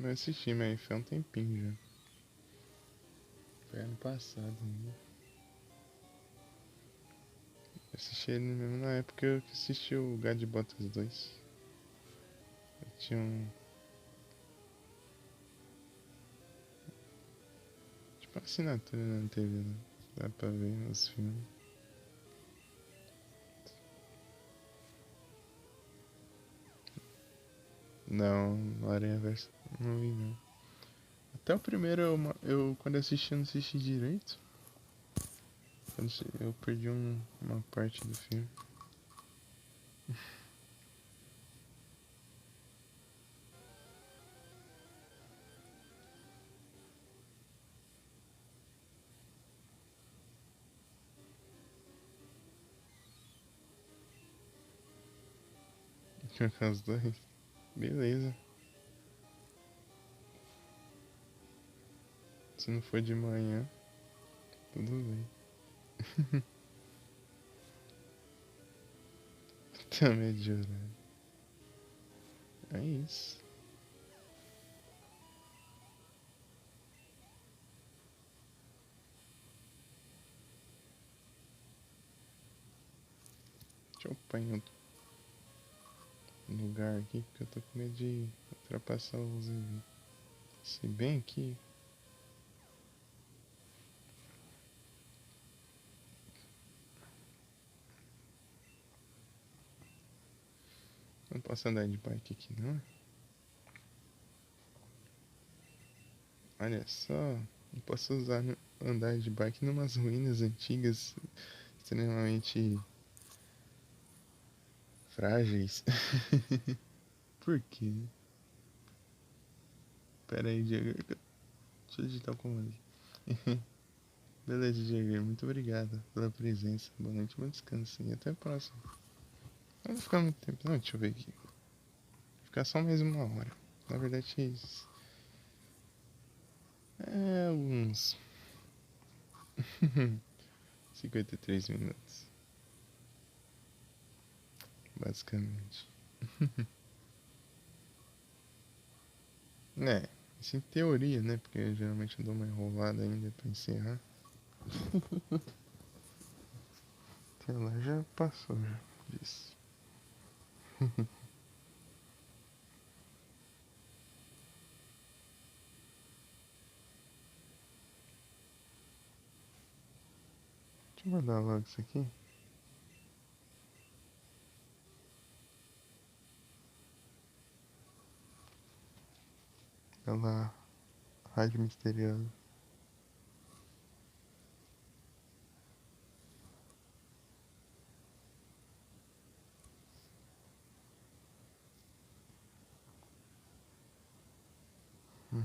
A: Eu assisti, mas foi um tempinho já. Foi ano passado ainda. Eu assisti ele mesmo na época que eu assisti o Gato de Botas 2. Eu tinha tipo uma assinatura na TV, né? Dá pra ver os filmes. Não, no Aranha Verso não vi não. Até o primeiro quando assisti eu não assisti direito. Eu perdi uma parte do filme. Tinha com os dois. Beleza. Se não for de manhã, tudo bem. Também é de horário. É isso. Deixa eu pôr em outro lugar aqui, porque eu tô com medo de ultrapassar os eventos. Se bem que não posso andar de bike aqui, não. Olha só, não posso andar de bike numas ruínas antigas extremamente frágeis. Por quê? Pera aí, Diego. Deixa eu digitar o comando. Beleza, Diego. Muito obrigado pela presença. Boa noite, bom descanso e até a próxima. Não vai ficar muito tempo, não. Deixa eu ver aqui. Vai ficar só mais uma hora. Na verdade, é isso. É uns 53 minutos, basicamente. É, isso em teoria, né? Porque eu geralmente eu dou uma enrolada ainda pra encerrar. Até lá já passou já disso. Deixa eu guardar logo isso aqui. Olha lá, rádio misteriosa. Uhum.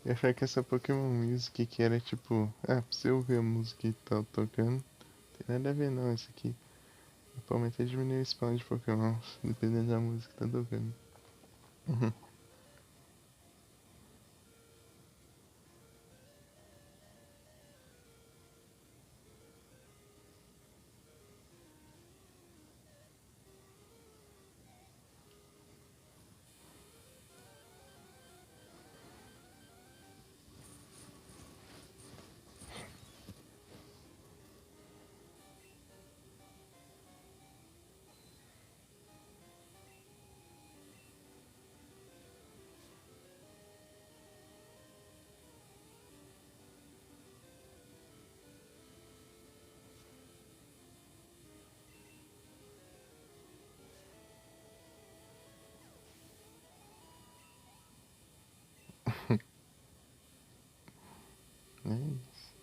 A: Eu achei que essa Pokémon Music que era tipo, pra você ouvir a música que tá tocando, não tem nada a ver não, isso aqui. Pra aumentar e diminuir o spawn de Pokémon, dependendo da música que tá tocando. Uhum. É isso.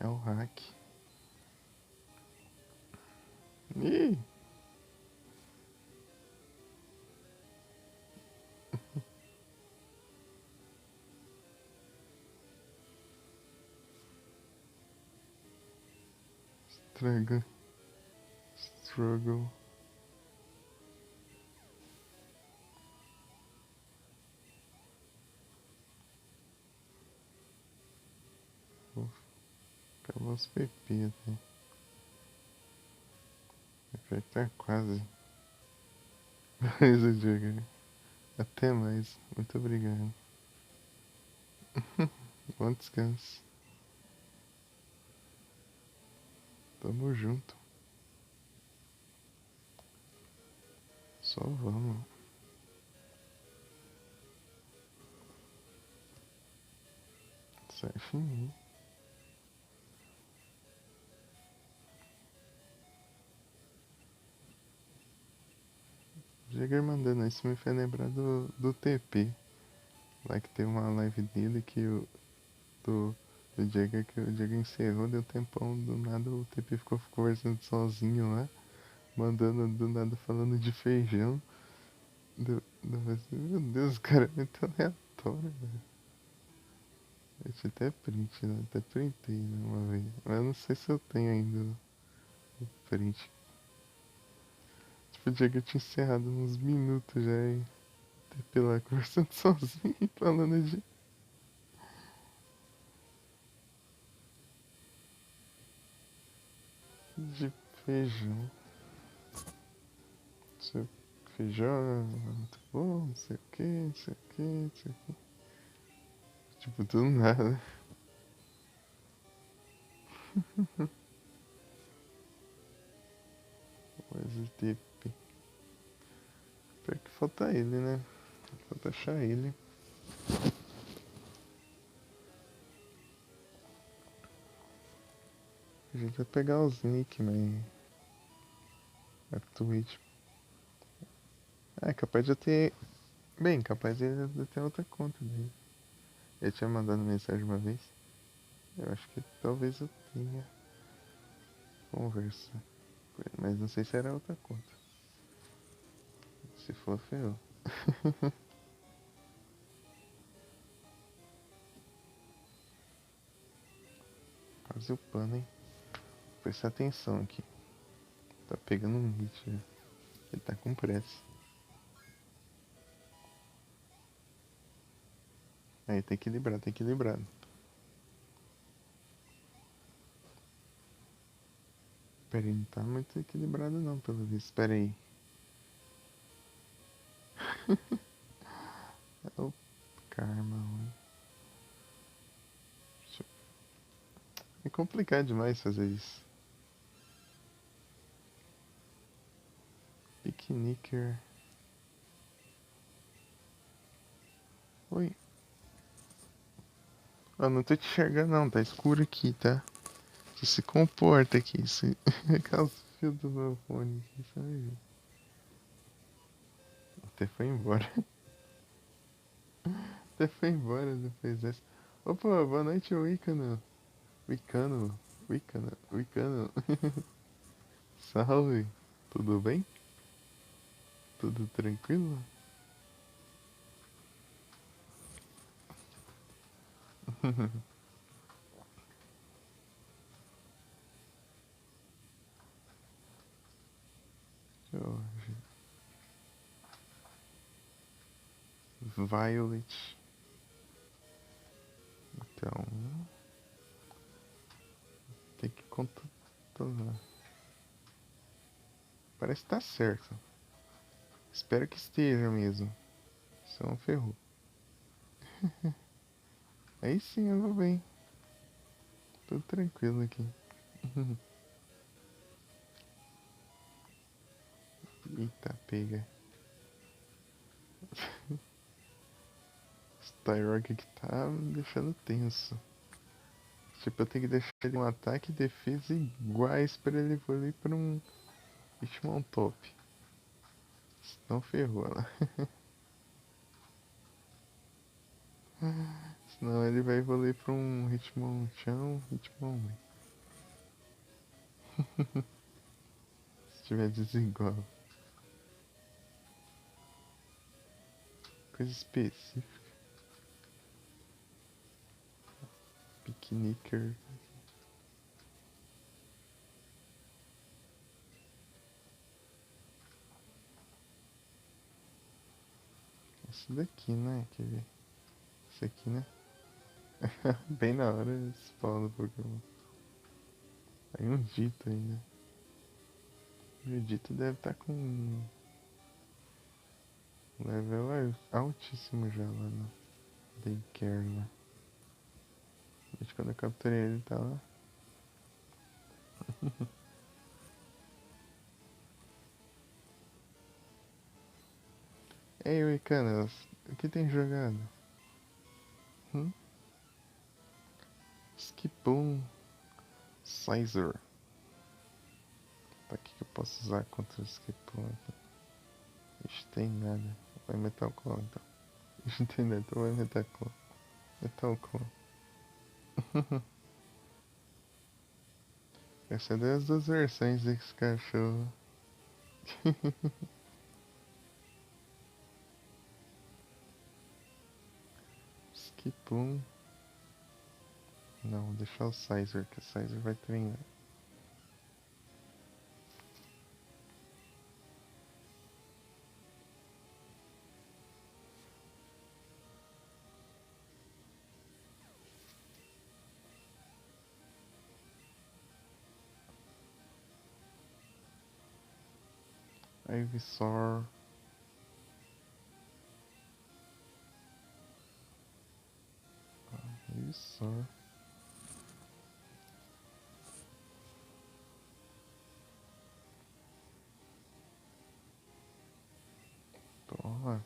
A: É o hack. Ih! Struggle. Struggle. Acabou os PP até. Vai tá quase. Beleza, Diego. Até mais. Muito obrigado. Bom descanso. Tamo junto. Só vamos. Certinho. Jagger mandando isso me fez lembrar do TP. Lá que tem uma live dele que do Jagger que o Jagger encerrou, deu tempão, do nada o TP ficou conversando sozinho lá, mandando do nada falando de feijão. Meu Deus, cara, é muito aleatório, velho. Eu tinha até print, né? Até printei, né, uma vez. Mas eu não sei se eu tenho ainda o print. Tipo, o Jagger tinha encerrado uns minutos já e TP lá conversando sozinho, falando de feijão. Seu feijão é muito bom, não sei o que, não sei o que, não sei o que. Tipo, do nada. Mas o TP. Pior que falta ele, né? Falta achar ele. A gente vai pegar os nick, mas a Twitch. Ah, é capaz de eu ter. Bem, capaz de eu ter outra conta dele. Ele tinha mandado mensagem uma vez. Eu acho que talvez eu tenha conversa com ele, mas não sei se era outra conta. Se for, ferrou. Quase o pano, hein? Presta atenção aqui. Tá pegando um hit já. Ele tá com pressa. Aí, tem que equilibrar, tem que equilibrar. Pera aí, não tá muito equilibrado não, pelo visto. Pera aí. É o karma, mano. É complicado demais fazer isso. Piquenicker. Oi. Eu não tô te enxergando não, tá escuro aqui, tá? Tu se comporta aqui. Isso... Aquelas fios do meu fone aqui, sabe? Até foi embora. Até foi embora depois dessa. Opa, boa noite, Wicano. Wicano. Wicano. Wicano. Salve. Tudo bem? Tudo tranquilo? Jorge. Violet. Então, tem que controlar. Parece que tá certo. Espero que esteja mesmo. Senão ferrou. Aí sim eu vou bem. Tudo tranquilo aqui. Eita, pega. Esse Tyrog aqui tá me deixando tenso. Tipo, eu tenho que deixar ele um ataque e defesa iguais pra ele evoluir pra um Hitmon top. Senão ferrou, né? Senão ele vai evoluir pra um Hitmonchan, Hitmon. Se tiver desigual. Coisa específica. Piquenicker. Esse daqui, né? Quer ver? Esse aqui, né? Bem na hora esse spawn do Pokémon. Aí um Dito ainda. E o Dito deve estar com um level altíssimo já lá no Daycare lá. Desde quando eu capturei ele tá lá. Ei, Wicanas, o que tem jogado? Hum? Skipum Sizer. Pra que eu posso usar contra o Skipum aqui? Ixi, tem nada. Vai Metal Claw então. Ixi, não tem nada, então vai Metal Claw. Metal Claw. Essa é das duas versões desse cachorro. Skipum. Não, vou deixar o Sizer, que o Sizer vai treinar. Ivysaur. Ivysaur. Toma.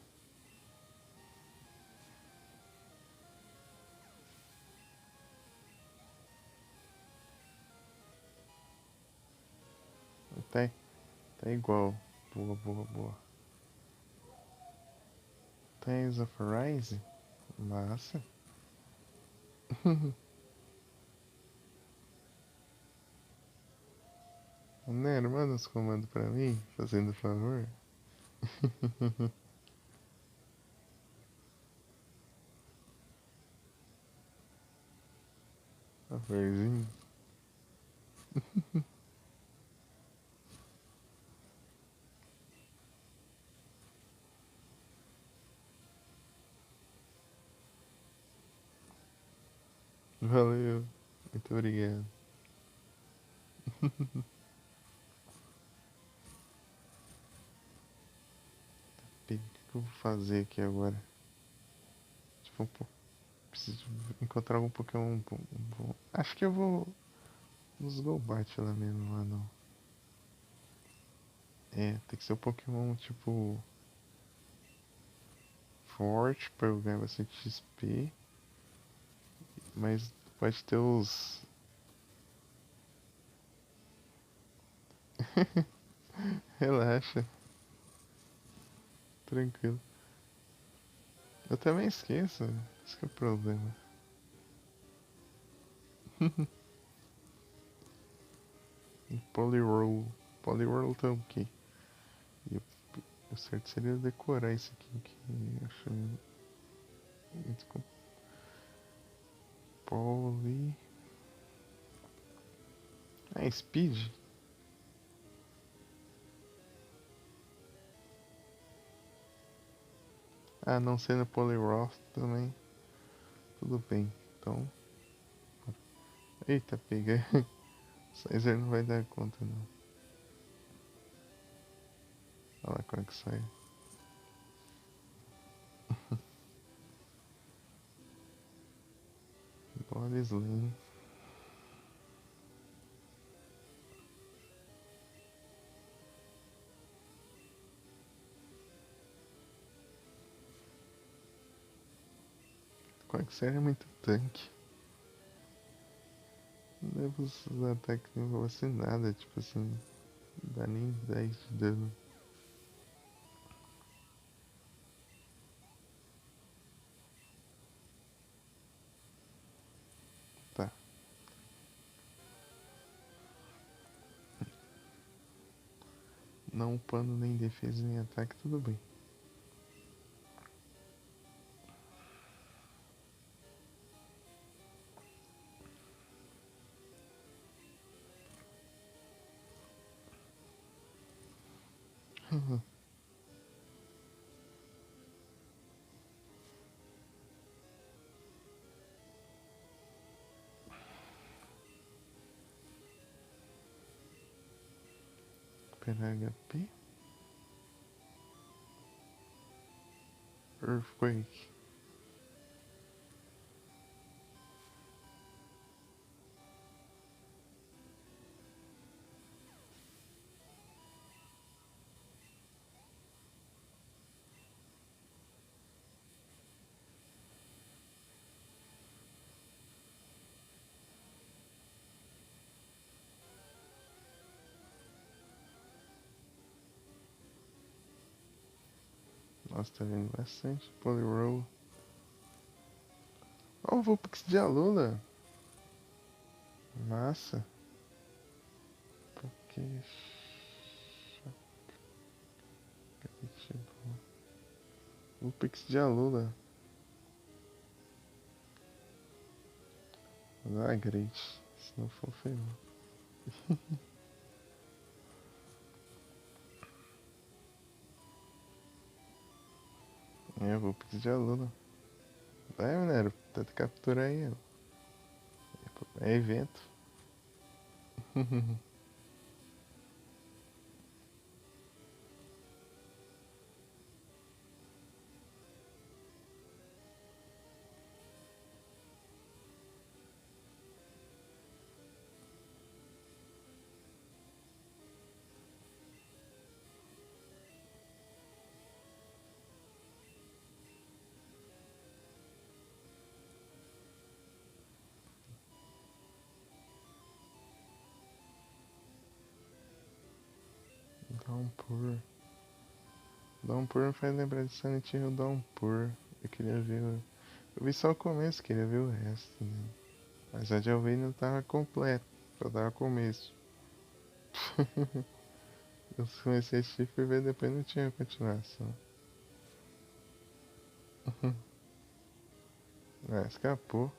A: Tá, tá igual. Boa, boa, boa. Tales of Arise? Massa. Nero, manda os comandos pra mim, fazendo favor. Favorzinho. Valeu. Muito obrigado. O que eu vou fazer aqui agora? Tipo, preciso encontrar algum Pokémon bom. Acho que eu vou nos Golbat lá mesmo, lá não. É, tem que ser um Pokémon tipo forte pra eu ganhar bastante XP. Mas pode ter os. Relaxa, tranquilo. Eu também esqueço, esse que é o problema. Poliwhirl. Poliwhirl tá o quê? O certo seria decorar isso aqui, que eu acho muito Poly. Ah, Speed? Ah, não sendo Poliwrath também. Tudo bem, então. Eita, pega. Sizer não vai dar conta, não. Olha lá como é que sai. Body Slam. Quagsire é muito tanque. Não leva os ataques nem vou assim nada, tipo assim. Não dá nem 10 de dano. Tá. não upando nem defesa nem ataque, tudo bem. Recuperar HP. Earthquake. Nossa, tá vendo bastante. Polyroll. Ó, o Vulpix de Alola. Massa. Porque... Vulpix de Alola. Ah, great. Se não for feio. É, Vulpix de Alola. Vai, Minério. Tenta capturar aí. É evento. Downpour. Downpour me faz lembrar de Silent Hill Downpour. Eu queria ver. Eu vi só o começo, queria ver o resto. Né? Mas a de eu vi não tava completo. Só tava começo. Eu comecei a assistir e fui ver depois não tinha continuação. Ah, escapou.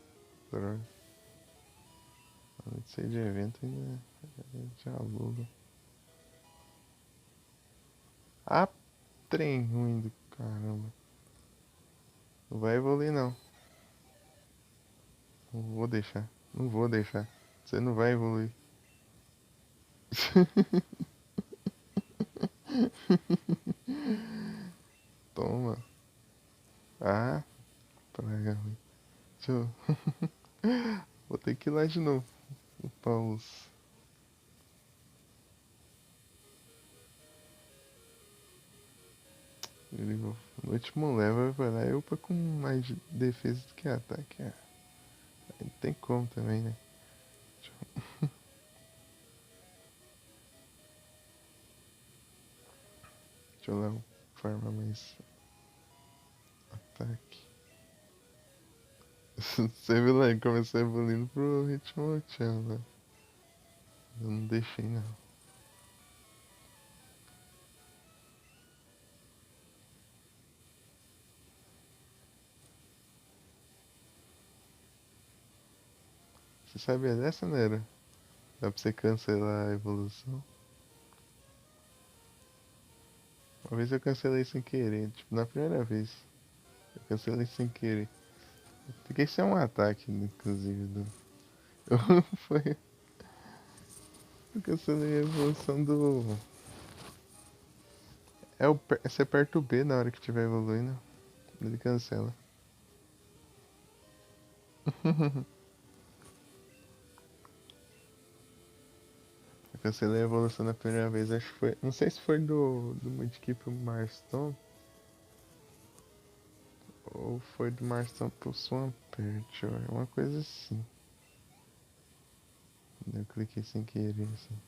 A: Droga. Além de ser de evento ainda é de aluno. Ah, trem ruim do caramba. Não vai evoluir não. Não vou deixar. Não vou deixar. Você não vai evoluir. Toma. Ah, praga ruim. Deixa eu... Vou ter que ir lá de novo. Upar os... Ele, no último level vai lá e upa com mais defesa do que ataque. Ah, não tem como também, né? Deixa eu lá farmar mais ataque. Você viu lá, começou evoluindo pro ritmo Chan, né? Eu não deixei não. Você sabia dessa, né? Dá pra você cancelar a evolução. Uma vez eu cancelei sem querer, tipo, na primeira vez. Eu cancelei sem querer. Fiquei sem um ataque, inclusive. Foi. Eu cancelei a evolução do. Você aperta o B na hora que estiver evoluindo. Ele cancela. Eu cancelei a evolução na primeira vez, acho que foi. Não sei se foi do Mudkip pro Marston. Ou foi do Marston pro Swampert, uma coisa assim. Eu cliquei sem querer, assim.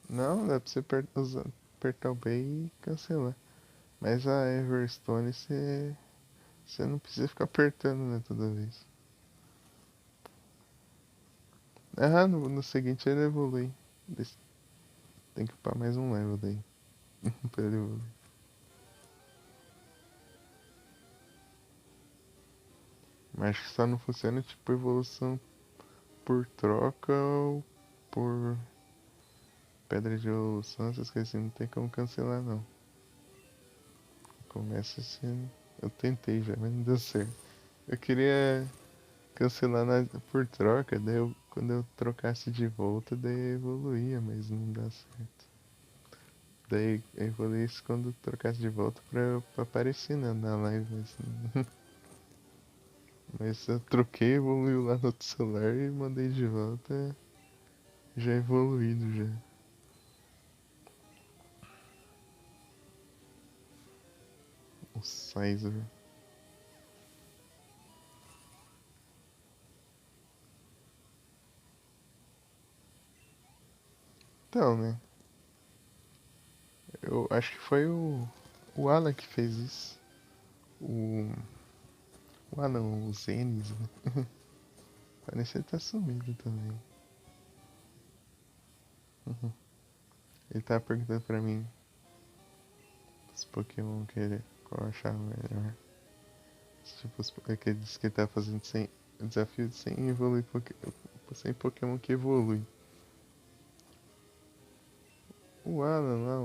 A: Não, dá pra você apertar o B e cancelar. Mas a Everstone você não precisa ficar apertando, né, toda vez. Ah, no seguinte ele evolui. Tem que upar mais um level daí. Pra ele evoluir. Mas acho que só não funciona tipo evolução por troca ou por pedra de evolução, essas coisas assim. Não tem como cancelar não. Começa assim. Eu tentei já, mas não deu certo. Eu queria cancelar por troca, daí quando eu trocasse de volta, daí evoluía, mas não dá certo. Daí evoluísse quando trocasse de volta pra aparecer na live, mas eu troquei, evoluiu lá no outro celular e mandei de volta, já evoluído já. O Sizer. Então, né? Eu acho que foi o Alan que fez isso. O. O Alan, o Zenis, né? Parece que ele tá sumido também. Uhum. Ele tava perguntando pra mim os Pokémon que ele qual eu achava melhor. Tipo, que ele disse que ele tava fazendo desafio sem evoluir sem Pokémon que evolui. O Alan lá,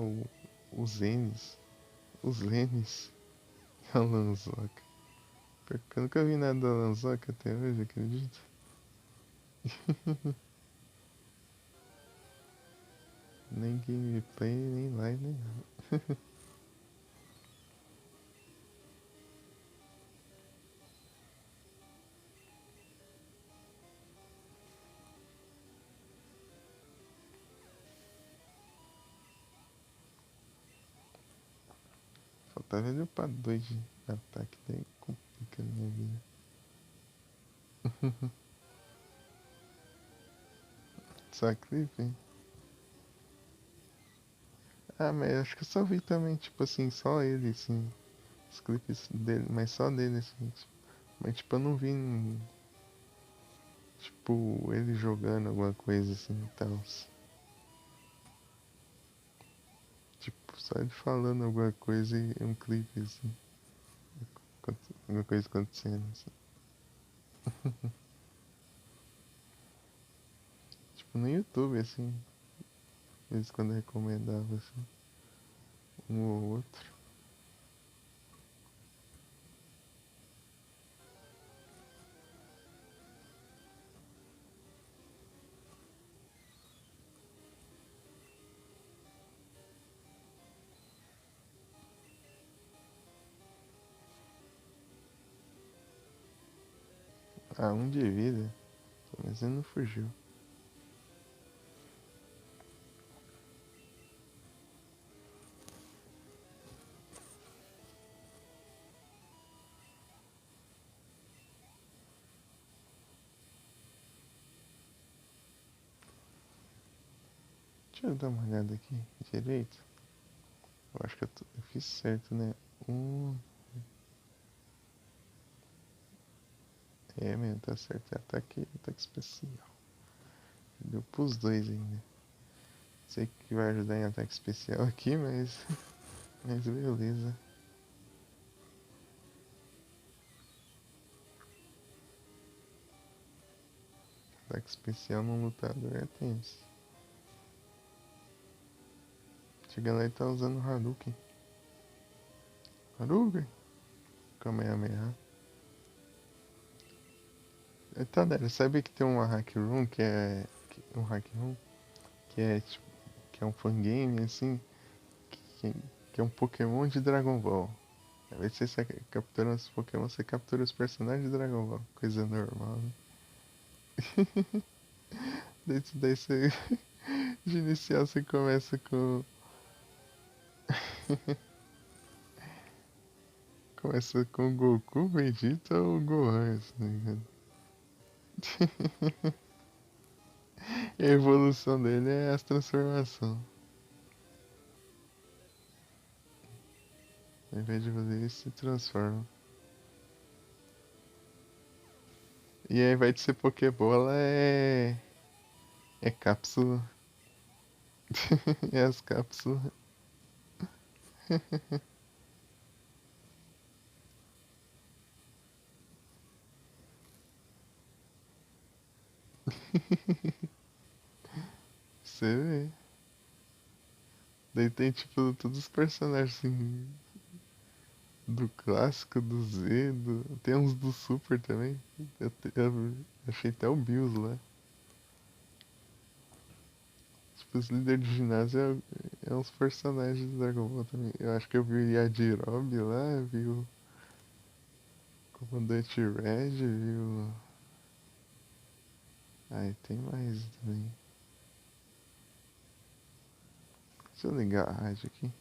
A: o Zenis, os Lenis, a Lanzoca. Pior que eu nunca vi nada da Lanzoca até hoje, acredito. Nem gameplay, nem live, nem nada. Faltava ele upar 2 de ataque, daí complica a minha vida. Só clipe? Hein? Ah, mas acho que eu só vi também, tipo assim, só ele, assim. Os clipes dele, mas só dele, assim. Mas tipo, eu não vi, tipo, ele jogando alguma coisa assim e tal. Tipo, só ele falando alguma coisa e um clipe, assim. Alguma coisa acontecendo, assim. Tipo, no YouTube, assim. Às vezes quando eu recomendava, assim. Um ou outro. Ah, um de vida. Mas ele não fugiu. Deixa eu dar uma olhada aqui direito. Eu acho que eu fiz certo, né? Um. É mesmo, tá certo. É ataque especial. Deu pros dois ainda. Sei que vai ajudar em ataque especial aqui, mas. Mas beleza. Ataque especial num lutador é tenso. Chega lá e tá usando Hadouken. Hadouken! Kamehameha. Tá, Dara, sabe que tem uma hack room que é. Um hack room que é tipo. Que é um fangame assim. Que, que é um Pokémon de Dragon Ball. Ao invés de você capturando os Pokémon, você captura os personagens de Dragon Ball. Coisa normal, né? Daí você. De inicial você começa com. Começa com o Goku, Vegeta ou Gohan, se não me engano. E a evolução dele é as transformações. Ao invés de fazer isso, se transforma. E ao invés de ser Pokébola, é. É cápsula. É as cápsulas. Você vê. Daí tem tipo todos os personagens assim. Do clássico, do Z, tem uns do Super também. Eu achei até o Bills lá. Tipo, os líderes de ginásio é uns personagens do Dragon Ball também. Eu acho que eu vi o Yajirobe lá, vi o Comandante Red, vi o. Ai, tem mais também. Deixa eu ligar a rádio aqui.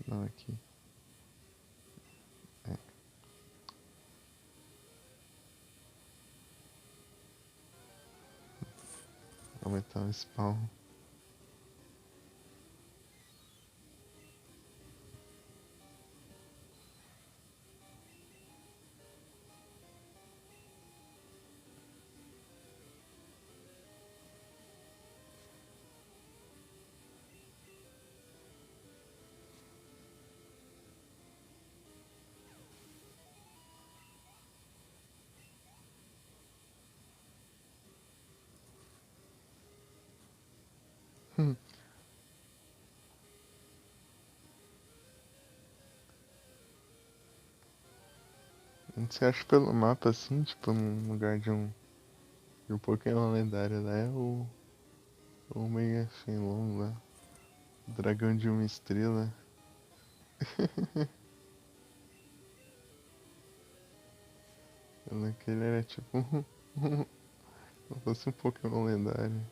A: Não, aqui. É, aumentar o spawn. Você acha pelo mapa assim, tipo, num lugar de um Pokémon lendário lá, é o Mega Shenlong lá. Dragão de uma estrela. Aquele era tipo como fosse um Pokémon lendário.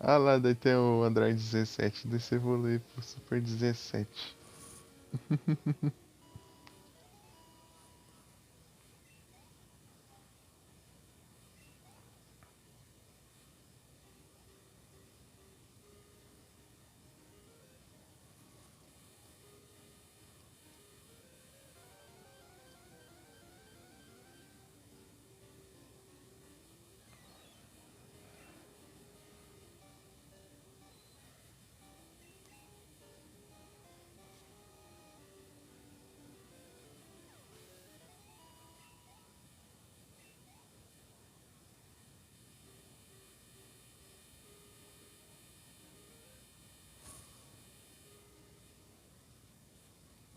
A: Ah lá, daí tem o Android 17, daí você evolui pro Super 17.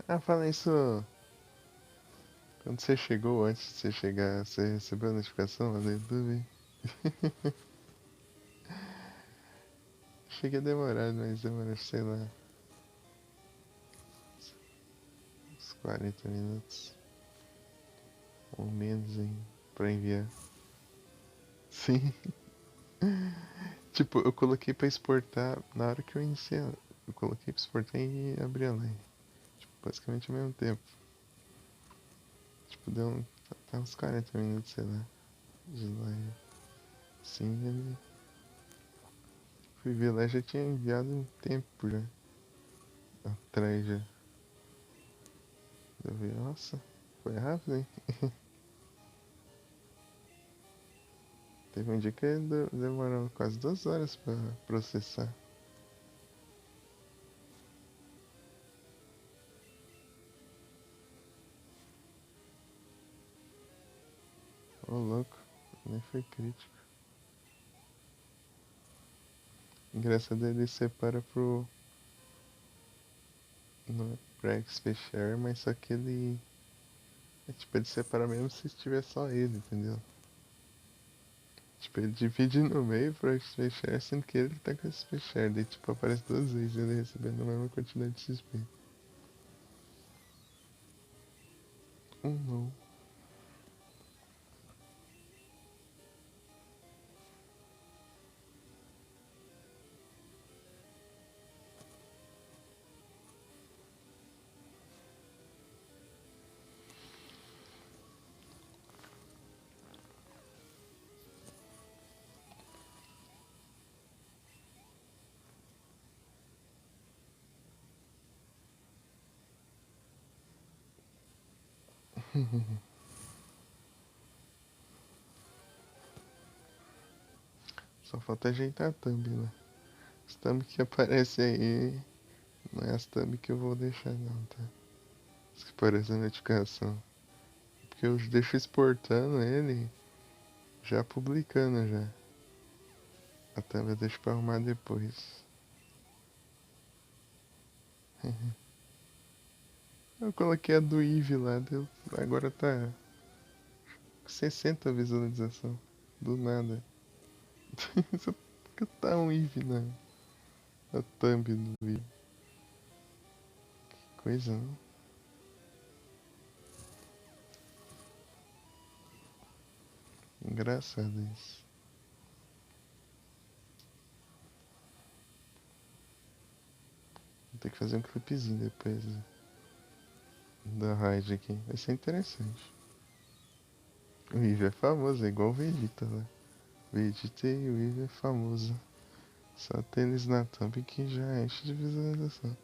A: Ah, fala isso. Quando você chegou, antes de você chegar, você recebeu a notificação lá no YouTube? Cheguei a demorar, mas demorou, sei lá, uns 40 minutos. Ou menos ainda, pra enviar. Sim. Tipo, eu coloquei pra exportar na hora que eu iniciei. Eu coloquei pra exportar e abri a live. Tipo, basicamente ao mesmo tempo. Tipo, deu até uns 40 minutos, sei lá, de live. Sim, ele. Fui ver lá, já tinha enviado um tempo já. Atrás já. Eu vi, nossa, foi rápido, hein? Teve um dia que demorou quase 2 horas pra processar. Ô louco, nem foi crítico. Engraçado ele separa pro. Não é pra XP Share, mas só que ele. É tipo, ele separa mesmo se estiver só ele, entendeu? Tipo, ele divide no meio pro XP Share, sendo que ele tá com XP Share. Daí, tipo, aparece 2 vezes ele recebendo a mesma quantidade de XP. Não. Só falta ajeitar a thumb, né? As thumb que aparece aí não é as thumb que eu vou deixar não, tá? As que aparecem na notificação. Porque eu deixo exportando ele, já publicando já. A thumb eu deixo pra arrumar depois. Eu coloquei a do Eve lá, deu, agora tá 60 visualização. Do nada. Só porque tá um Eve na thumb do vídeo. Que coisa, não? Engraçado isso. Vou ter que fazer um clipezinho depois da raid aqui. Vai ser interessante. O Eve é famoso, é igual o Vegeta lá. Vegeta e o Eve é famoso. Só tem eles na thumb que já enche de visualização.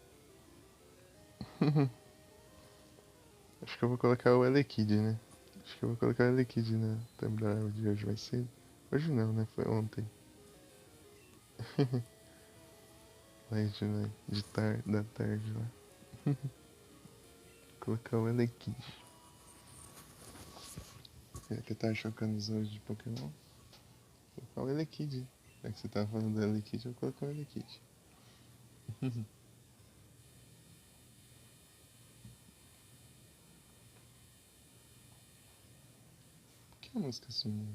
A: Acho que eu vou colocar o Elekid, né? Acho que eu vou colocar o Elekid na thumb da live de hoje. Vai ser. Hoje não, né? Foi ontem. Live da tarde lá. Colocar o Elekid. Já que tá chocando os olhos de Pokémon, vou colocar o Elekid. Já que você tava falando do Elekid, eu vou colocar o Elekid. Por que a música sumiu?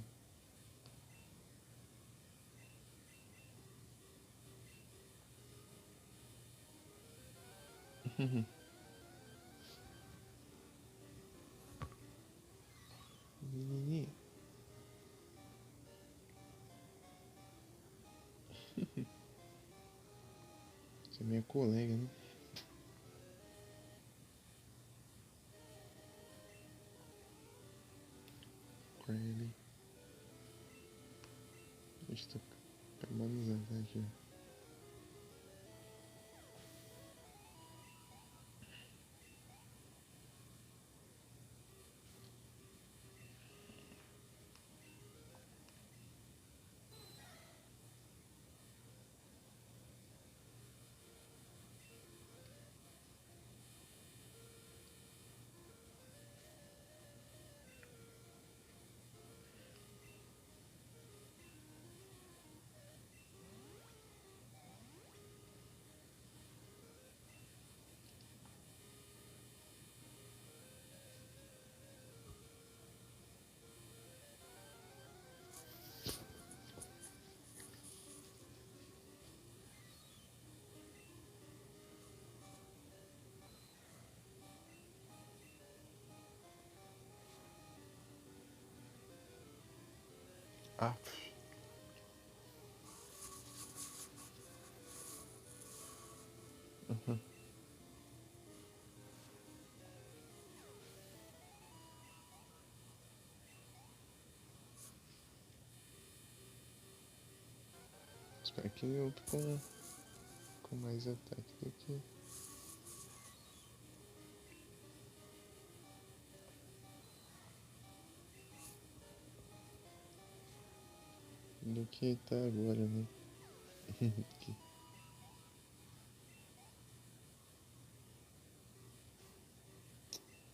A: Menininha. Você é minha colega, né? Riley. Deixa eu carbonizar aqui. Ah, espero que eu luto com mais ataque do que tá agora, né?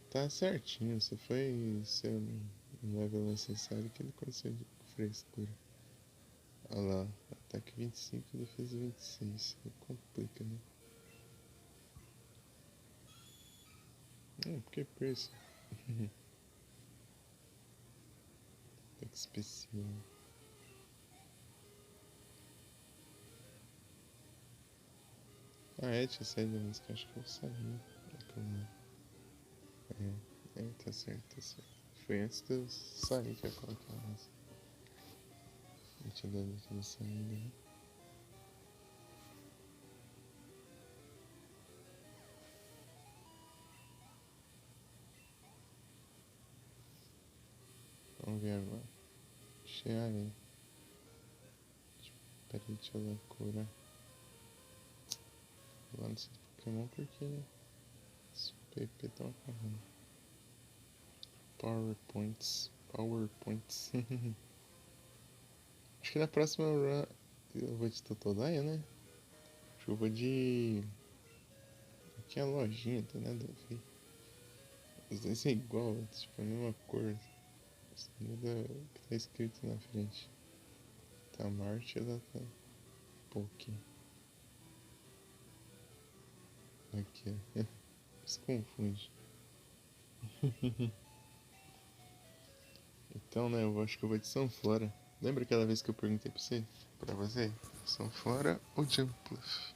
A: Tá certinho, só foi ser um level necessário que ele conseguiu de frescura. Olha lá, ataque 25 e defesa 26. Aí complica, né? Porque preço. Ataque especial. Ah, tinha saído da música, acho que eu saí. Tá certo, tá certo. Foi antes de eu sair que eu coloquei a música. Não tinha dado aquela saída, né? Vamos ver agora. Cheare. Peraí, deixa eu curar. Lá nesse Pokémon porque esse PP tá uma caramba. PowerPoints. PowerPoints. Acho que na próxima run eu vou de Totodile, né? Acho que eu vou de. Aqui é a lojinha, tá nada a ver. Os dois são igual, tipo a mesma cor. Só muda o que tá escrito na frente. Tá Marte e ela tá Poké. Aqui, ó. Se confunde. Então, né, eu acho que eu vou de Sunflora. Lembra aquela vez que eu perguntei pra você? Sunflora ou Jumpluff?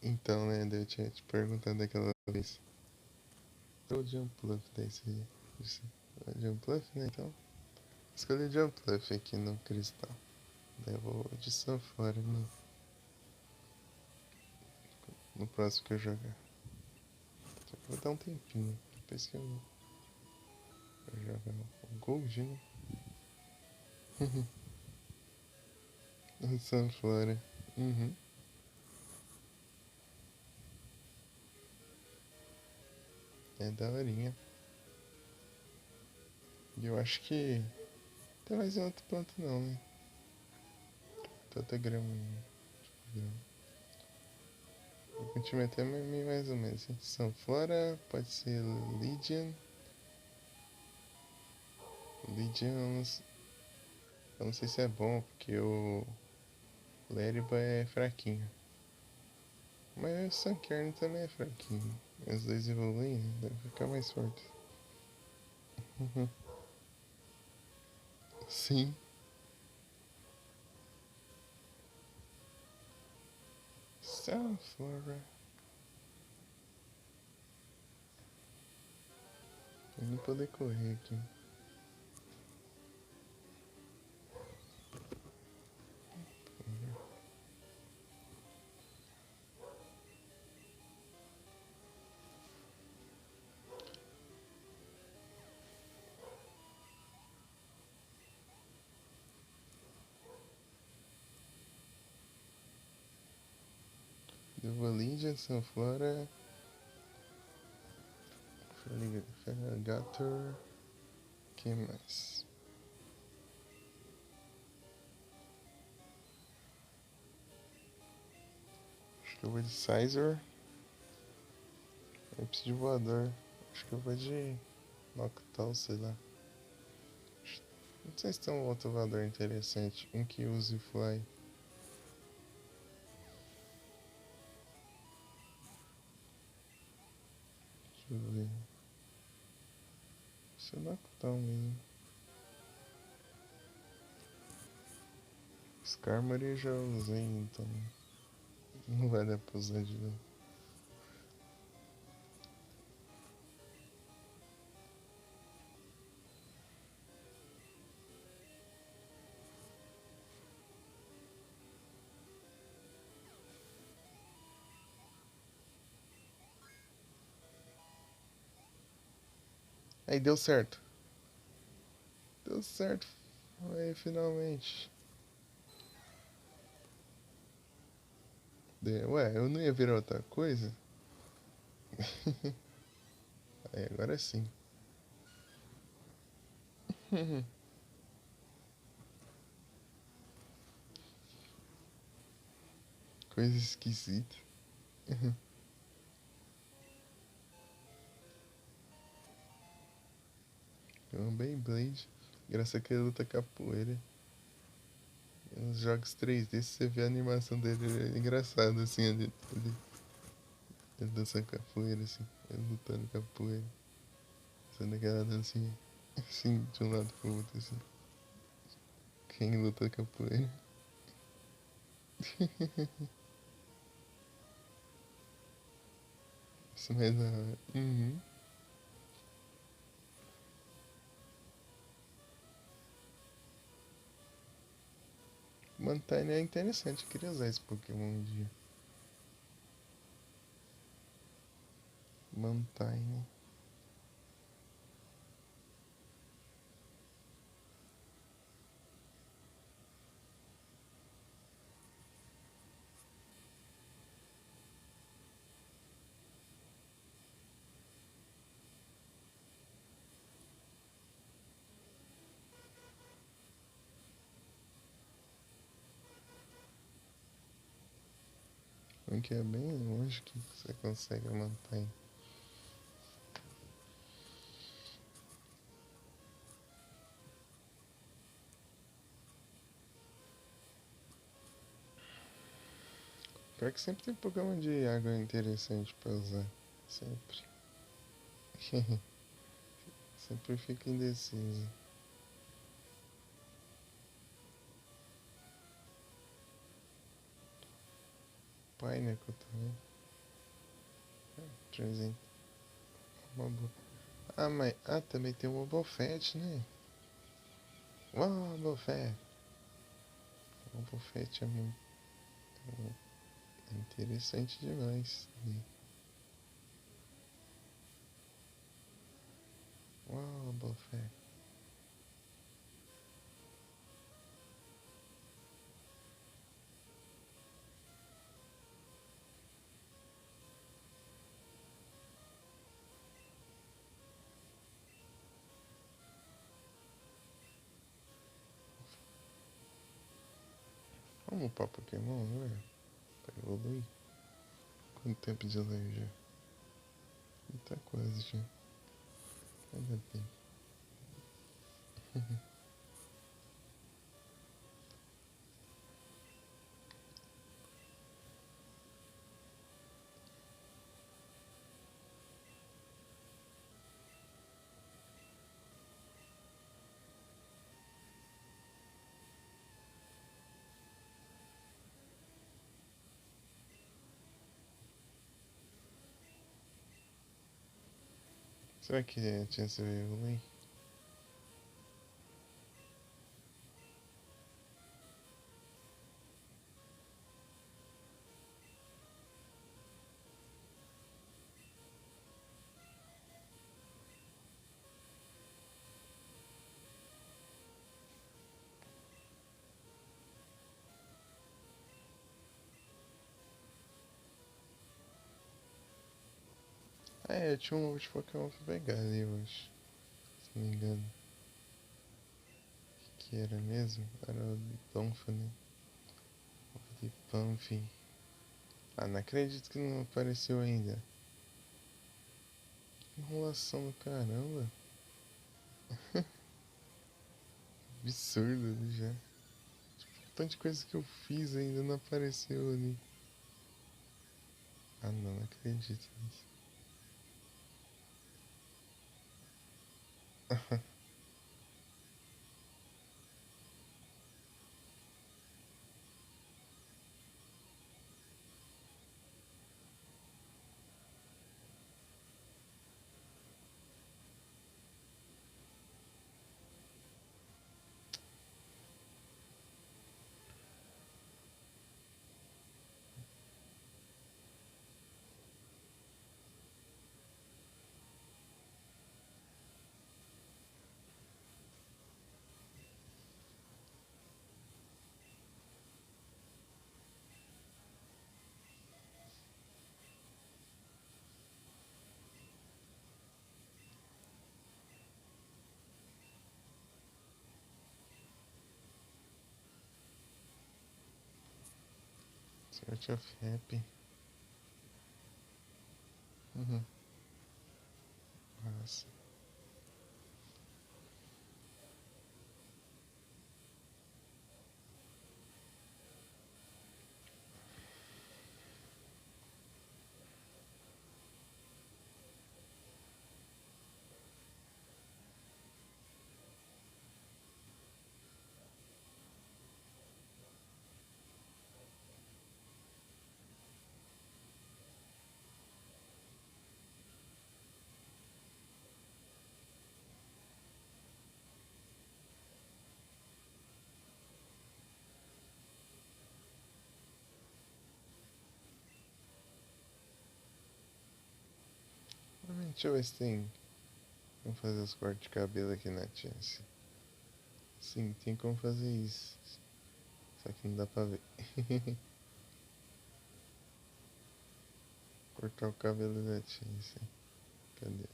A: Então, né, eu tinha te perguntado aquela vez. Ou Jumpluff, daí você disse, Jumpluff, né, então? Escolhi Jumpluff aqui no cristal. Daí eu vou de Sunflora no próximo que eu jogar. Só que vou dar um tempinho, depois que eu jogar o Gold, né? Sunflora. Uhum. É daorinha. E eu acho que tem mais outro ponto não, né? Tanta grama. O time até meio mais ou menos. Hein? Sunflora, pode ser Legion. Legion, eu não sei se é bom, porque o Leriba é fraquinho. Mas o Sunkern também é fraquinho. Os dois evoluem, né? Deve ficar mais forte. Sim. Sunflora. Eu não poder correr aqui. Legion, Sunflora. Feraligatr. Quem mais? Acho que eu vou de Sizor. Eu preciso de voador. Acho que eu vou de Noctowl, sei lá. Não sei se tem um outro voador interessante. Um que use Fly. Deixa eu ver. Esse é Noctowl mesmo. Skarmory eu já usei, então não vai dar pra usar de novo. Aí deu certo. Deu certo. Aí finalmente. Ué, eu não ia virar outra coisa? Aí agora sim. Coisa esquisita. É um Beyblade. Graças a que ele luta capoeira. Nos jogos 3D, se você vê a animação dele, é engraçado assim, ele dançando capoeira, assim, ele lutando capoeira. Fazendo aquela dancinha, assim, de um lado pro outro, assim. Quem luta capoeira? Isso mais da hora. Uhum. Mantine é interessante, eu queria usar esse Pokémon um dia. Mantine. Um que é bem longe que você consegue a Mantine. Pior que sempre tem Pokémon de água interessante pra usar. Sempre. Sempre fica indeciso. Pineapple também. 300. Uma boa. Ah, mas. Ah, também tem o Mobofet, né? Uau, Mobofet. O Mobofet é muito. É interessante demais. Uau, Mobofet. Vamos upar Pokémon agora? Pra evoluir? Quanto tempo de live já? Tá quase já. Ainda tem. Será que a chance vai evoluir? Ah, é, tinha um outro Pokémon pra pegar ali, eu acho. Se não me engano. O que era mesmo? Era o Donphan, de Pumpkin. Ah, não acredito que não apareceu ainda. Enrolação do caramba. Absurdo já. Tanta coisa que eu fiz ainda não apareceu ali. Ah, não acredito nisso. Search of Happy. Uhum. Nossa. Deixa eu ver se tem. Vamos fazer os cortes de cabelo aqui na Chance. Sim, tem como fazer isso. Só que não dá pra ver. Cortar o cabelo da Chance. Cadê?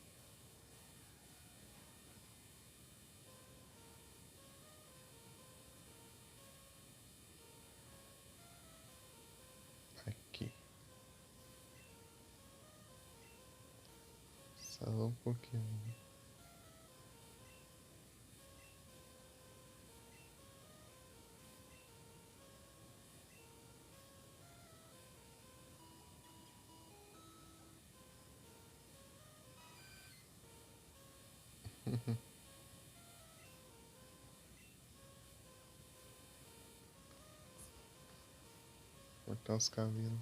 A: Aqui. Só um pouquinho. Cortar os cabelos.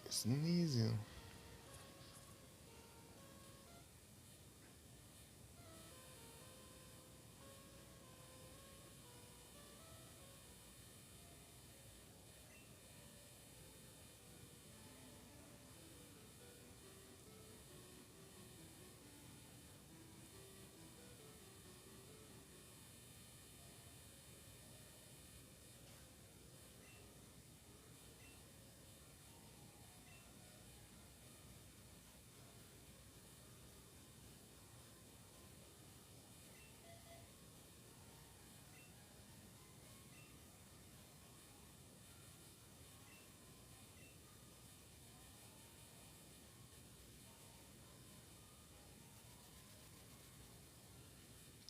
A: Sneeze.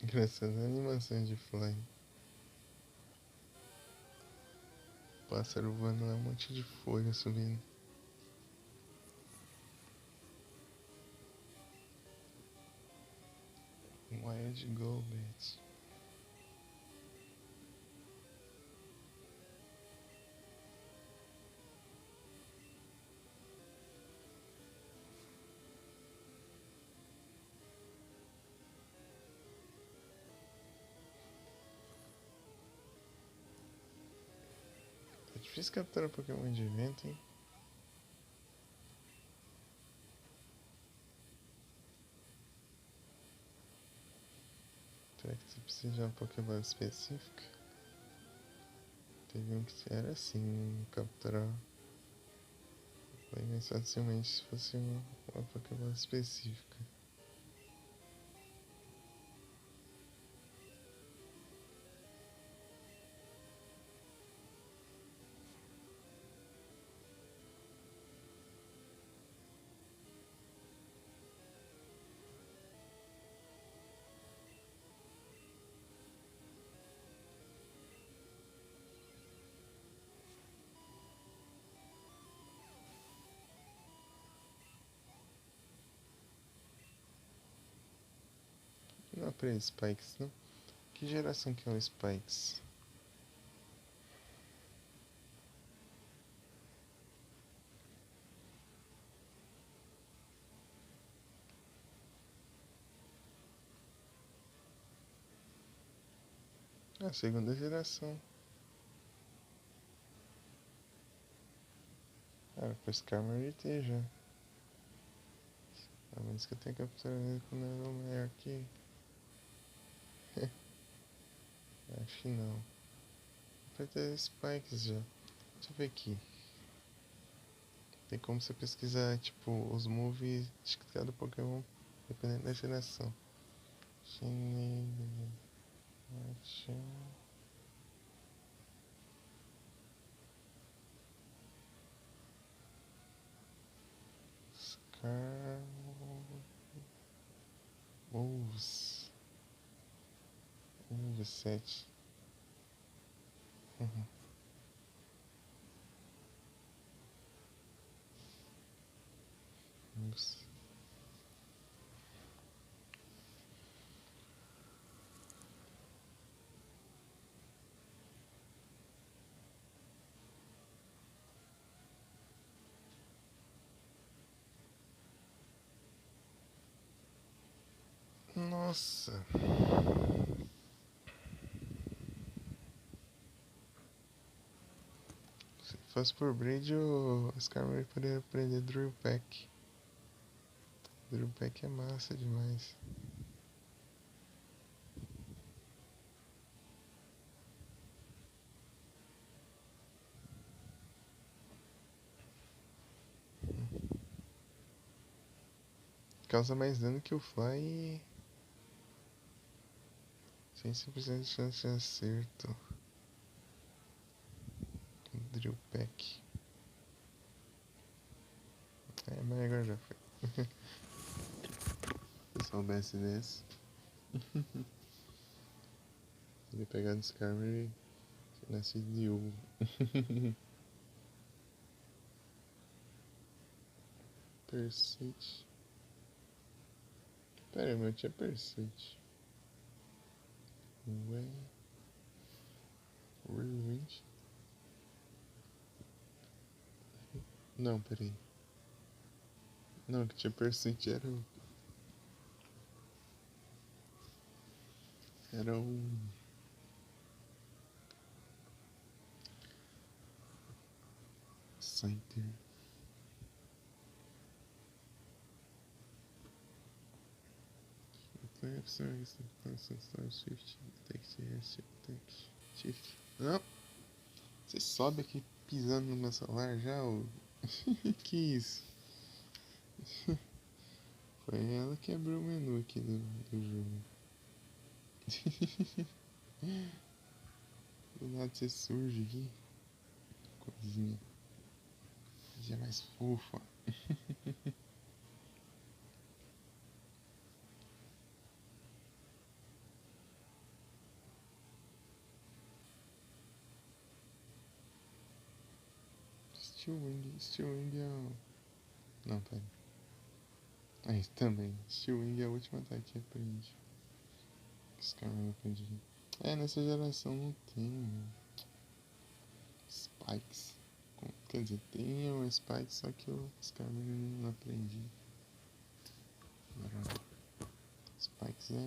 A: Engraçada animação de fly. Pássaro voando lá, um monte de folha subindo. Wild Go, bitch. Tá difícil capturar Pokémon de vento, hein? Será que você precisa de uma Pokébola específica? Teve um que era assim, capturar bem mais facilmente se fosse uma Pokébola específica. Não é pra Spikes, não? Que geração que é o Spikes? A segunda geração. Ah, com esse Skarmory tem já. A menos que eu tenha capturado ele com o nível maior que. Acho que não. Vai ter Spikes já. Deixa eu ver aqui. Tem como você pesquisar, tipo, os moves de cada Pokémon, dependendo da geração. Chinês. Scar. Moves. Nível 7. Moves. Nossa. fosse por Braid, o Skarmory poderia aprender Drill Peck. Drill Peck é massa demais. Causa mais dano que o Fly e... sem 100% de chance de acerto. Drill Peck. Mas agora já foi. Se eu soubesse desse. Ele pegar no Skarmory e nasce de ovo. Pursuit. Pera aí, meu tinha Pursuit. Ué. Rewind? Não, peraí. Não, que tinha Pursuit era o... Era um... Scyther. Play of Service, Constant Shift, Detect, Shift. Não! Você sobe aqui pisando no meu celular já, ô? Que isso? Foi ela que abriu o menu aqui do jogo. Do nada você surge aqui. Coisinha. Coisinha mais fofa. Steel Wing é o... Não, pera. Aí, também. Steel Wing é o último ataque que aprende. Esse cara não aprende. Nessa geração não tem Spikes. Quer dizer, tem o Spikes, só que o Skarmory não aprendi. Agora, Spikes é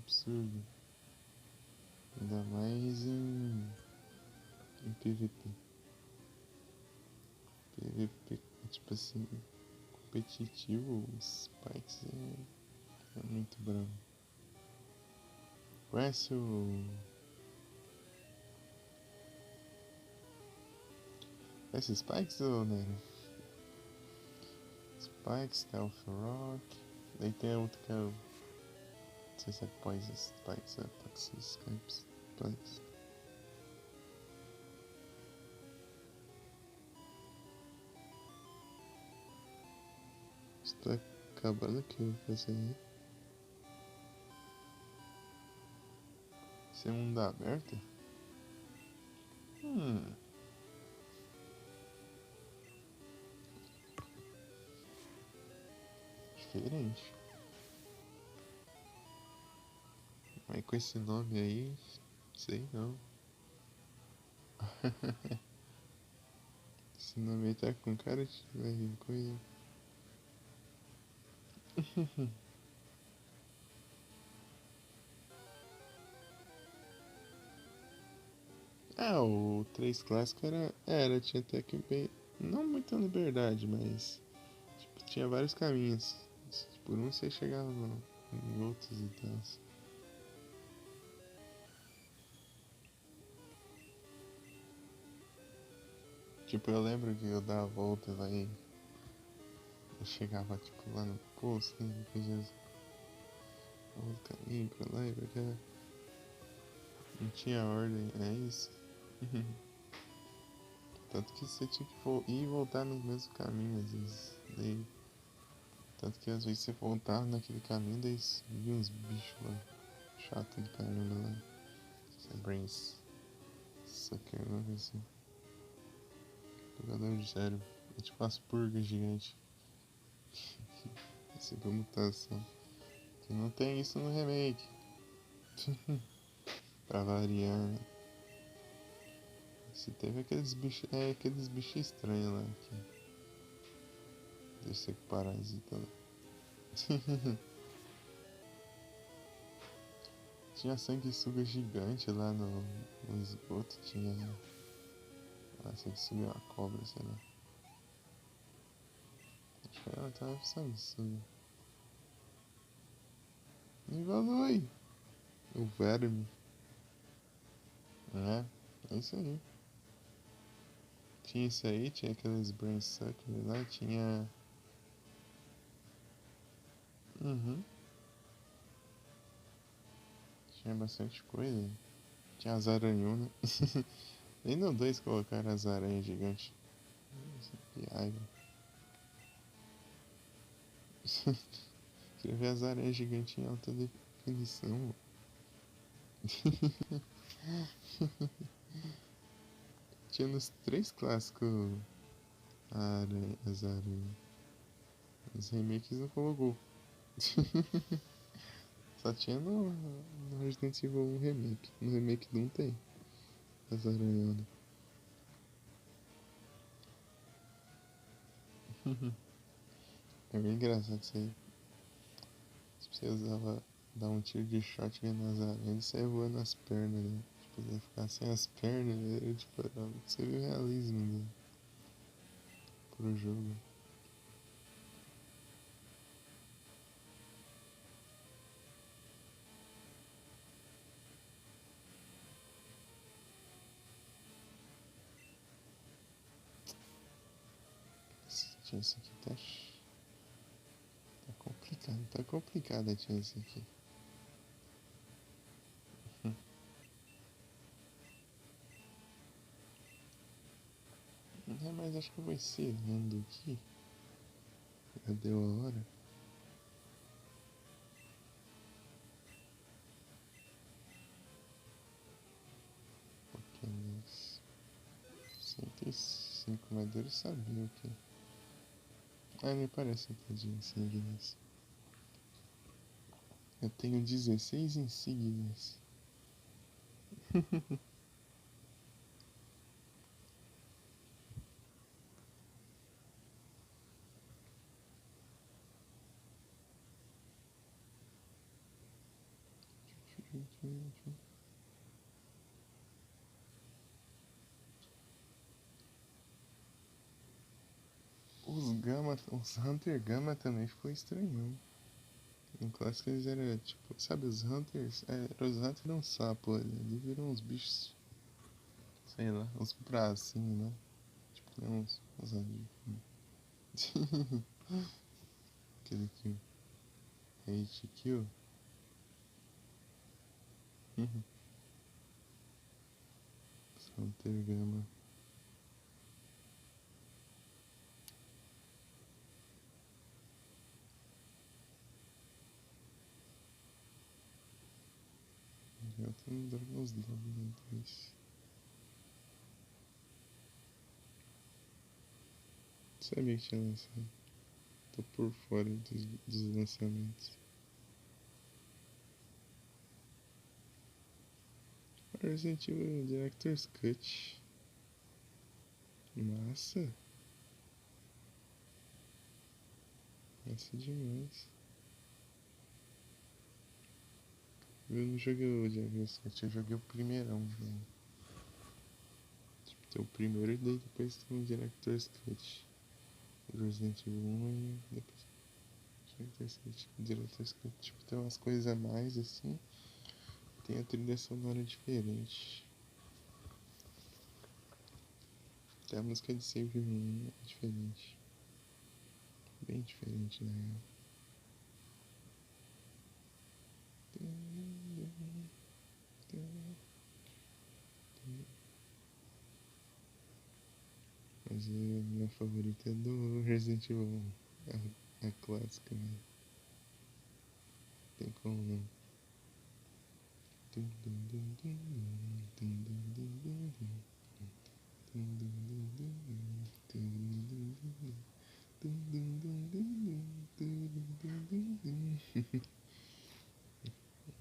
A: absurdo. Ainda mais em PVP. PVP, tipo assim, competitivo, o Spikes é muito bravo. Conhece o... Conhece Spikes ou Nero? Spikes, Stealth Rock. Daí tem outro que é o... Não sei se é Poison Spikes ou Toxic Spikes. Estou acabando aqui o que você aí. Isso é mundo aberto? Diferente. Mas com esse nome aí, sei não. Esse nome aí tá com cara de coisa. O 3 clássico tinha até que bem. Não muita liberdade, mas tipo, tinha vários caminhos. Por um você chegava em outros e tal. Tipo, eu lembro que eu dava a volta lá e eu chegava tipo lá no posto, né? Depois eu outro caminho pra lá e pra cá. Não tinha ordem, é isso. Tanto que você tinha que ir e voltar no mesmo caminho às vezes. Daí, tanto que às vezes você voltava naquele caminho, daí via uns bichos lá. Chato de caramba lá. Você brains. Sucker, alguma coisa assim. Jogador de cérebro. É tipo umas purgas gigantes. Recebeu mutação. Que não tem isso no remake. Pra variar, né? Se teve aqueles bichos estranhos lá que deixa com parasita lá. Tinha sanguessuga gigante lá no esgoto, tinha Ah, se ele subir uma cobra, sei lá. Acho que ela tava Samsung. Evolui! O verme. É isso aí. Tinha isso aí, tinha aqueles brain suckers lá, tinha. Uhum. Tinha bastante coisa. Tinha as aranhonas. Nem no 2 colocaram as aranhas gigantes. Que raiva. Queria ver as aranhas gigantes em alta definição. Tinha nos 3 clássicos as aranhas. Os remakes não colocou. Só tinha no Resident Evil 1 remake. No remake não tem as aranhonas. É bem engraçado isso aí. Se você usava dar um tiro de shotgun nas aranhas, você ia voando as pernas, né? Tipo, você ia ficar sem as pernas, né? Tipo, você viu o realismo pro jogo. Tinha isso aqui, tá complicado a tinha isso aqui. É, mas acho que eu vou encerrando aqui. Já deu a hora. Porque nas 105, mas dele sabia o que. Ah, me parece um tadinho insígnias. Eu tenho 16 insígnias. Os Hunter Gamma também ficou estranhão. No clássico eles eram tipo, sabe, os Hunters? Os Hunters eram um sapo, ali viram uns bichos, sei lá, uns bracinhos, né? Tipo, tem uns ali. Aquele aqui, Hate Kill. Os Hunter Gamma. Eu tô no Dragon's Dogma 2. Sabia que tinha lançado. Tô por fora dos lançamentos. Resident Evil Director's Cut. Massa. Massa demais. Eu não joguei o Director's Cut, eu joguei o primeirão. Né? Tipo, tem o primeiro e daí depois tem o Director's Cut. O Resident Evil 1 e depois o Director's Cut. O Director's Cut, tipo, tem umas coisas a mais assim. Tem a trilha sonora diferente. Até a música de Save Room é diferente. Bem diferente, na real. Mas a minha favorita é do Resident Evil 1. A clássica, né? Tem como não.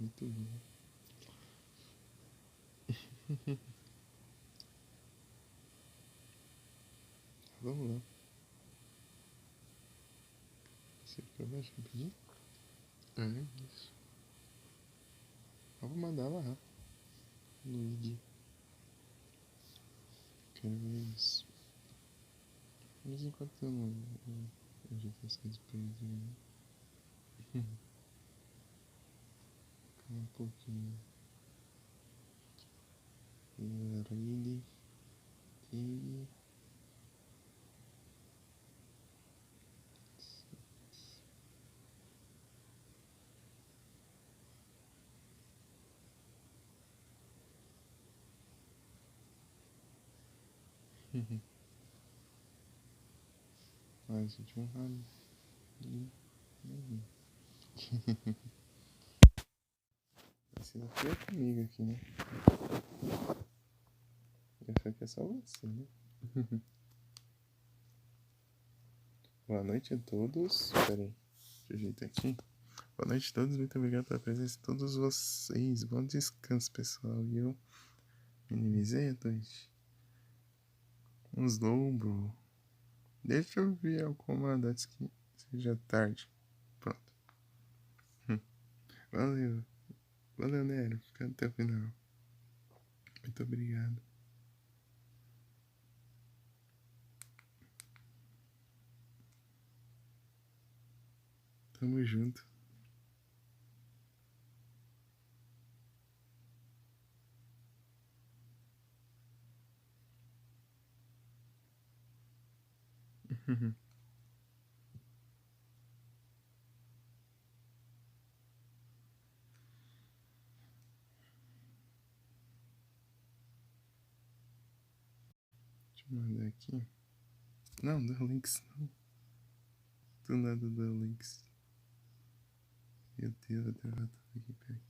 A: Muito bom. Vamos lá. Você quer baixar rapidinho? É isso. Eu vou mandar lá no IG. quero ver isso. Mas enquanto eu ajeito as coisas pra eles verem. Calma um pouquinho. Read. Take. Mais de um rabo. Esse daqui é comigo aqui, né? Essa aqui é só você, né? Boa noite a todos. Pera aí. Deixa eu ajeitar aqui. Boa noite a todos. Muito obrigado pela presença de todos vocês. Bom descanso, pessoal. E eu minimizei a noite. Uns lombro. Deixa eu ver o comando antes que seja tarde. Pronto. Valeu. Valeu, Nero. Fica até o final. Muito obrigado. Tamo junto. Deixa eu mandar aqui. Não, dá links não. Do nada dá links. Meu Deus, vou ter tudo aqui, peraí.